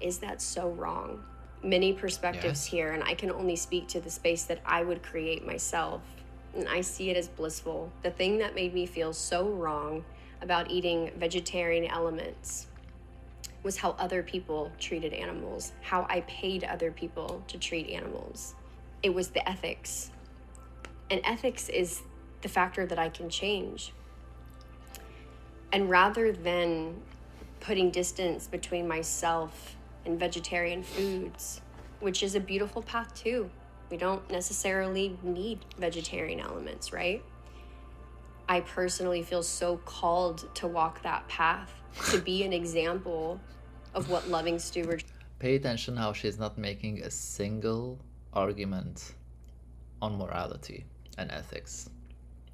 Is that so wrong? Many perspectives here, and I can only speak to the space that I would create myself. And I see it as blissful. The thing that made me feel so wrong about eating vegetarian elements was how other people treated animals, how I paid other people to treat animals. It was the ethics. And ethics is the factor that I can change. And rather than putting distance between myself and vegetarian foods, which is a beautiful path too. We don't necessarily need vegetarian elements, right? I personally feel so called to walk that path, to be an example of what loving stewardship. Pay attention how she's not making a single argument on morality and ethics.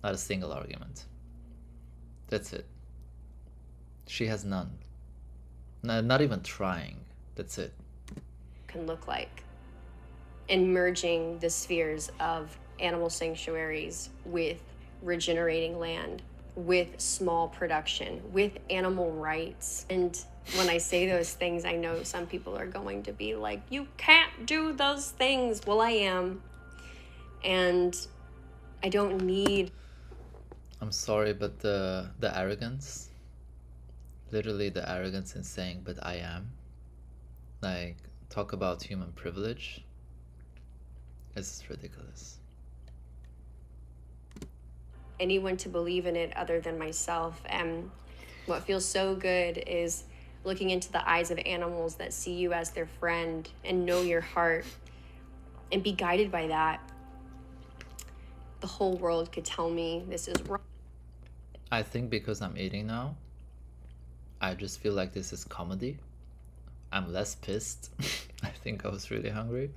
Not a single argument. That's it. She has none. No, not even trying. That's it. Can look like. And merging the spheres of animal sanctuaries with regenerating land, with small production, with animal rights. And when I say those things, I know some people are going to be like, you can't do those things. Well, I am. And I don't need. I'm sorry, but the arrogance, literally the arrogance in saying, but I am, like, talk about human privilege. It's ridiculous. Anyone to believe in it other than myself. And what feels so good is looking into the eyes of animals that see you as their friend and know your heart and be guided by that. The whole world could tell me this is wrong. I think because I'm eating now, I just feel like this is comedy. I'm less pissed. I think I was really hungry.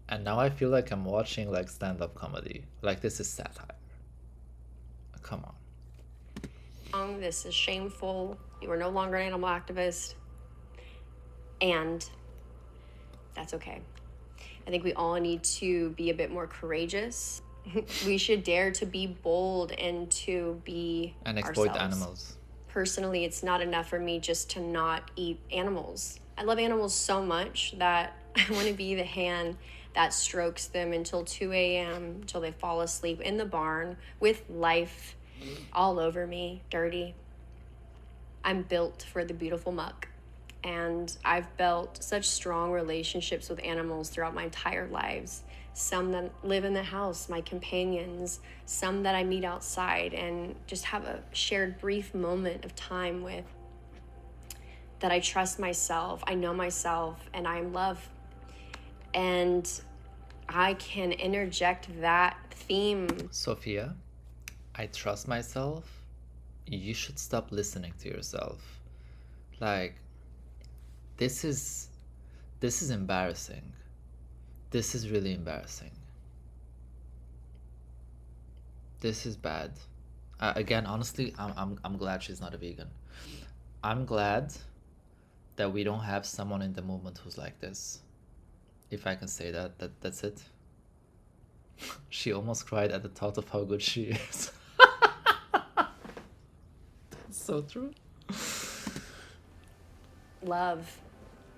And now I feel like I'm watching like stand-up comedy. Like this is satire. Come on. This is shameful. You are no longer an animal activist. And that's okay. I think we all need to be a bit more courageous. We should dare to be bold and to be And exploit ourselves. animals. Personally, it's not enough for me just to not eat animals. I love animals so much that I want to be the hand that strokes them until 2 a.m. until they fall asleep in the barn with life all over me, dirty. I'm built for the beautiful muck. And I've built such strong relationships with animals throughout my entire lives. Some that live in the house, my companions, some that I meet outside and just have a shared brief moment of time with. That I trust myself, I know myself, and I am love. And I can interject that theme. Sophia, I trust myself. You should stop listening to yourself. Like, this is embarrassing. This is really embarrassing. This is bad. Again, honestly, I'm glad she's not a vegan. I'm glad that we don't have someone in the movement who's like this. If I can say that's it. She almost cried at the thought of how good she is. That's so true. Love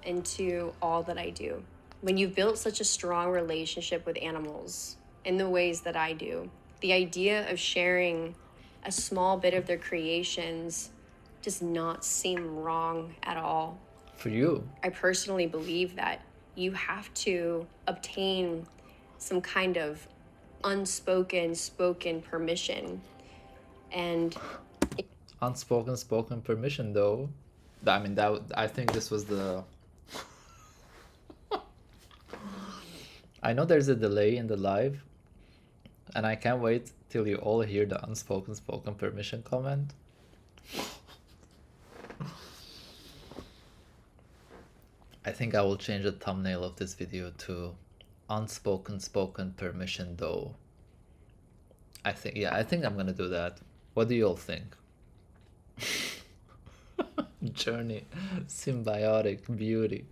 into all that I do. When you've built such a strong relationship with animals in the ways that I do, the idea of sharing a small bit of their creations does not seem wrong at all. For you. I personally believe that you have to obtain some kind of spoken permission. And Spoken permission, though. I mean, I think this was the I know there's a delay in the live, and I can't wait till you all hear the unspoken spoken permission comment. I think I will change the thumbnail of this video to unspoken spoken permission though. I think I'm gonna do that. What do you all think? Journey, symbiotic beauty.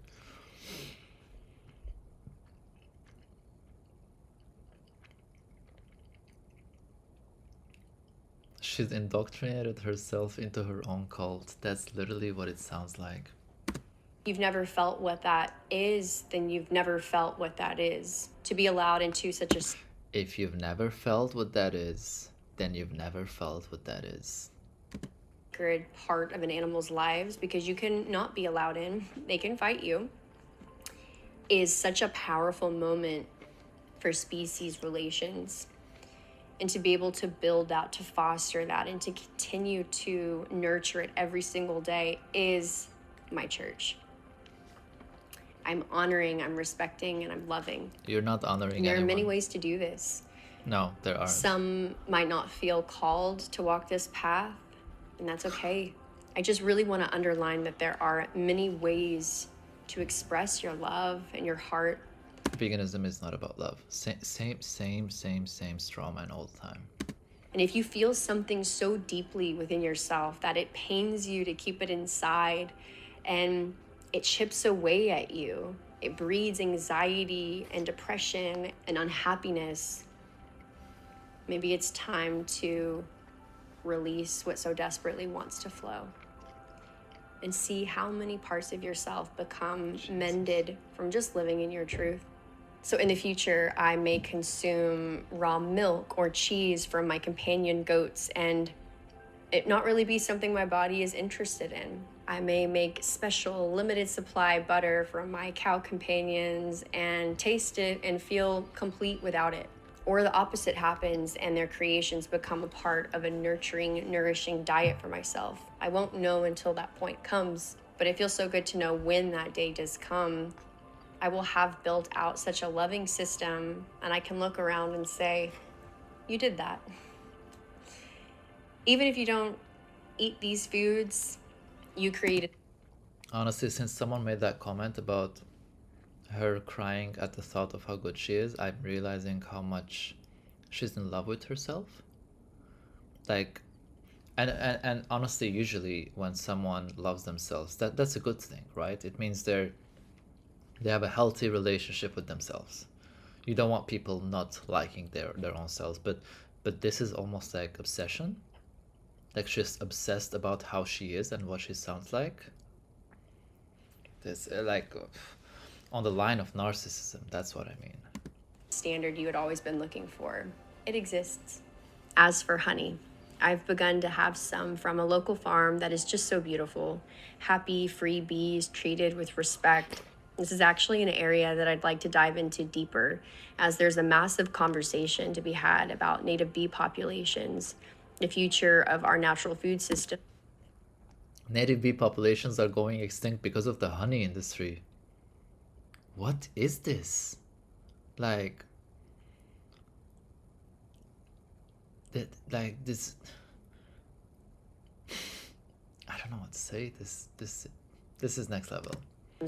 She's indoctrinated herself into her own cult. That's literally what it sounds like. You've never felt what that is, then you've never felt what that is. To be allowed into such a If you've never felt what that is, then you've never felt what that is. sacred part of an animal's lives, because you can not be allowed in, they can fight you, is such a powerful moment for species relations. And to be able to build that, to foster that, and to continue to nurture it every single day is my church. I'm honoring, I'm respecting, and I'm loving. You're not honoring And there anyone. are many ways to do this. No, there aren't. Some might not feel called to walk this path, and that's okay. I just really want to underline that there are many ways to express your love and your heart. Veganism is not about love. Same straw man all the time. And if you feel something so deeply within yourself that it pains you to keep it inside and it chips away at you, it breeds anxiety and depression and unhappiness, maybe it's time to release what so desperately wants to flow and see how many parts of yourself become mended from just living in your truth. So in the future, I may consume raw milk or cheese from my companion goats and it not really be something my body is interested in. I may make special limited supply butter from my cow companions and taste it and feel complete without it. Or the opposite happens and their creations become a part of a nurturing, nourishing diet for myself. I won't know until that point comes, but it feels so good to know when that day does come, I will have built out such a loving system and I can look around and say, you did that. Even if you don't eat these foods, you created. Honestly, since someone made that comment about her crying at the thought of how good she is, I'm realizing how much she's in love with herself. Like, and honestly, usually when someone loves themselves, that's a good thing, right? It means they have a healthy relationship with themselves. You don't want people not liking their own selves, but this is almost like obsession. Like she's obsessed about how she is and what she sounds like. This like on the line of narcissism. That's what I mean. Standard you had always been looking for. It exists. As for honey, I've begun to have some from a local farm that is just so beautiful. Happy, free bees treated with respect. This is actually an area that I'd like to dive into deeper, as there's a massive conversation to be had about native bee populations, the future of our natural food system. Native bee populations are going extinct because of the honey industry. What is this? Like this. I don't know what to say. This is next level.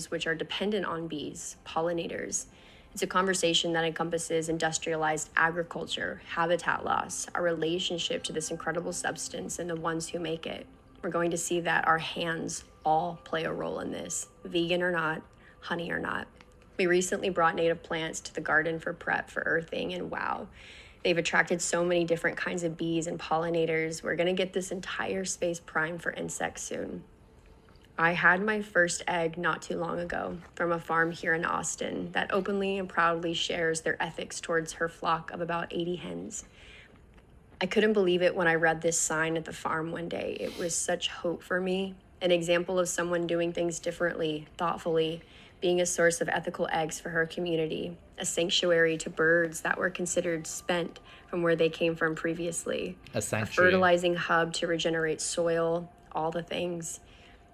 Which are dependent on bees, pollinators. It's a conversation that encompasses industrialized agriculture, habitat loss, our relationship to this incredible substance, and the ones who make it. We're going to see that our hands all play a role in this, vegan or not, honey or not. We recently brought native plants to the garden for prep for earthing, and wow, they've attracted so many different kinds of bees and pollinators. We're gonna get this entire space primed for insects soon. I had my first egg not too long ago from a farm here in Austin that openly and proudly shares their ethics towards her flock of about 80 hens. I couldn't believe it when I read this sign at the farm one day. It was such hope for me, an example of someone doing things differently, thoughtfully, being a source of ethical eggs for her community, a sanctuary to birds that were considered spent from where they came from previously, A sanctuary. fertilizing hub to regenerate soil, all the things.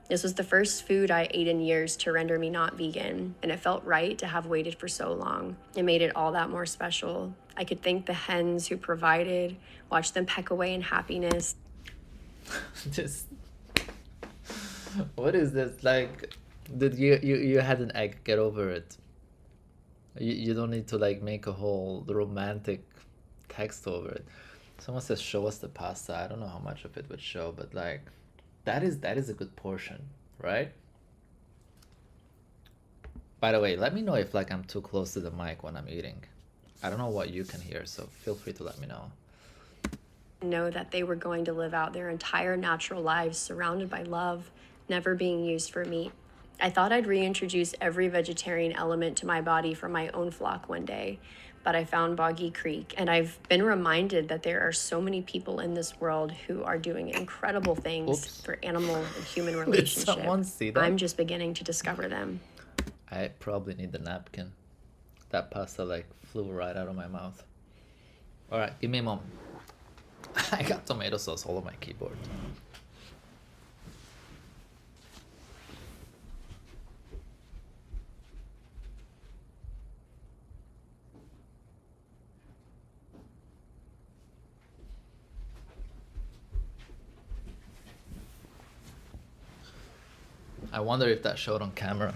This was the first food I ate in years to render me not vegan, and it felt right to have waited for so long. It made it all that more special. I could thank the hens who provided, watch them peck away in happiness. Just what is this? Like, did you had an egg, get over it. You don't need to like make a whole romantic text over it. Someone says show us the pasta. I don't know how much of it would show, but like that is a good portion, right? By the way, let me know if like I'm too close to the mic when I'm eating. I don't know what you can hear, so feel free to let me know. Know that they were going to live out their entire natural lives surrounded by love, never being used for meat. I thought I'd reintroduce every vegetarian element to my body from my own flock one day, but I found Boggy Creek, and I've been reminded that there are so many people in this world who are doing incredible things Oops. for animal and human Did relationship. someone see that? I'm just beginning to discover them. I probably need the napkin. That pasta like flew right out of my mouth. All right, give me a moment. I got tomato sauce all over my keyboard. I wonder if that showed on camera.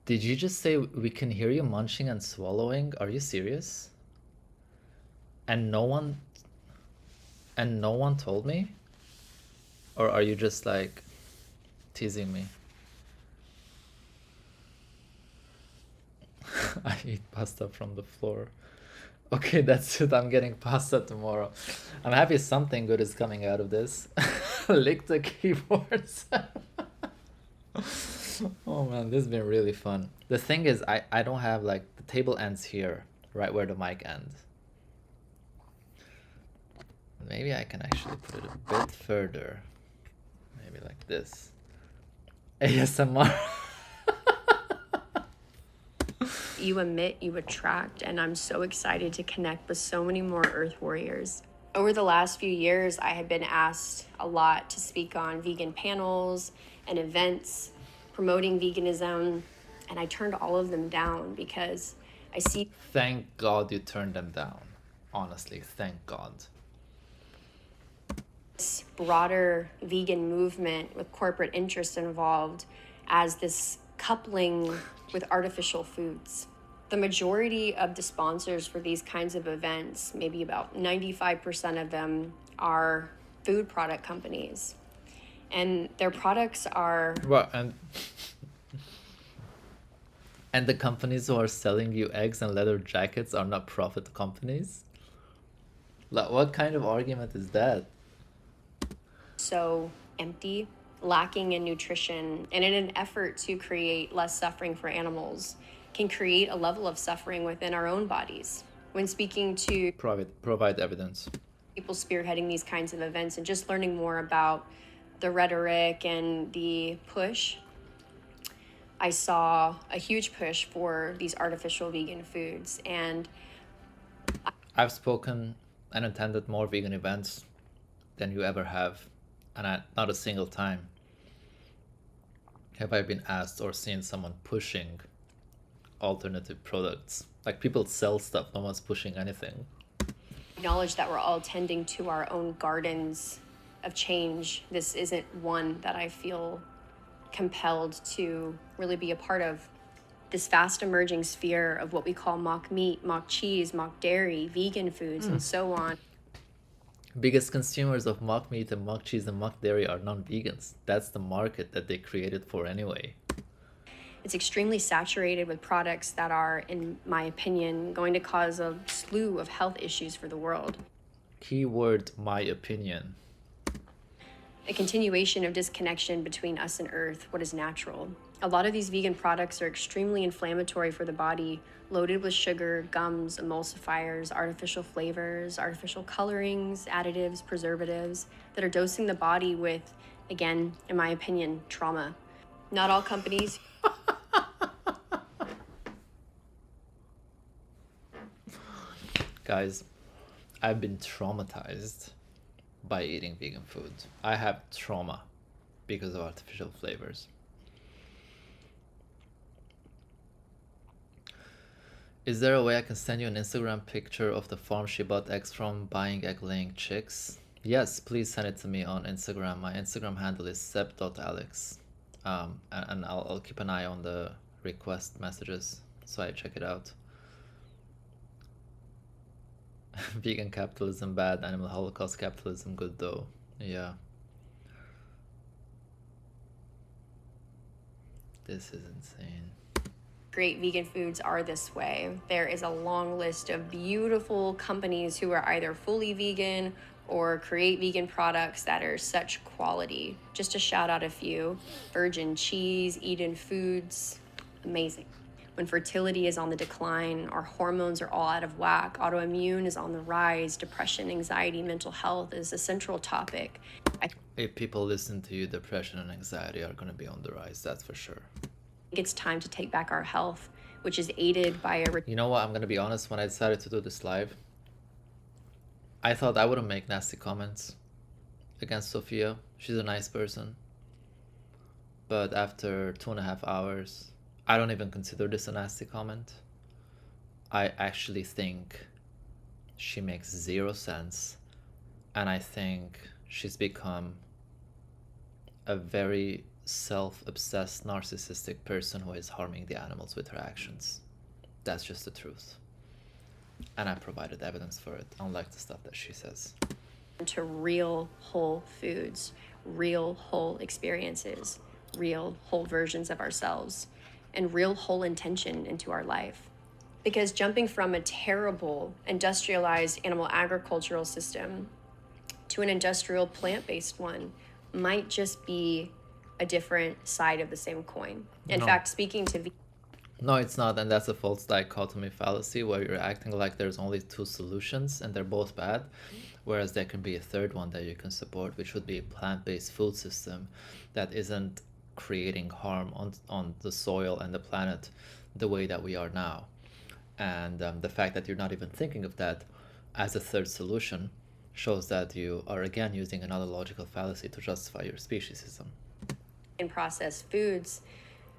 Did you just say we can hear you munching and swallowing? Are you serious? And no one told me? Or are you just like teasing me? I eat pasta from the floor. Okay, that's it. I'm getting pasta tomorrow. I'm happy something good is coming out of this. Lick the keyboards. Oh man, this has been really fun. The thing is, I don't have like the table ends here, right where the mic ends. Maybe I can actually put it a bit further. Maybe like this. ASMR. You emit, you attract, and I'm so excited to connect with so many more Earth Warriors. Over the last few years, I have been asked a lot to speak on vegan panels and events promoting veganism, and I turned all of them down because I see... Thank God you turned them down. Honestly, thank God. This broader vegan movement with corporate interests involved as this coupling with artificial foods. The majority of the sponsors for these kinds of events, maybe about 95% of them, are food product companies. And their products are... Well, and the companies who are selling you eggs and leather jackets are not profit companies? Like, what kind of argument is that? So empty, lacking in nutrition, and in an effort to create less suffering for animals, can create a level of suffering within our own bodies. When speaking to Provide evidence. People spearheading these kinds of events and just learning more about the rhetoric and the push, I saw a huge push for these artificial vegan foods. And I've spoken and attended more vegan events than you ever have, and not a single time have I been asked or seen someone pushing alternative products. Like, people sell stuff, no one's pushing anything. Acknowledge that we're all tending to our own gardens of change. This isn't one that I feel compelled to really be a part of. This fast emerging sphere of what we call mock meat, mock cheese, mock dairy, vegan foods, and so on. Biggest consumers of mock meat and mock cheese and mock dairy are non-vegans. That's the market that they created for anyway. It's extremely saturated with products that are, in my opinion, going to cause a slew of health issues for the world. Keyword, my opinion. A continuation of disconnection between us and Earth, what is natural. A lot of these vegan products are extremely inflammatory for the body, loaded with sugar, gums, emulsifiers, artificial flavors, artificial colorings, additives, preservatives that are dosing the body with, again, in my opinion, trauma. Not all companies... Guys, I've been traumatized by eating vegan food. I have trauma because of artificial flavors. Is there a way I can send you an Instagram picture of the farm she bought eggs from, buying egg-laying chicks? Yes, please send it to me on Instagram. My Instagram handle is seb.alex. And I'll keep an eye on the request messages so I check it out. Vegan capitalism bad, animal holocaust capitalism good though. Yeah. This is insane. Great vegan foods are this way. There is a long list of beautiful companies who are either fully vegan or create vegan products that are such quality. Just to shout out a few: Virgin Cheese, Eden Foods, amazing. When fertility is on the decline, our hormones are all out of whack, autoimmune is on the rise, depression, anxiety, mental health is a central topic. If people listen to you, depression and anxiety are going to be on the rise, that's for sure. It's time to take back our health, which is aided by a... You know what, I'm going to be honest, when I decided to do this live, I thought I wouldn't make nasty comments against Sophia. She's a nice person. But after 2.5 hours, I don't even consider this a nasty comment. I actually think she makes zero sense. And I think she's become a very self-obsessed, narcissistic person who is harming the animals with her actions. That's just the truth. And I provided evidence for it, unlike the stuff that she says. To real whole foods, real whole experiences, real whole versions of ourselves, and real whole intention into our life. Because jumping from a terrible industrialized animal agricultural system to an industrial plant-based one might just be a different side of the same coin. In fact, speaking to... No, it's not, and that's a false dichotomy fallacy where you're acting like there's only two solutions and they're both bad, whereas there can be a third one that you can support, which would be a plant-based food system that isn't creating harm on the soil and the planet the way that we are now. And the fact that you're not even thinking of that as a third solution shows that you are again using another logical fallacy to justify your speciesism. In processed foods,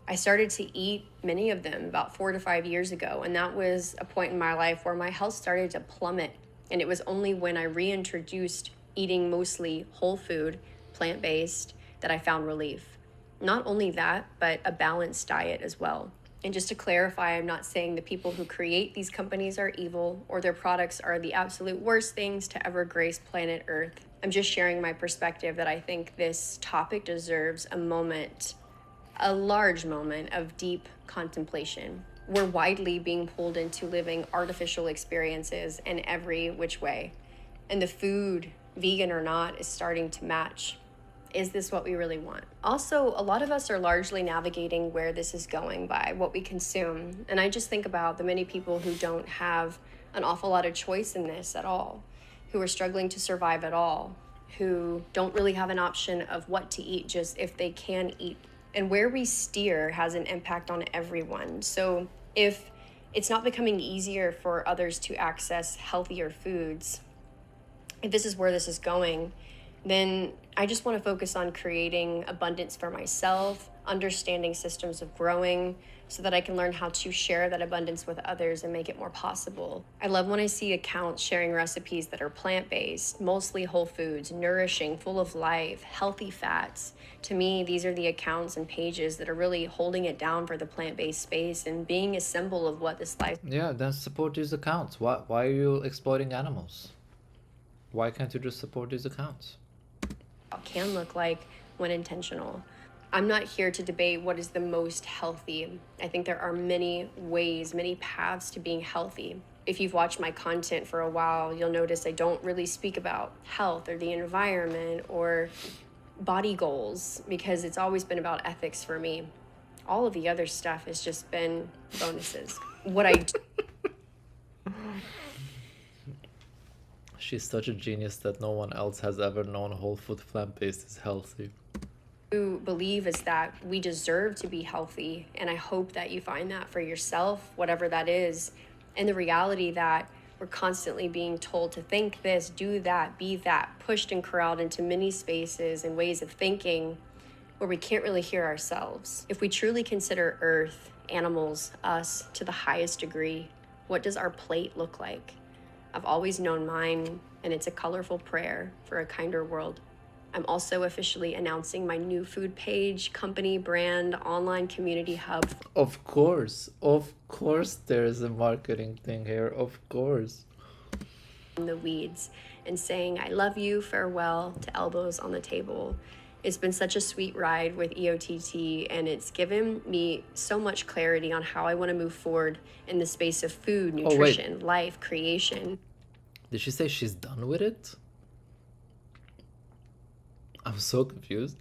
I started to eat many of them about 4 to 5 years ago, and that was a point in my life where my health started to plummet. And it was only when I reintroduced eating mostly whole food, plant-based, that I found relief. Not only that, but a balanced diet as well. And just to clarify, I'm not saying the people who create these companies are evil or their products are the absolute worst things to ever grace planet Earth. I'm just sharing my perspective that I think this topic deserves a moment, a large moment of deep contemplation. We're widely being pulled into living artificial experiences in every which way. And the food, vegan or not, is starting to match. Is this what we really want? Also, a lot of us are largely navigating where this is going by what we consume. And I just think about the many people who don't have an awful lot of choice in this at all, who are struggling to survive at all, who don't really have an option of what to eat, just if they can eat. And where we steer has an impact on everyone. So if it's not becoming easier for others to access healthier foods, if this is where this is going, then I just want to focus on creating abundance for myself, understanding systems of growing so that I can learn how to share that abundance with others and make it more possible. I love when I see accounts sharing recipes that are plant-based, mostly whole foods, nourishing, full of life, healthy fats. To me, these are the accounts and pages that are really holding it down for the plant-based space and being a symbol of what this life... Yeah, then support these accounts. Why are you exploiting animals? Why can't you just support these accounts? Can look like when intentional. I'm not here to debate what is the most healthy. I think there are many ways, many paths to being healthy. If you've watched my content for a while, you'll notice I don't really speak about health or the environment or body goals because it's always been about ethics for me. All of the other stuff has just been bonuses. What I She's such a genius that no one else has ever known whole food plant-based is healthy. do believe is that we deserve to be healthy, and I hope that you find that for yourself, whatever that is, and the reality that We're constantly being told to think this, do that, be that, pushed and corralled into many spaces and ways of thinking where we can't really hear ourselves. If we truly consider Earth, animals, us to the highest degree, what does our plate look like? I've always known mine, and it's a colorful prayer for a kinder world. I'm also officially announcing my new food page, company, brand, online community hub. Of course, there's a marketing thing here. Of course. From the weeds and saying, I love you, farewell, to elbows on the table. It's been such a sweet ride with EOTT, and it's given me so much clarity on how I want to move forward in the space of food, nutrition, life, creation. Did she say she's done with it? I'm so confused.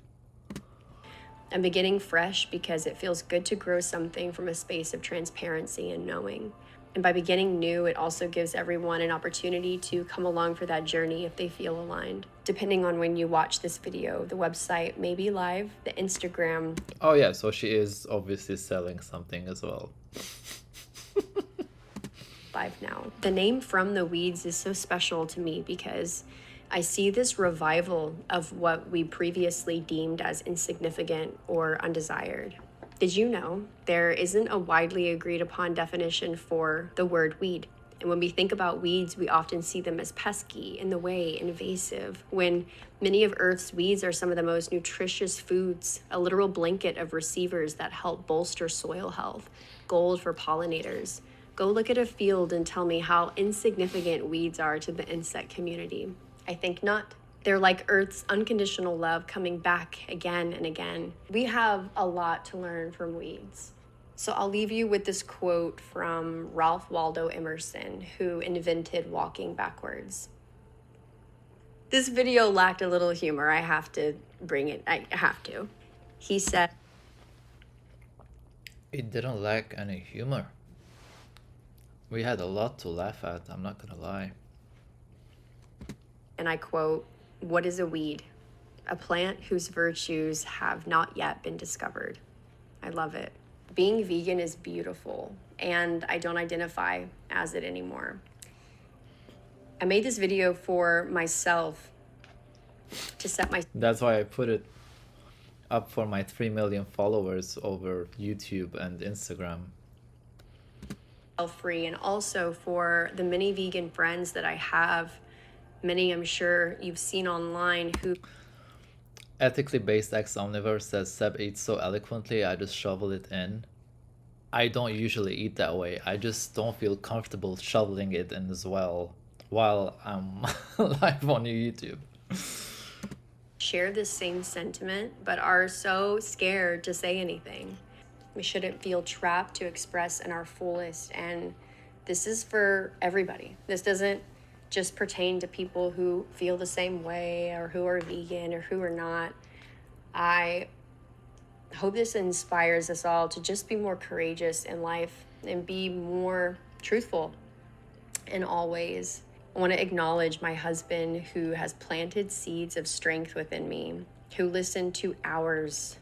I'm beginning fresh because it feels good to grow something from a space of transparency and knowing. And by beginning new, it also gives everyone an opportunity to come along for that journey if they feel aligned. Depending on when you watch this video, the website may be live, the Instagram. Oh yeah, so she is obviously selling something as well. Live now. The name From the Weeds is so special to me because I see this revival of what we previously deemed as insignificant or undesired. Did you know there isn't a widely agreed upon definition for the word weed? And when we think about weeds, we often see them as pesky, in the way, invasive, when many of Earth's weeds are some of the most nutritious foods, a literal blanket of receivers that help bolster soil health, gold for pollinators. Go look at a field and tell me how insignificant weeds are to the insect community. I think not. They're like Earth's unconditional love coming back again and again. We have a lot to learn from weeds. So I'll leave you with this quote from Ralph Waldo Emerson, who invented walking backwards. This video lacked a little humor. I have to bring it. I have to. He said, It didn't lack any humor. We had a lot to laugh at, I'm not gonna lie. and I quote, "What is a weed? A plant whose virtues have not yet been discovered." I love it. Being vegan is beautiful, and I don't identify as it anymore. I made this video for myself to set That's why I put it up for my 3 million followers over YouTube and Instagram. myself free, and also for the many vegan friends that I have. Many I'm sure you've seen online who Ethically Based X Omnivore says Seb eats so eloquently, I just shovel it in. I don't usually eat that way. I just don't feel comfortable shoveling it in as well while I'm live on YouTube. share this same sentiment but are so scared to say anything. We shouldn't feel trapped to express in our fullest, and this is for everybody. This doesn't just pertain to people who feel the same way or who are vegan or who are not. I hope this inspires us all to just be more courageous in life and be more truthful in all ways. I want to acknowledge my husband, who has planted seeds of strength within me, who listened to hours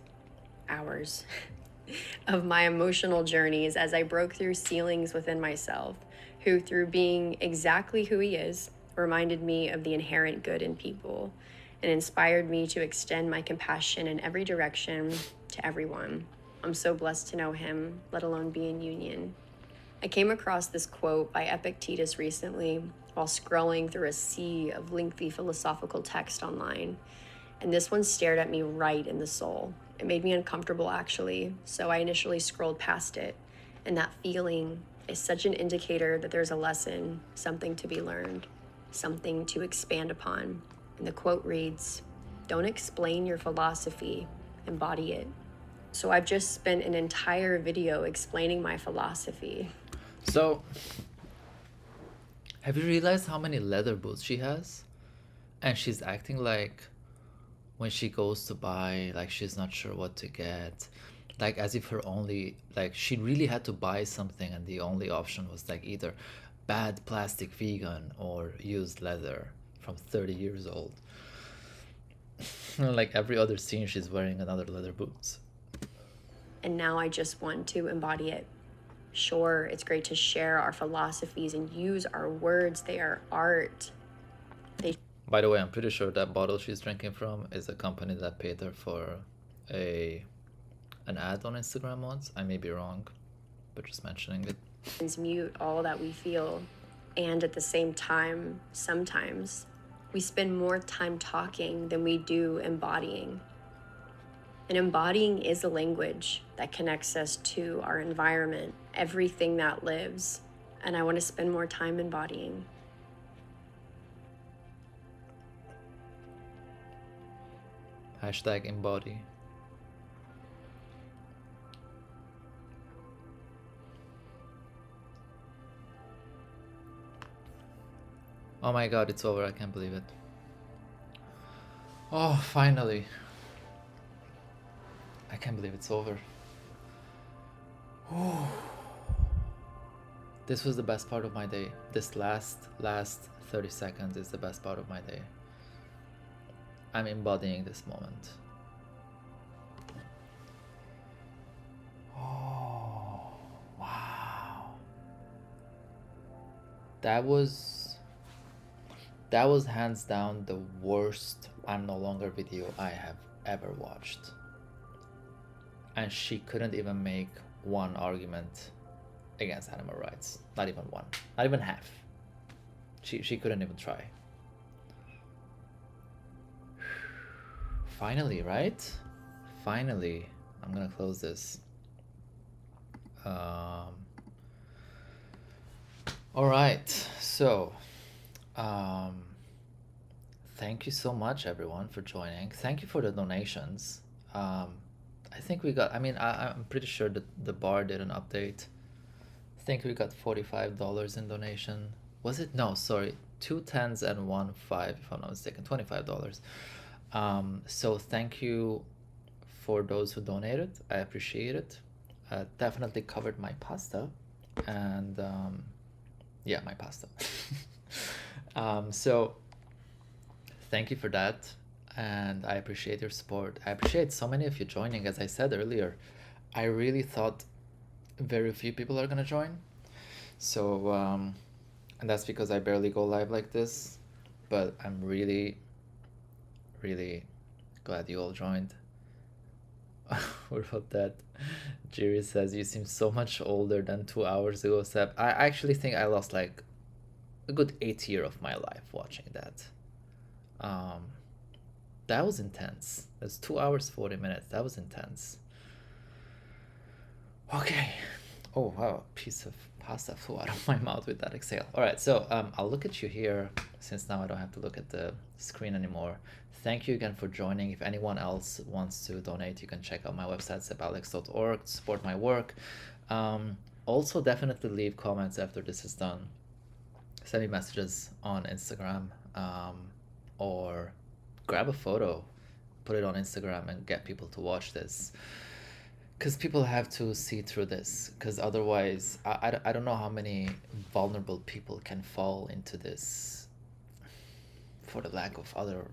of my emotional journeys as I broke through ceilings within myself, who, through being exactly who he is, reminded me of the inherent good in people and inspired me to extend my compassion in every direction to everyone. I'm so blessed to know him, let alone be in union. I came across this quote by Epictetus recently while scrolling through a sea of lengthy philosophical text online, and this one stared at me right in the soul. It made me uncomfortable, actually, so I initially scrolled past it, and that feeling is such an indicator that there's a lesson, something to be learned, something to expand upon. And the quote reads, "Don't explain your philosophy, embody it." So I've just spent an entire video explaining my philosophy. So, have you realized how many leather boots she has? And she's acting like when she goes to buy, like she's not sure what to get. Like as if her only, like she really had to buy something and the only option was like either bad plastic vegan or used leather from 30 years old. Like every other scene she's wearing another leather boots. And now I just want to embody it, Sure, it's great to share our philosophies and use our words. They are art. By the way, I'm pretty sure that bottle she's drinking from is a company that paid her for an ad on Instagram once. I may be wrong, but just mentioning it. Mute all that we feel. And at the same time, sometimes we spend more time talking than we do embodying. And embodying is a language that connects us to our environment, everything that lives. And I want to spend more time embodying. Hashtag embody. Oh my god, it's over. I can't believe it. Oh, finally. I can't believe it's over. This was the best part of my day. This last 30 seconds is the best part of my day. I'm embodying this moment. Oh, wow. That was hands down the worst I'm no longer video I have ever watched. And she couldn't even make one argument against animal rights. Not even one. Not even half. She couldn't even try. Finally, right? Finally. I'm gonna close this. Alright, so thank you so much everyone for joining. Thank you for the donations. I think we got, I'm pretty sure that the bar did an update. I think we got $45 in donation. Was it? No, sorry. 2 10s and 1 5, if I'm not mistaken. $25. So thank you for those who donated. I appreciate it. Definitely covered my pasta. And yeah, my pasta. So thank you for that. And I appreciate your support. I appreciate so many of you joining. As I said earlier, I really thought very few people are gonna join. So and that's because I barely go live like this, but I'm really glad you all joined. What about that? Jerry says you seem so much older than 2 hours ago, Seb. I actually think I lost like a good 8 years of my life watching that. That was intense. That's 2 hours 40 minutes. That was intense. Okay. Oh wow, a piece of pasta flew out of my mouth with that exhale. All right, so I'll look at you here since now I don't have to look at the screen anymore. Thank you again for joining. If anyone else wants to donate, you can check out my website, SEBALEX.org, to support my work. Also, definitely leave comments after this is done. Send me messages on Instagram, or grab a photo, put it on Instagram and get people to watch this. Because people have to see through this, because otherwise I don't know how many vulnerable people can fall into this, for the lack of other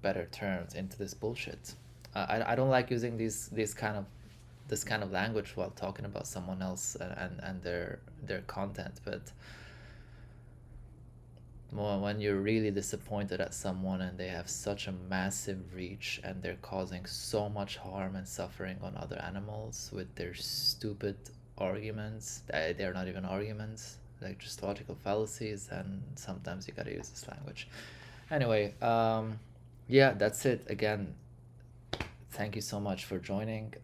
better terms, into this bullshit. I don't like using this kind of language while talking about someone else and their content, but when you're really disappointed at someone and they have such a massive reach and they're causing so much harm and suffering on other animals with their stupid arguments, they're not even arguments, like just logical fallacies, and sometimes you gotta use this language. Anyway, yeah, that's it. Again, thank you so much for joining.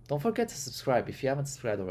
Don't forget to subscribe if you haven't subscribed already.